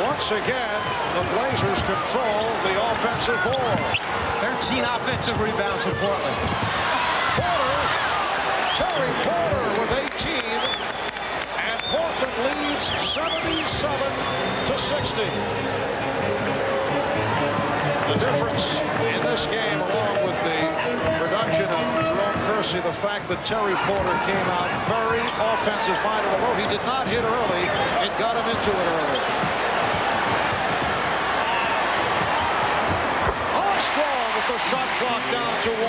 Once again, the Blazers control the offensive board. 13 offensive rebounds for Portland. Terry Porter with 18, and Portland leads 77-60. The difference in this game, along with the production of Jerome Kersey, the fact that Terry Porter came out very offensive-minded. Although he did not hit early, it got him into it early. The shot clock down to 1.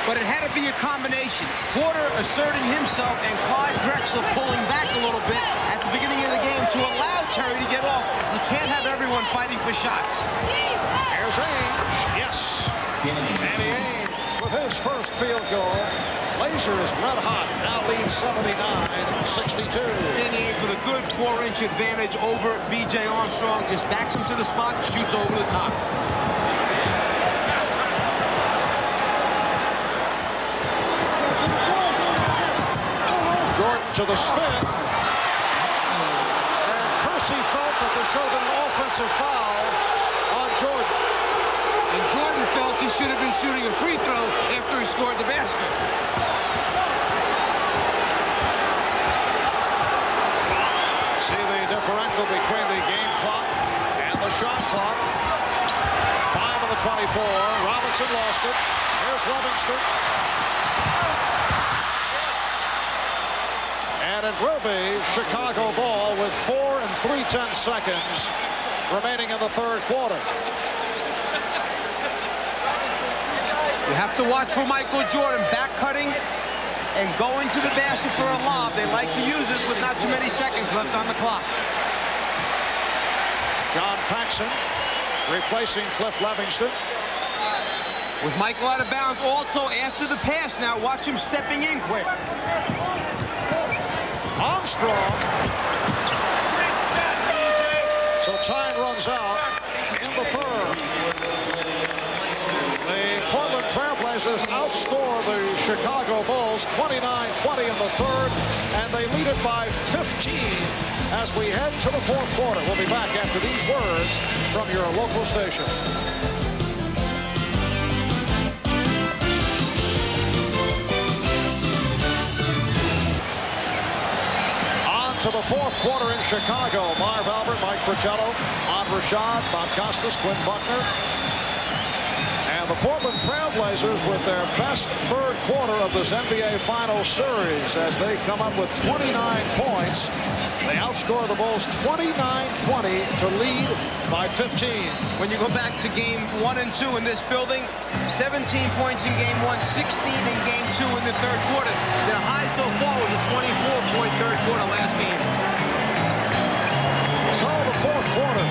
But it had to be a combination. Porter asserting himself and Clyde Drexler pulling back a little bit at the beginning of the game to allow Terry to get off. You can't have everyone fighting for shots. Here's Ainge. Yes. Danny Ainge with his first field goal. Blazers red hot. Now lead 79-62. Danny Ainge with a good 4-inch advantage over B.J. Armstrong. Just backs him to the spot, shoots over the top. Jordan to the spin. And Kersey felt that there should have been an offensive foul on Jordan. And Jordan felt he should have been shooting a free throw after he scored the basket. See the differential between the game clock and the shot clock. 5 of the 24. Robinson lost it. Here's Levingston. And it will be Chicago ball with 4 3/10 seconds remaining in the third quarter. You have to watch for Michael Jordan back cutting and going to the basket for a lob. They like to use this with not too many seconds left on the clock. John Paxson replacing Cliff Levingston. With Michael out of bounds also after the pass now. Watch him stepping in quick. Armstrong. So time runs out in the third. The Portland Trailblazers outscore the Chicago Bulls 29-20 in the third, and they lead it by 15 as we head to the fourth quarter. We'll be back after these words from your local station. To the fourth quarter in Chicago. Marv Albert, Mike Fratello, Ahmad Rashad, Bob Costas, Quinn Buckner. And the Portland Trailblazers with their best third quarter of this NBA Finals series as they come up with 29 points. They outscore the Bulls 29-20 to lead by 15. When you go back to game 1 and 2 in this building, 17 points in game 1, 16 in game 2 in the third quarter. Their high so far was a 24-point third quarter last game. So the fourth quarter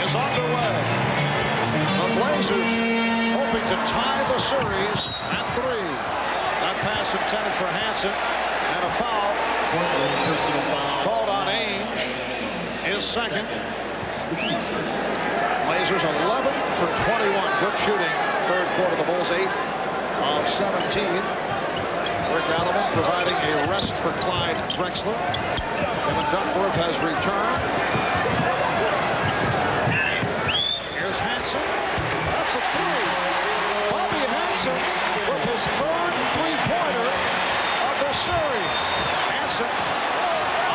is underway. The Blazers hoping to tie the series at 3. That pass intended for Hansen and a foul. Called on Ainge. His second. Blazers 11 for 21. Good shooting. Third quarter. The Bulls 8 of 17. Rick Allen providing a rest for Clyde Drexler. Kevin Duckworth has returned. Here's Hansen. That's a 3. Bobby Hansen with his third three-pointer of the series. Hansen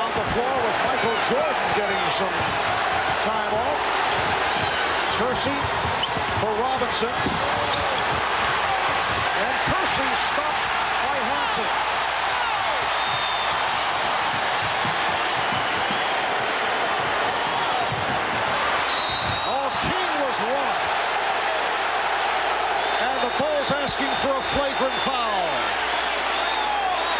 on the floor with Michael Jordan getting some time off. Kersey for Robinson. And Kersey stopped by Hansen. Oh, King was wrong. And the Bulls asking for a flagrant foul.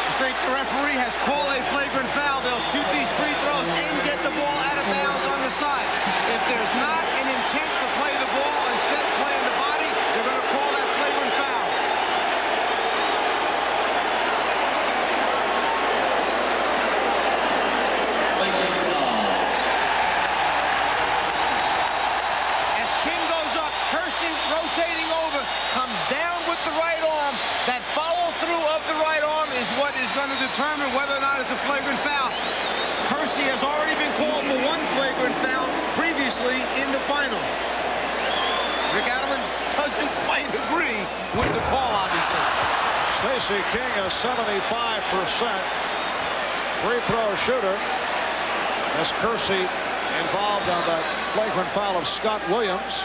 I think the referee has called a flagrant foul. They'll shoot these free throws and get the ball out of bounds on the side. If there's not an intent to play the ball, instead playing the body, they're going to call that flagrant foul. As King goes up, Kersey rotating over, comes down with the right arm. That follow-through of the right arm is what is going to determine whether or not it's a flagrant foul. Kersey has already been called for one flagrant foul previously in the finals. Rick Adelman doesn't quite agree with the call, obviously. Stacey King, a 75% free throw shooter. As Kersey involved on that flagrant foul of Scott Williams.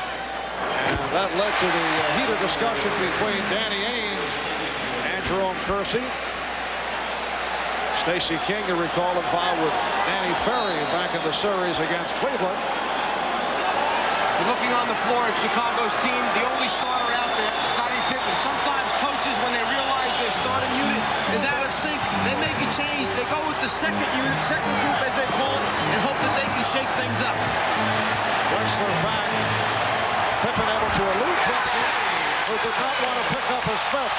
And that led to the heated discussion between Danny Ainge and Jerome Kersey. Stacey King, you recall, involved with Danny Ferry back in the series against Cleveland. You're looking on the floor at Chicago's team, the only starter out there, Scottie Pippen. Sometimes coaches, when they realize their starting unit is out of sync, they make a change. They go with the second unit, second group as they call it, and hope that they shake things up. Drexler back. Pippen able to elude Drexler, who did not want to pick up his fifth.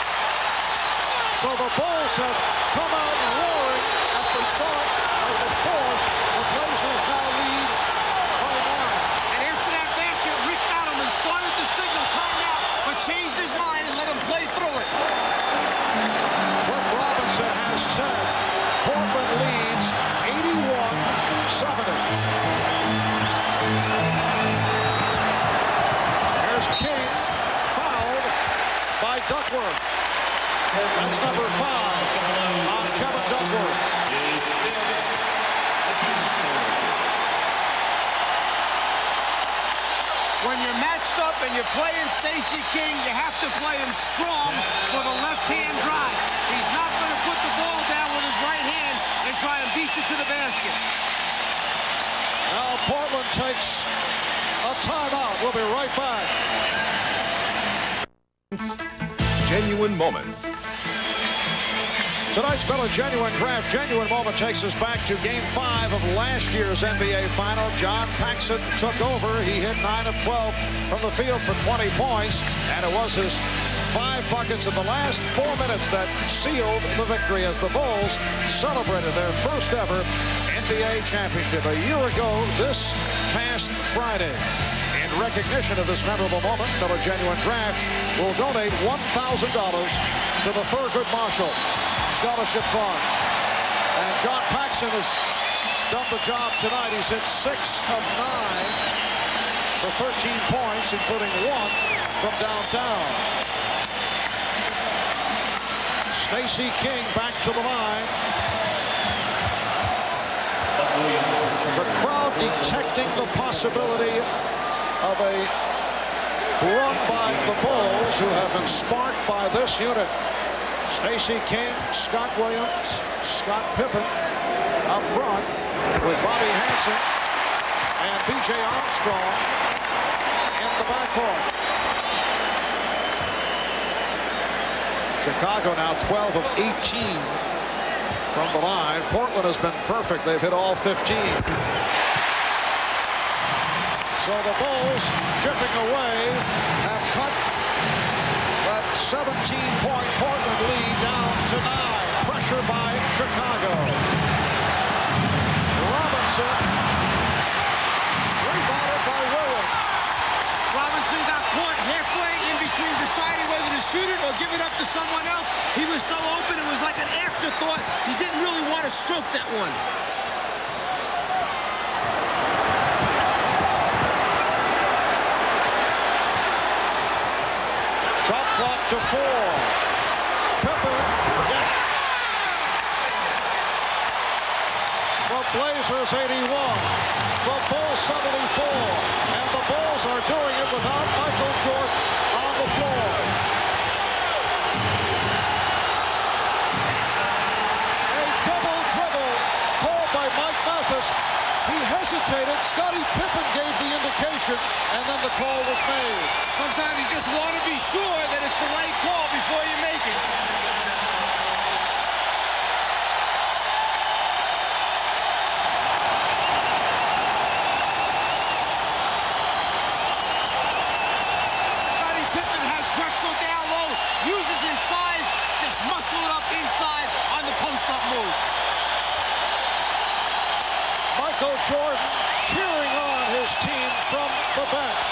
So the Bulls have come out roaring at the start of the fourth. The Blazers now lead by 9. And after that basket, Rick Adelman started to signal timeout, but changed his mind and let him play through it. Cliff Robinson has 10. Portland leads 81-70. Here's King, fouled by Duckworth. That's number 5 on Kevin Duckworth. When you're matched up and you're playing Stacey King, you have to play him strong for the left-hand drive. He's not going to put the ball down with his right hand and try and beat you to the basket. Now Portland takes a timeout. We'll be right back. Genuine moments. Tonight's Miller Genuine Draft Genuine Moment takes us back to Game 5 of last year's NBA Final. John Paxson took over. He hit 9 of 12 from the field for 20 points, and it was his 5 buckets in the last 4 minutes that sealed the victory as the Bulls celebrated their first ever NBA championship a year ago this past Friday. In recognition of this memorable moment, Miller Genuine Draft will donate $1,000 to the Thurgood Marshall Scholarship Fund. And John Paxson has done the job tonight. He's hit 6 of 9 for 13 points, including 1 from downtown. Stacey King back to the line. The crowd detecting the possibility of a run by the Bulls, who have been sparked by this unit. Stacey King, Scott Williams, Scott Pippen up front with Bobby Hansen and B.J. Armstrong in the backcourt. Chicago now 12 of 18 from the line. Portland has been perfect. They've hit all 15. So the Bulls, chipping away, have cut that 17-point Portland lead down to 9. Pressure by Chicago. Robinson, rebounded by Williams. Robinson got caught halfway in between deciding whether to shoot it or give it up to someone else. He was so open, it was like an afterthought. He didn't really want to stroke that one. Shot clock to 4. Pippen, yes. The Blazers 81. The Bulls 74. And the Bulls are doing it without Michael Jordan on the floor. A double dribble called by Mike Mathis. He hesitated. Scottie Pippen gave the indication, and then the call was made. Sometimes you just want to be sure that it's the right call before you make it. Scottie Pippen has Drexler down low, uses his size, just muscle it up inside on the post-up move. Michael Jordan cheering on his team from the bench.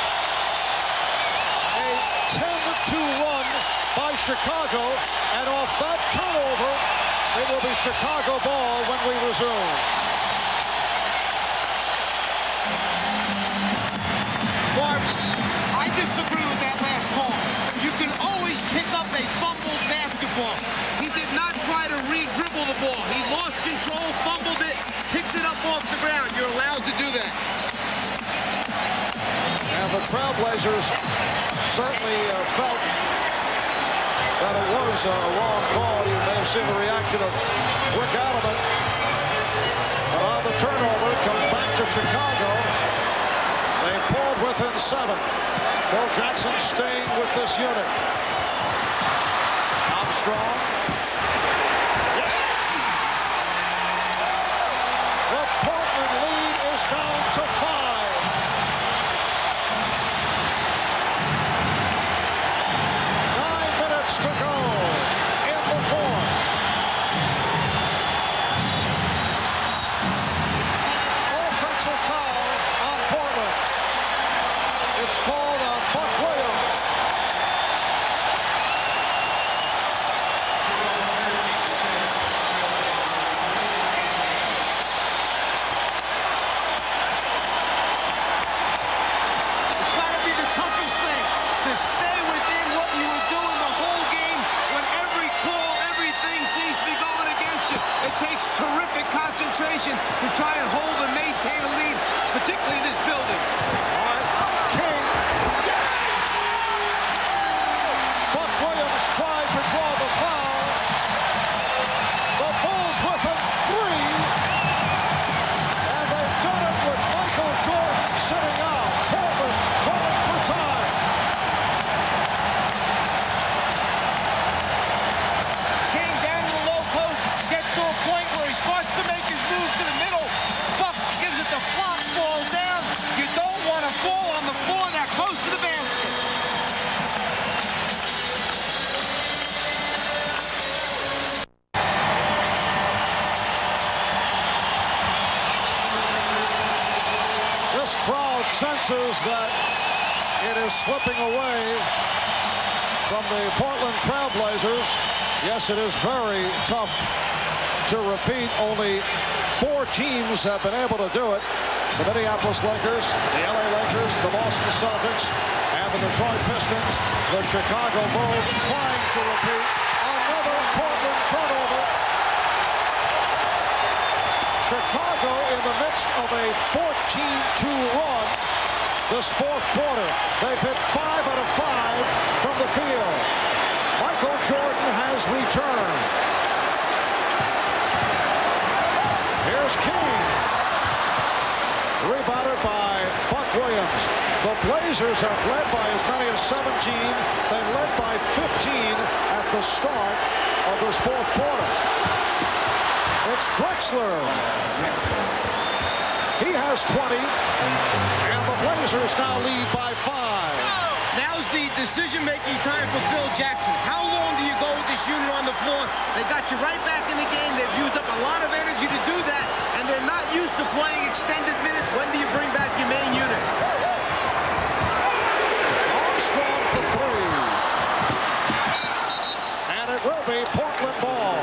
A 10-2 run by Chicago, and off that turnover, it will be Chicago ball when we resume. Barb, I disagree with that last call. You can always pick up a fumbled basketball. He did not try to re-dribble the ball. He lost control, fumbled it, picked it up off the ground. You're allowed to do that. And the Trailblazers certainly felt that it was a wrong call. You may have seen the reaction of Rick Adelman. But on the turnover, it comes back to Chicago. They pulled within 7. Phil Jackson staying with this unit. Armstrong. Yes. The Portland lead is down and hold and maintain a lead, particularly in this building. All right, King, yes! Buck Williams tried to draw the foul. The Bulls with a 3. And they've done it with Michael Jordan sitting out. Portland calling for time. King down to the low post, gets to a point where he starts to make his move to the middle. Buck gives it the flop, falls down. You don't want to fall on the floor that close to the basket. This crowd senses that it is slipping away from the Portland Trailblazers. Yes, it is very tough to repeat. Only 4 teams have been able to do it. The Minneapolis Lakers, the LA Lakers, the Boston Celtics, and the Detroit Pistons. The Chicago Bulls trying to repeat. Another Portland turnover. Chicago in the midst of a 14-2 run this fourth quarter. They've hit 5 out of 5 from the field. Michael Jordan has returned. Here's King. Rebounded by Buck Williams. The Blazers have led by as many as 17. They led by 15 at the start of this fourth quarter. It's Drexler. He has 20, and the Blazers now lead by 5. Now's the decision-making time for Phil Jackson. How long do you go with this unit on the floor? They got you right back in the game. They've used up a lot of energy to do that, and they're not used to playing extended minutes. When do you bring back your main unit? Armstrong for 3. And it will be Portland ball.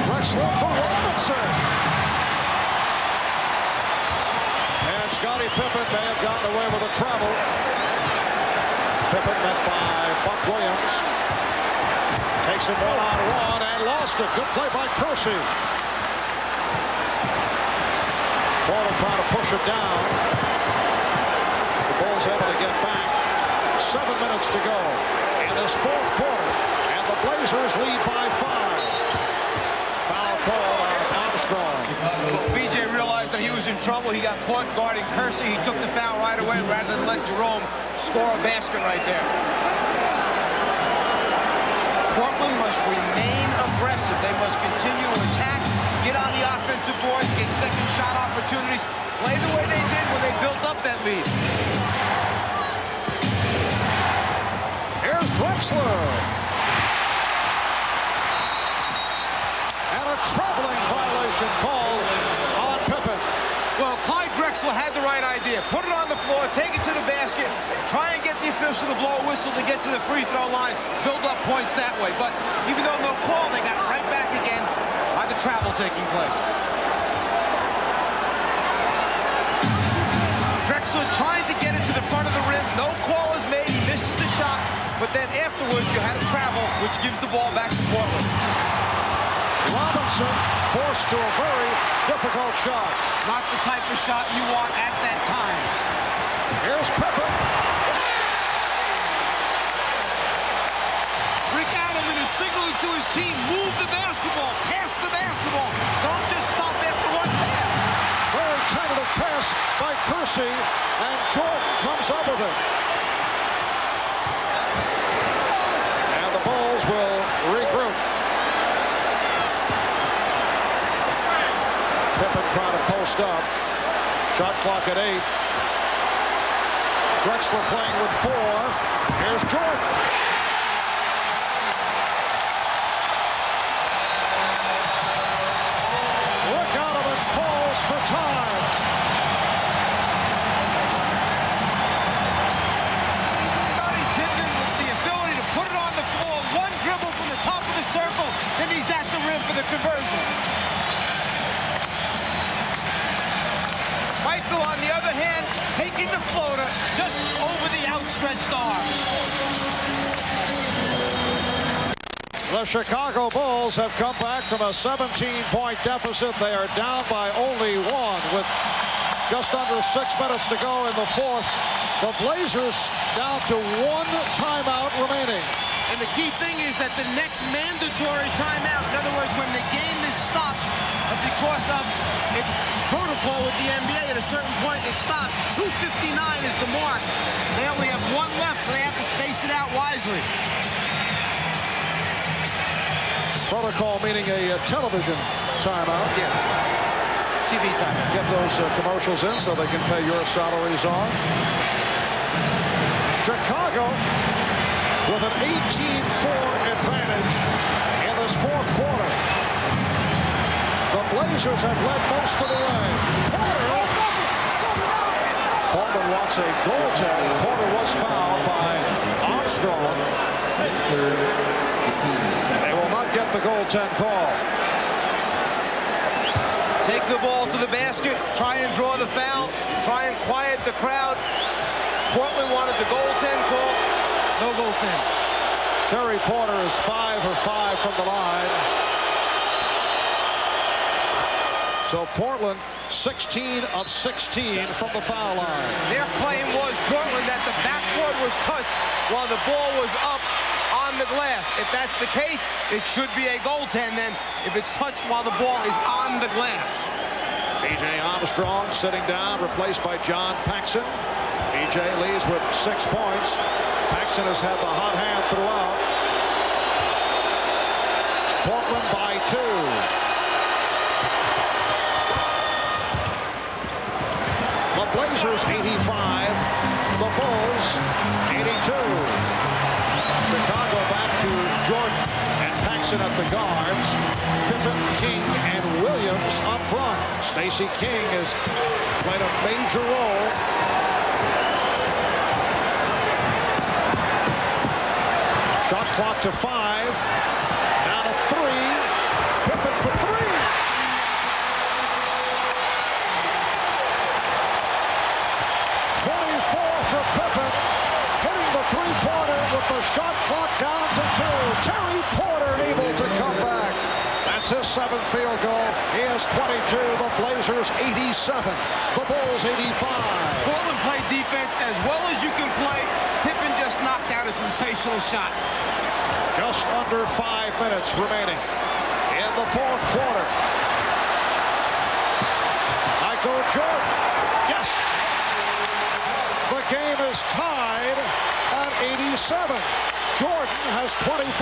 Drexler for Robinson. And Scottie Pippen may have gotten away with a travel. Pippen met by Buck Williams. Takes him one-on-one and lost it. Good play by Kersey. Portland trying to push it down. The Bulls able to get back. 7 minutes to go in this fourth quarter. And the Blazers lead by 5. Foul called on Armstrong. BJ realized that he was in trouble. He got caught guarding Kersey. He took the foul right away rather than let Jerome score a basket right there. Portland must remain aggressive. They must continue to attack, get on the offensive board, get second shot opportunities, play the way they did when they built up that lead. Here's Drexler. And a traveling violation called on Pippen. Well, Clyde Drexler had the right idea. Put it on the floor, take it to the basket, try and get the official to blow a whistle to get to the free throw line, build up points that way. But even though no call, they got right back again by the travel taking place. Drexler trying to get it to the front of the rim. No call is made. He misses the shot. But then afterwards, you had a travel, which gives the ball back to Portland. Robinson forced to a very difficult shot. Not the type of shot you want at that time. Here's Pippen. Rick Adams is signaling to his team, move the basketball, pass the basketball. Don't just stop after one pass. Very tentative pass by Kersey, and Jordan comes up with it. And the Bulls will regroup. Pippen trying to post up. Shot clock at 8. Drexler playing with 4. Here's Jordan. Rick Adams calls for time. Scottie Pippen with the ability to put it on the floor. One dribble from the top of the circle, and he's at the rim for the conversion. Michael, on the other hand, taking the floater, The Chicago Bulls have come back from a 17-point deficit. They are down by only one with just under 6 minutes to go in the fourth. The Blazers down to one timeout remaining. And the key thing is that the next mandatory timeout, in other words, when the game is stopped because of its protocol with the NBA, at a certain point it stops. 2:59 is the mark. They only have one left, so they have to space it out wisely. Protocol meaning a television timeout. Yes. TV timeout. Get those commercials in so they can pay your salaries on. Chicago with an 18-4 advantage in this fourth quarter. The Blazers have led most of the way. Portland wants a goaltend. Porter was fouled by Armstrong. They will not get the goaltend call. Take the ball to the basket, try and draw the foul, try and quiet the crowd. Portland wanted the goaltend call. No goaltend. Terry Porter is 5 for 5 from the line. So Portland 16 of 16 from the foul line. Their claim was, Portland, that the backboard was touched while the ball was up on the glass. If that's the case, it should be a goaltend then if it's touched while the ball is on the glass. B.J. Armstrong sitting down, replaced by John Paxson. B.J. leads with 6 points. Paxson has had the hot hand throughout. Portland by 2. The Blazers 85. The Bulls 82. Chicago back to Jordan and Paxson at the guards. Pippen, King, and Williams up front. Stacey King has played a major role. Shot clock to 5. Down to 3. Pippen for 3. 24 for Pippen. Hitting the three-pointer with the shot clock down to 2. Terry Porter able to come back. That's his 7th field goal. He has 22. The Blazers 87. The Bulls 85. Portland played defense as well as you can play. Pippen just knocked out a sensational shot. Just under 5 minutes remaining in the fourth quarter. Michael Jordan. Yes. The game is tied at 87. Jordan has 25.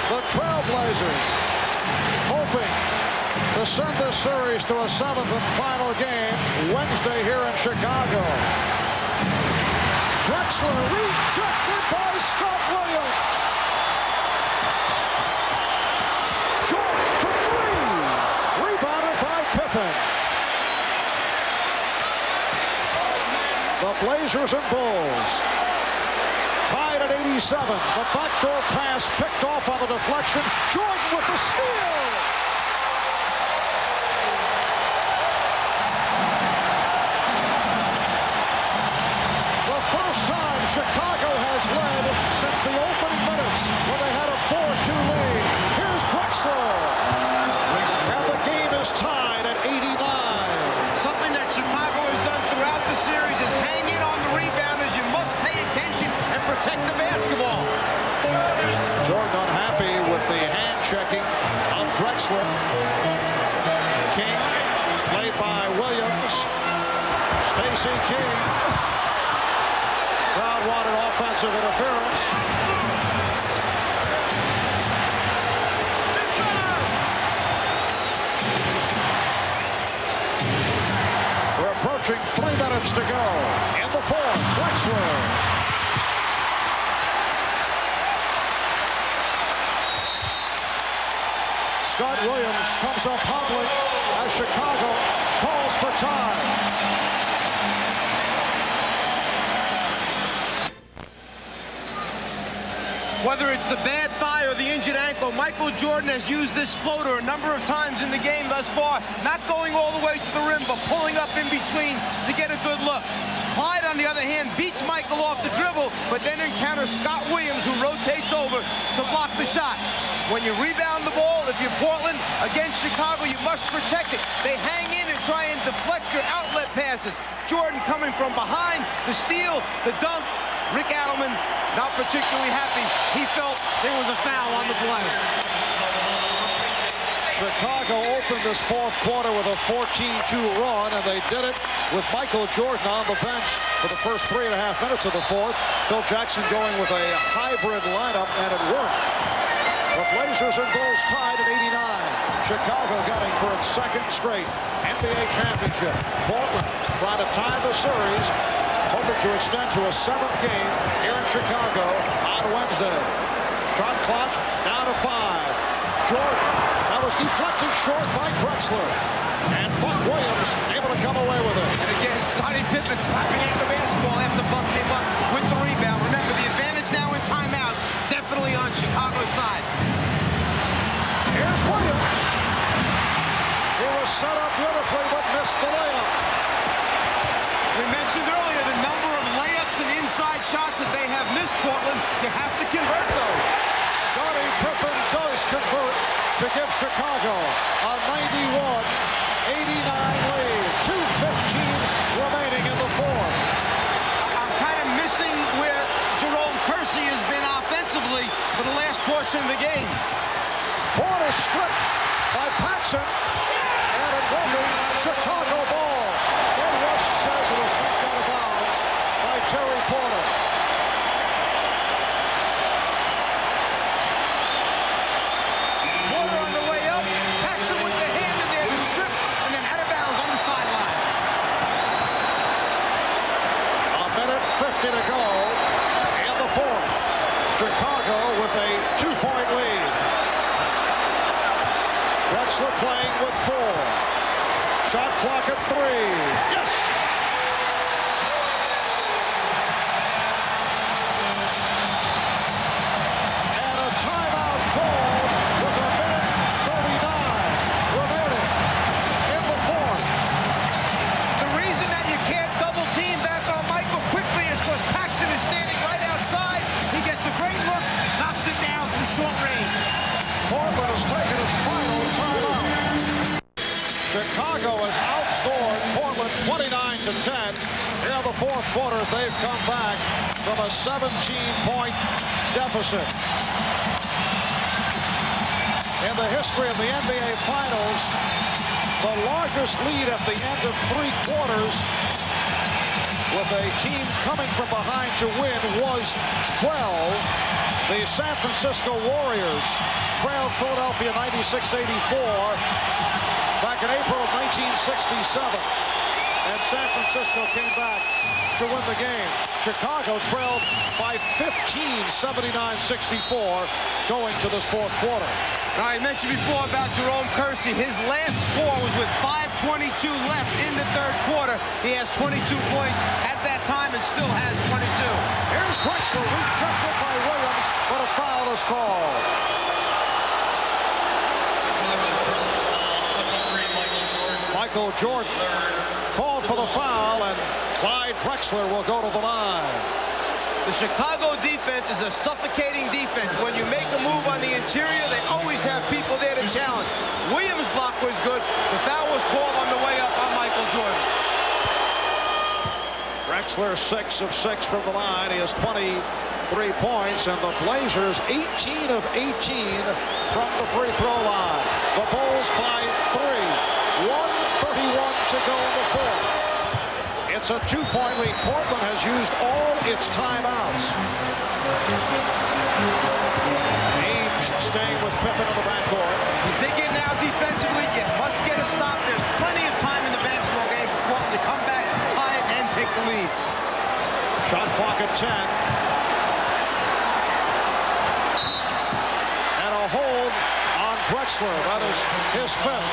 The Trailblazers hoping to send this series to a 7th and final game Wednesday here in Chicago. Drexler rejected by Scott Williams. Jordan for 3. Rebounded by Pippen. The Blazers and Bulls tied at 87. The backdoor pass picked off on the deflection. Jordan with the steal. The first time Chicago has led since the opening minutes when they had a 4-2 lead. Here's Drexler. And the game is tied at 89. Something that Chicago has done throughout the series is hang in on the rebounders. You must pay attention and protect the basketball. Jordan unhappy with the hand checking of Drexler. King played by Williams. Stacey King. Crowd wanted offensive interference. We're approaching 3 minutes to go in the fourth. Drexler. Scott Williams comes up hobbling as Chicago calls for time. Whether it's the bad thigh or the injured ankle, Michael Jordan has used this floater a number of times in the game thus far, not going all the way to the rim, but pulling up in between to get a good look. Clyde, on the other hand, beats Michael off the dribble, but then encounters Scott Williams, who rotates over to block the shot. When you rebound the ball, if you're Portland, against Chicago, you must protect it. They hang in and try and deflect your outlet passes. Jordan coming from behind, the steal, the dunk. Rick Adelman not particularly happy. He felt there was a foul on the play. Chicago opened this fourth quarter with a 14-2 run, and they did it with Michael Jordan on the bench for the first 3.5 minutes of the fourth. Phil Jackson going with a hybrid lineup, and it worked. The Blazers and Bulls tied at 89. Chicago gunning for its second straight NBA championship. Portland trying to tie the series, hoping to extend to a 7th game here in Chicago on Wednesday. Shot clock down to 5. Jordan, that was deflected short by Drexler. And Buck Williams able to come away with it. And again, Scottie Pippen slapping at the basketball after Buck came up with the rebound. Remember, the advantage now in timeouts, definitely on Chicago's side. Here's Williams. He was set up beautifully, but missed the layup. We mentioned earlier the number of layups and inside shots that they have missed, Portland. You have to convert those. Scottie Pippen does convert to give Chicago a 91-89 lead. 2:15 remaining in the fourth. I'm kind of missing where Jerome Kersey has been offensively for the last portion of the game. Porter stripped by Paxson, and a broken Chicago ball. Ed Rush says it was knocked out of bounds by Terry Porter. Porter on the way up. Paxson with the hand in there to strip, and then out of bounds on the sideline. A minute 50 to go in the fourth. Chicago with a 2-point lead. Drexler playing with 4. Shot clock at 3. Yes! And a timeout called with a minute 39 remaining in the fourth. The reason that you can't double team back on Michael quickly is because Paxson is standing right outside. He gets a great look, knocks it down from short range. Portland has taken its final timeout. Chicago has outscored Portland 29-10. Here in the fourth quarter as they've come back from a 17-point deficit. In the history of the NBA Finals, the largest lead at the end of 3 quarters with a team coming from behind to win was 12. The San Francisco Warriors trailed Philadelphia 96-84 back in April of 1967. And San Francisco came back to win the game. Chicago trailed by 15, 79-64, going to this fourth quarter. Now, I mentioned before about Jerome Kersey. His last score was with 5:22 left in the third quarter. He has 22 points at that time and still has 22. Here's Drexler, rejected by Williams, but a foul is called. Michael Jordan called for the foul, and Clyde Drexler will go to the line. The Chicago defense is a suffocating defense. When you make a move on the interior, they always have people there to challenge. Williams' block was good. The foul was called on the way up on Michael Jordan. Drexler 6 of 6 from the line. He has 23 points, and the Blazers 18 of 18 from the free throw line. The Bulls by 3. 1:31 to go in the fourth. It's a 2-point lead. Portland has used all its timeouts. Ainge staying with Pippen in the backcourt. You dig in now defensively, you must get a stop. There's plenty of time in the basketball game for Portland to come back, tie it, and take the lead. Shot clock at 10. And a hold on Drexler. That is his 5th.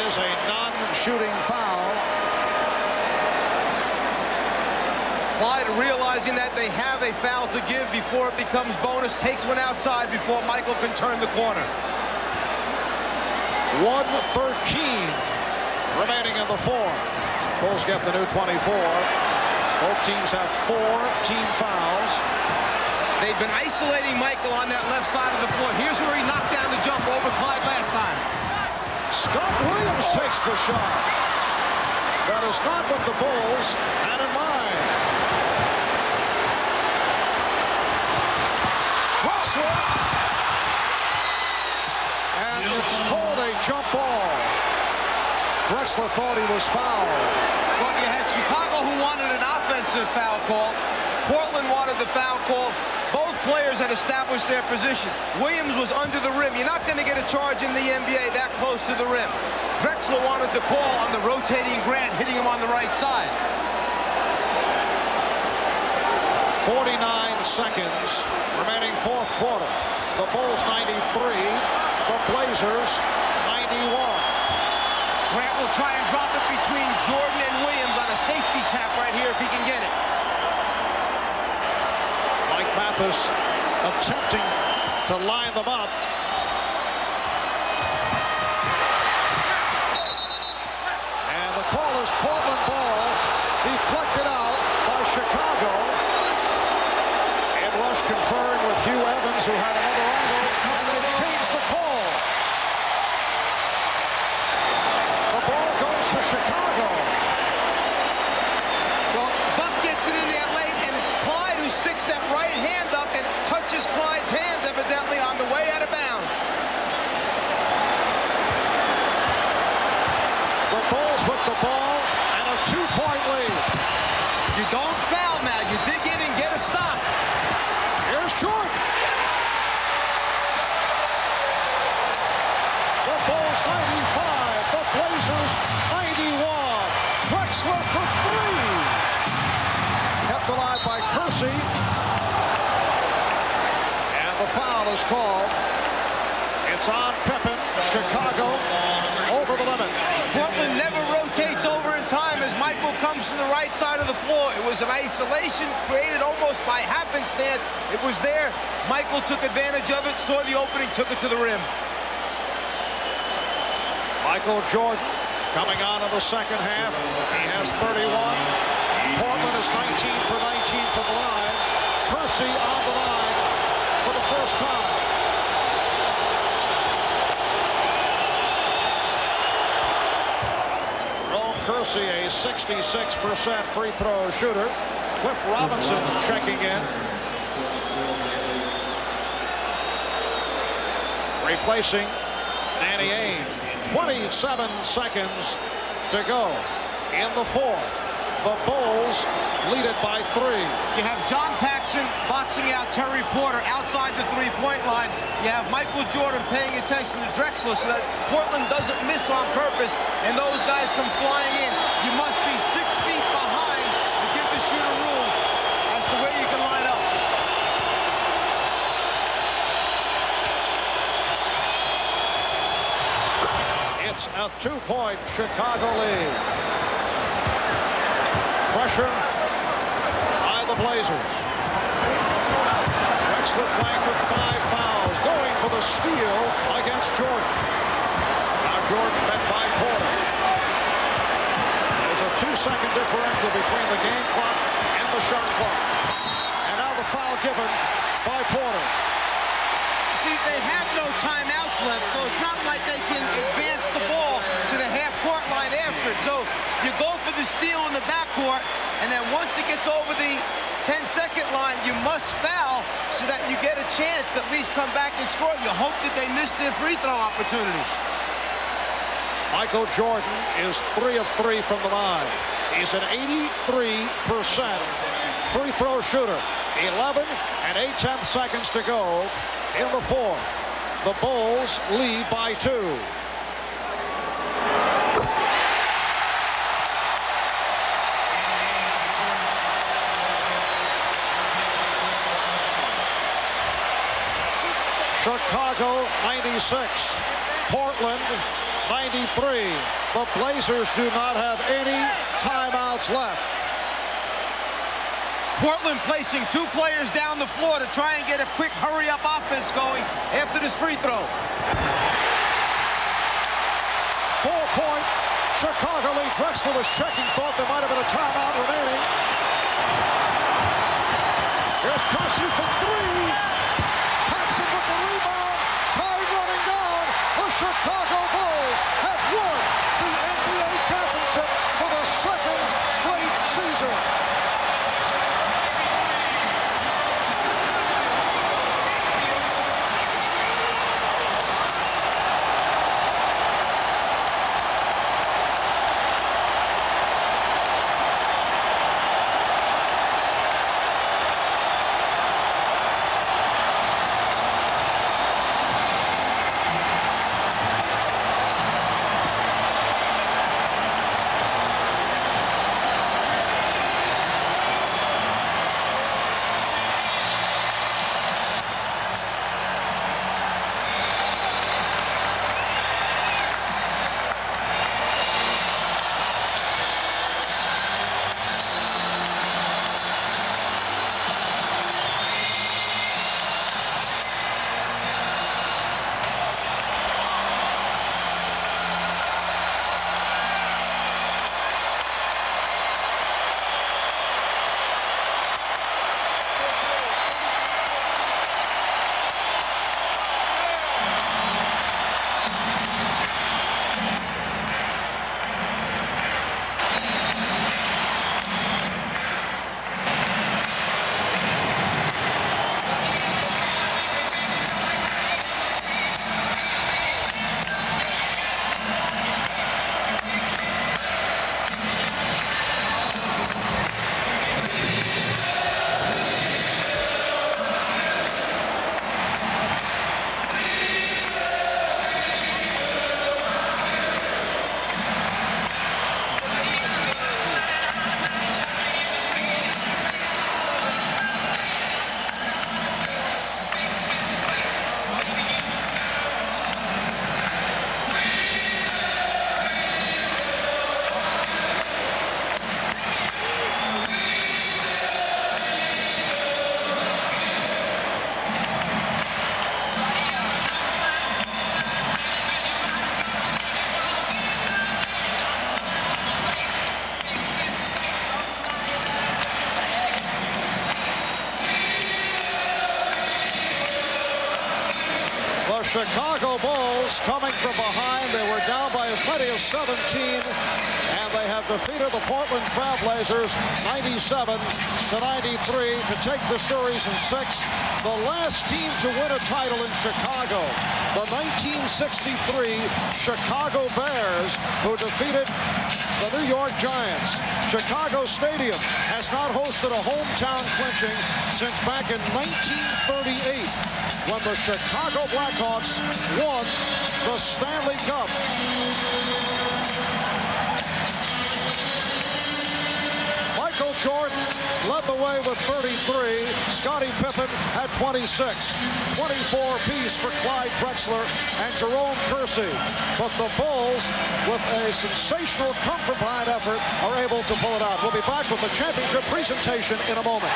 Is a non-shooting foul. Clyde, realizing that they have a foul to give before it becomes bonus, takes one outside before Michael can turn the corner. 1:13 remaining in the fourth. Bulls get the new 24. Both teams have 4 team fouls. They've been isolating Michael on that left side of the floor. Here's where he knocked down the jump over Clyde last time. Scott Williams takes the shot. That is not what the Bulls had in mind. Drexler. And it's called a jump ball. Drexler thought he was fouled. Well, you had Chicago who wanted an offensive foul call. Portland wanted the foul call. Both players had established their position. Williams was under the rim. You're not going to get a charge in the NBA that close to the rim. Drexler wanted the call on the rotating Grant, hitting him on the right side. 49 seconds remaining fourth quarter. The Bulls 93, the Blazers 91. Grant will try and drop it between Jordan and Williams on a safety tap right here if he can get it. Mike Mathis attempting to line them up. And the call is Portland ball, deflected out by Chicago. And Rush conferring with Hugh Evans, who had another angle, and they've changed the call. The ball goes to Chicago. Well, Buck gets it in there late, and it's Clyde who sticks that right hand up and touches Clyde's hands evidently on the way out of bounds. The Bulls with the ball and a 2-point lead. You don't foul now. You dig in and get a stop. Here's Jordan. The Bulls 95, the Blazers 91. Drexler for 3. Kept alive by Kersey. And the foul is called. It's on Pippen. Chicago over the limit. Portland never rotates over in time as Michael comes from the right side of the floor. It was an isolation created almost by happenstance. It was there. Michael took advantage of it, saw the opening, took it to the rim. Michael Jordan coming on in the second half. He has 31. Portland is 19 for 19 from the line. Kersey on the line for the first time. Kersey, a 66% free throw shooter. Cliff Robinson checking in. Replacing Danny Ainge. 27 seconds to go in the fourth. The Bulls lead it by 3. You have John Paxson boxing out Terry Porter outside the three-point line. You have Michael Jordan paying attention to Drexler so that Portland doesn't miss on purpose, and those guys come flying in. You must be 6 feet behind to give the shooter room as to where you can line up. It's a 2-point Chicago lead. Pressure by the Blazers. Drexler playing with 5 fouls, going for the steal against Jordan. Now Jordan met by Porter. There's a 2-second differential between the game clock and the shot clock. And now the foul given by Porter. See, they have no timeouts left, so it's not like they can advance the ball to the half-court line after it. So you go for the steal in the backcourt, and then once it gets over the 10-second line, you must foul so that you get a chance to at least come back and score. You hope that they miss their free throw opportunities. Michael Jordan is 3 of 3 from the line. He's an 83% free throw shooter. 11 and 8/10 seconds to go in the fourth. The Bulls lead by 2. Chicago 96, Portland 93. The Blazers do not have any timeouts left. Portland placing 2 players down the floor to try and get a quick hurry-up offense going after this free throw. point. Chicago lead. Drexler was checking, thought there might have been a timeout remaining. Here's Kersey from three. Paxson with the rebound. Time running down. The Chicago Bulls have won the NBA championship for the second straight season. Chicago Bulls coming from behind. They were down by as many as 17, and they have defeated the Portland Trailblazers 97-93 to take the series in 6. The last team to win a title in Chicago, the 1963 Chicago Bears, who defeated the New York Giants. Chicago Stadium has not hosted a hometown clinching since back in 1938, when the Chicago Blackhawks won the Stanley Cup. Michael Jordan led the way with 33. Scottie Pippen had 26. 24 apiece for Clyde Drexler and Jerome Kersey. But the Bulls, with a sensational come-from-behind effort, are able to pull it out. We'll be back with the championship presentation in a moment.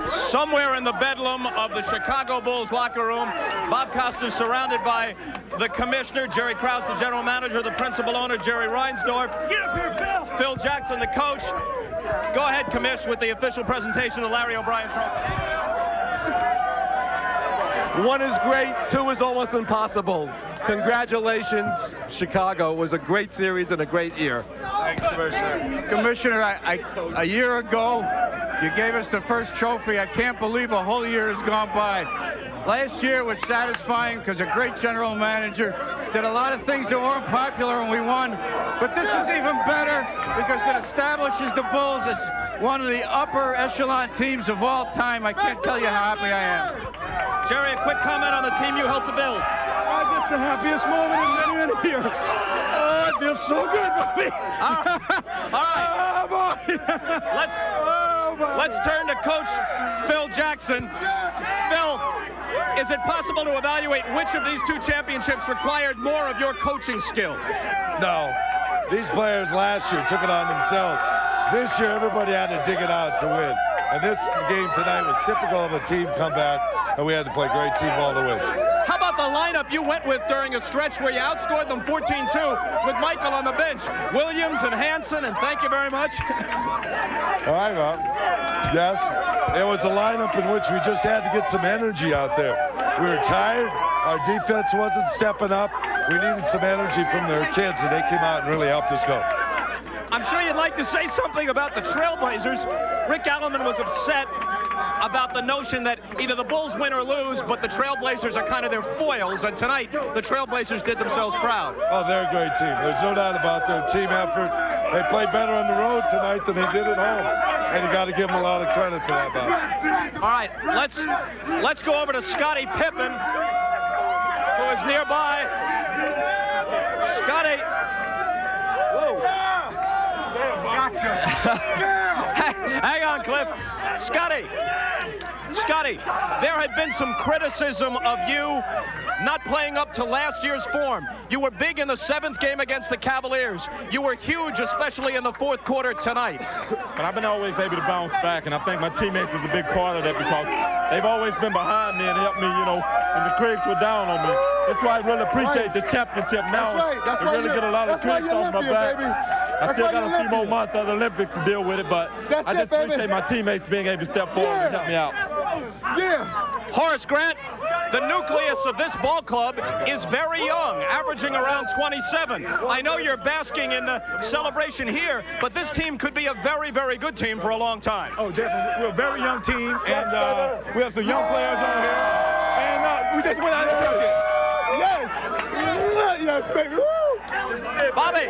Somewhere in the bedlam of the Chicago Bulls locker room, Bob Costas surrounded by the commissioner, Jerry Krause, the general manager, the principal owner, Jerry Reinsdorf. Get up here, Phil! Phil Jackson, the coach. Go ahead, commish, with the official presentation of the Larry O'Brien Trophy. 1 is great, 2 is almost impossible. Congratulations, Chicago. It was a great series and a great year. Thanks, Commissioner. Commissioner, a year ago, you gave us the first trophy. I can't believe a whole year has gone by. Last year was satisfying because a great general manager did a lot of things that weren't popular and we won. But this is even better because it establishes the Bulls as one of the upper echelon teams of all time. I can't tell you how happy I am. Jerry, a quick comment on the team you helped to build. Just the happiest moment in many, many years. Oh, it feels so good, buddy. All right. Oh, boy. Let's turn to Coach Phil Jackson. Phil, is it possible to evaluate which of these 2 championships required more of your coaching skill? No. These players last year took it on themselves. This year, everybody had to dig it out to win. And this game tonight was typical of a team comeback, and we had to play great team ball to win. How about the lineup lineup you went with during a stretch where you outscored them 14-2 with Michael on the bench. Williams and Hansen, and thank you very much. All right, Bob. Yes, it was a lineup in which we just had to get some energy out there. We were tired. Our defense wasn't stepping up. We needed some energy from their kids, and they came out and really helped us go. I'm sure you'd like to say something about the Trailblazers. Rick Alleman was upset about the notion that either the Bulls win or lose, but the Trailblazers are kind of their foils, and tonight the Trailblazers did themselves proud. Oh, they're a great team. There's no doubt about their team effort. They played better on the road tonight than they did at home, and you got to give them a lot of credit for that, Bob. All right, let's go over to Scottie Pippen, who is nearby. Scottie. Whoa. Hang on, Cliff. Scottie, there had been some criticism of you not playing up to last year's form. You were big in the 7th game against the Cavaliers. You were huge, especially in the 4th quarter tonight. But I've been always able to bounce back, and I think my teammates is a big part of that because they've always been behind me and helped me, you know, when the critics were down on me. That's why I really appreciate this championship now. That's I really get a lot of critics off my back. I still got a few more months of the Olympics to deal with it, but I just appreciate my teammates being able to step forward and help me out. Horace Grant, the nucleus of this ball club is very young, averaging around 27. I know you're basking in the celebration here, but this team could be a very, very good team for a long time. Oh, definitely. We're a very young team, and we have some young players on here. And we just went out and took it. Yes! Yes, baby! Woo! Bobby,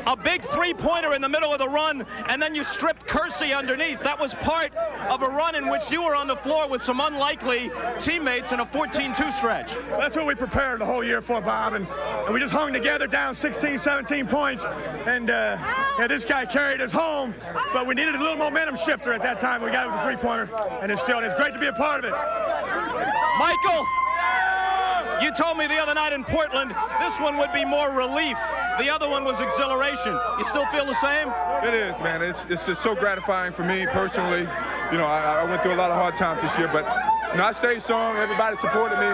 a big three-pointer in the middle of the run, and then you stripped Kersey underneath. That was part of a run in which you were on the floor with some unlikely teammates in a 14-2 stretch. That's what we prepared the whole year for, Bob, and we just hung together down 16, 17 points, and yeah, this guy carried us home, but we needed a little momentum shifter at that time. We got it with a three-pointer, and it's great to be a part of it. Michael, you told me the other night in Portland this one would be more relief. The other one was exhilaration. You still feel the same? It is, man. It's just so gratifying for me personally. You know, I went through a lot of hard times this year, but you know, I stayed strong. Everybody supported me.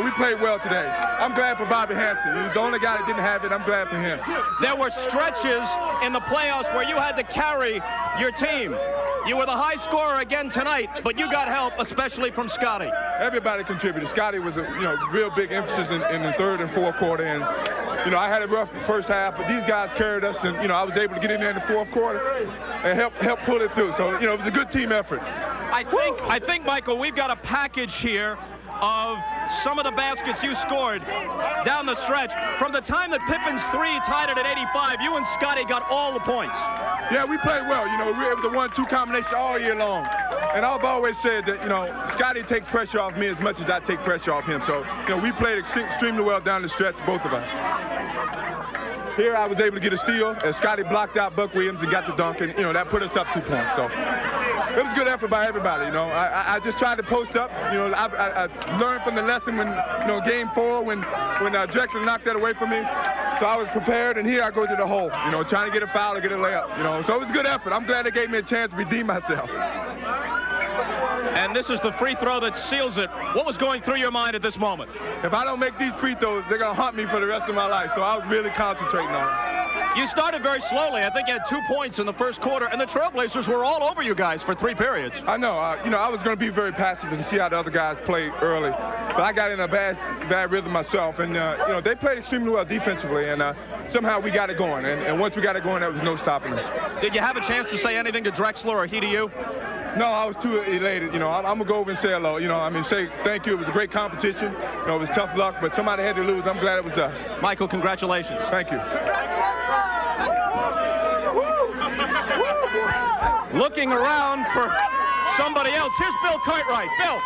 We played well today. I'm glad for Bobby Hansen. He was the only guy that didn't have it. I'm glad for him. There were stretches in the playoffs where you had to carry your team. You were the high scorer again tonight, but you got help, especially from Scottie. Everybody contributed. Scottie was a real big emphasis in the 3rd and 4th quarter, and I had a rough first half, but these guys carried us, and I was able to get in there in the 4th quarter and help pull it through. So it was a good team effort. I think, Michael, we've got a package here of some of the baskets you scored down the stretch. From the time that Pippen's 3 tied it at 85, you and Scottie got all the points. Yeah, we played well. We were able to 1-2 combination all year long. And I've always said that, Scottie takes pressure off me as much as I take pressure off him. So, we played extremely well down the stretch, both of us. Here I was able to get a steal as Scottie blocked out Buck Williams and got the dunk, and, that put us up 2 points. So it was a good effort by everybody, I just tried to post up. I learned from the lesson when, game 4 when Drexler knocked that away from me. So I was prepared, and here I go to the hole, trying to get a foul or get a layup, So it was a good effort. I'm glad they gave me a chance to redeem myself. And this is the free throw that seals it. What was going through your mind at this moment? If I don't make these free throws, they're going to haunt me for the rest of my life. So I was really concentrating on it. You started very slowly. I think you had 2 points in the first quarter, and the Trailblazers were all over you guys for 3 periods. I know. I was going to be very passive and see how the other guys played early. But I got in a bad rhythm myself. And, they played extremely well defensively, and somehow we got it going. And once we got it going, there was no stopping us. Did you have a chance to say anything to Drexler or he to you? No, I was too elated. I'm going to go over and say hello. Say thank you. It was a great competition. It was tough luck, but somebody had to lose. I'm glad it was us. Michael, congratulations. Thank you. Looking around for somebody else. Here's Bill Cartwright. Bill.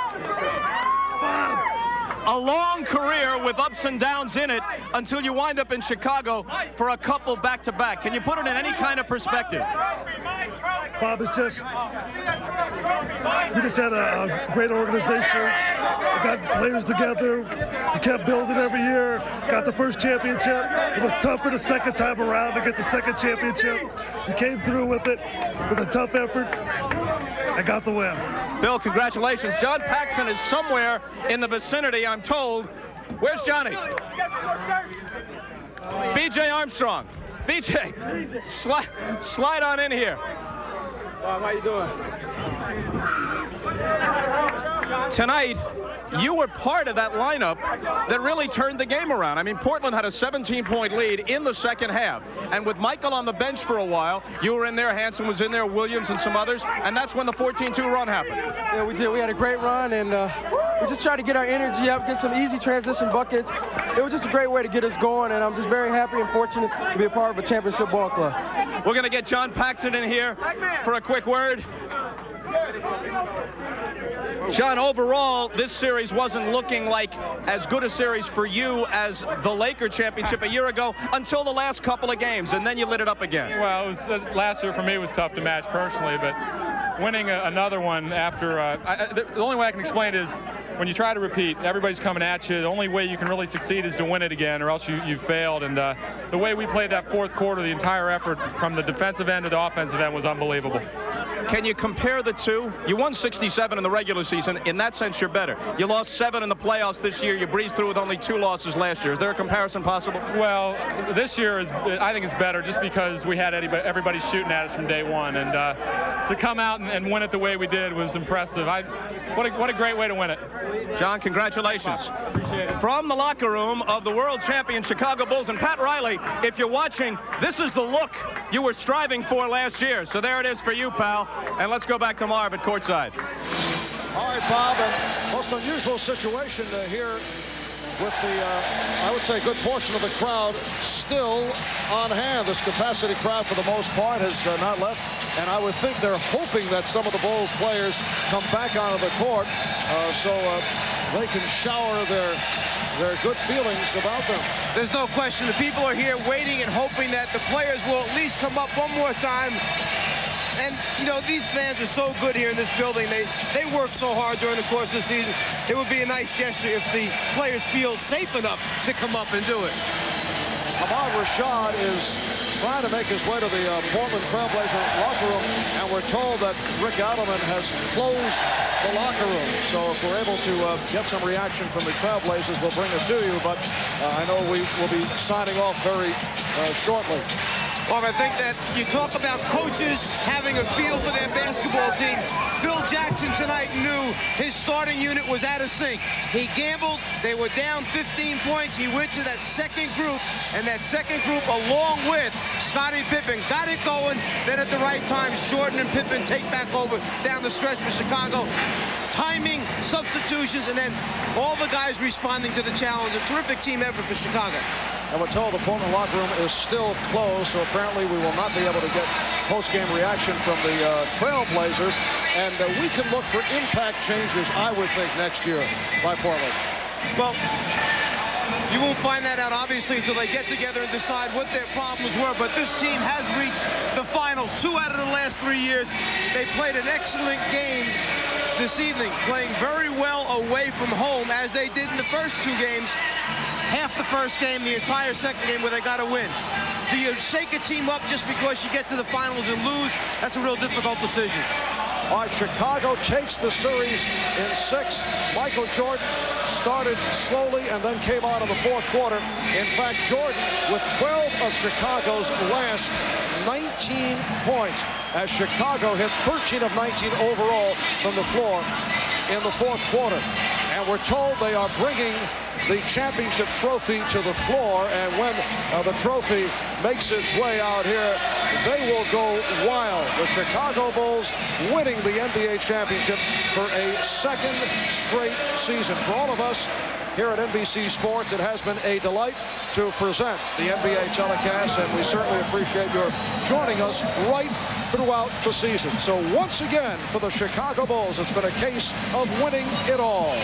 A long career with ups and downs in it until you wind up in Chicago for a couple back-to-back. Can you put it in any kind of perspective? Bob, we just had a great organization. We got players together. We kept building every year. Got the first championship. It was tougher the second time around to get the second championship. We came through with it with a tough effort and got the win. Bill, congratulations. John Paxson is somewhere in the vicinity, I'm told. Where's Johnny? BJ Armstrong. BJ, slide on in here. How you doing? Tonight, you were part of that lineup that really turned the game around. I mean, Portland had a 17-point lead in the second half. And with Michael on the bench for a while, you were in there, Hansen was in there, Williams and some others, and that's when the 14-2 run happened. Yeah, we did. We had a great run, and we just tried to get our energy up, get some easy transition buckets. It was just a great way to get us going, and I'm just very happy and fortunate to be a part of a championship ball club. We're going to get John Paxson in here for a quick word. John, overall, this series wasn't looking like as good a series for you as the Laker championship a year ago until the last couple of games, and then you lit it up again. Well, it was, last year for me was tough to match personally, but winning another one after, the only way I can explain it is when you try to repeat, everybody's coming at you. The only way you can really succeed is to win it again, or else you've failed. And the way we played that fourth quarter, the entire effort from the defensive end to the offensive end was unbelievable. Can you compare the two? You won 67 in the regular season. In that sense, you're better. You lost 7 in the playoffs this year. You breezed through with only 2 losses last year. Is there a comparison possible? Well, this year I think it's better just because we had everybody shooting at us from day one. And to come out and win it the way we did was impressive. What a great way to win it. John, congratulations. Appreciate it. From the locker room of the world champion Chicago Bulls, and Pat Riley, if you're watching, this is the look you were striving for last year. So there it is for you, pal. And let's go back to Marv at courtside. All right, Bob, a most unusual situation here with the, I would say, a good portion of the crowd still on hand. This capacity crowd, for the most part, has not left. And I would think they're hoping that some of the Bulls players come back onto the court so they can shower their good feelings about them. There's no question. The people are here waiting and hoping that the players will at least come up one more time. And, you know, these fans are so good here in this building. They work so hard during the course of the season. It would be a nice gesture if the players feel safe enough to come up and do it. Ahmad Rashad is trying to make his way to the Portland Trailblazer locker room, and we're told that Rick Adelman has closed the locker room. So if we're able to get some reaction from the Trailblazers, we'll bring it to you. But I know we will be signing off very shortly. Well, I think that you talk about coaches having a feel for their basketball team. Phil Jackson tonight knew his starting unit was out of sync. He gambled. They were down 15 points. He went to that second group, and that second group, along with Scottie Pippen, got it going. Then at the right times, Jordan and Pippen take back over down the stretch for Chicago. Timing, substitutions, and then all the guys responding to the challenge. A terrific team effort for Chicago. And we're told the Portland locker room is still closed, so apparently we will not be able to get post-game reaction from the Trailblazers. And we can look for impact changes, I would think, next year by Portland. Well, you won't find that out, obviously, until they get together and decide what their problems were. But this team has reached the finals 2 out of the last 3 years. They played an excellent game this evening, playing very well away from home, as they did in the first 2 games. Half the first game, the entire second game where they got to win. Do you shake a team up just because you get to the finals and lose? That's a real difficult decision. All right, Chicago takes the series in 6. Michael Jordan started slowly and then came out of the fourth quarter. In fact, Jordan with 12 of Chicago's last 19 points, as Chicago hit 13 of 19 overall from the floor in the fourth quarter. And we're told they are bringing the championship trophy to the floor, and when the trophy makes its way out here, they will go wild. The Chicago Bulls winning the NBA championship for a second straight season. For all of us here at NBC Sports, it has been a delight to present the NBA telecast, and we certainly appreciate your joining us right throughout the season. So once again, for the Chicago Bulls, it's been a case of winning it all.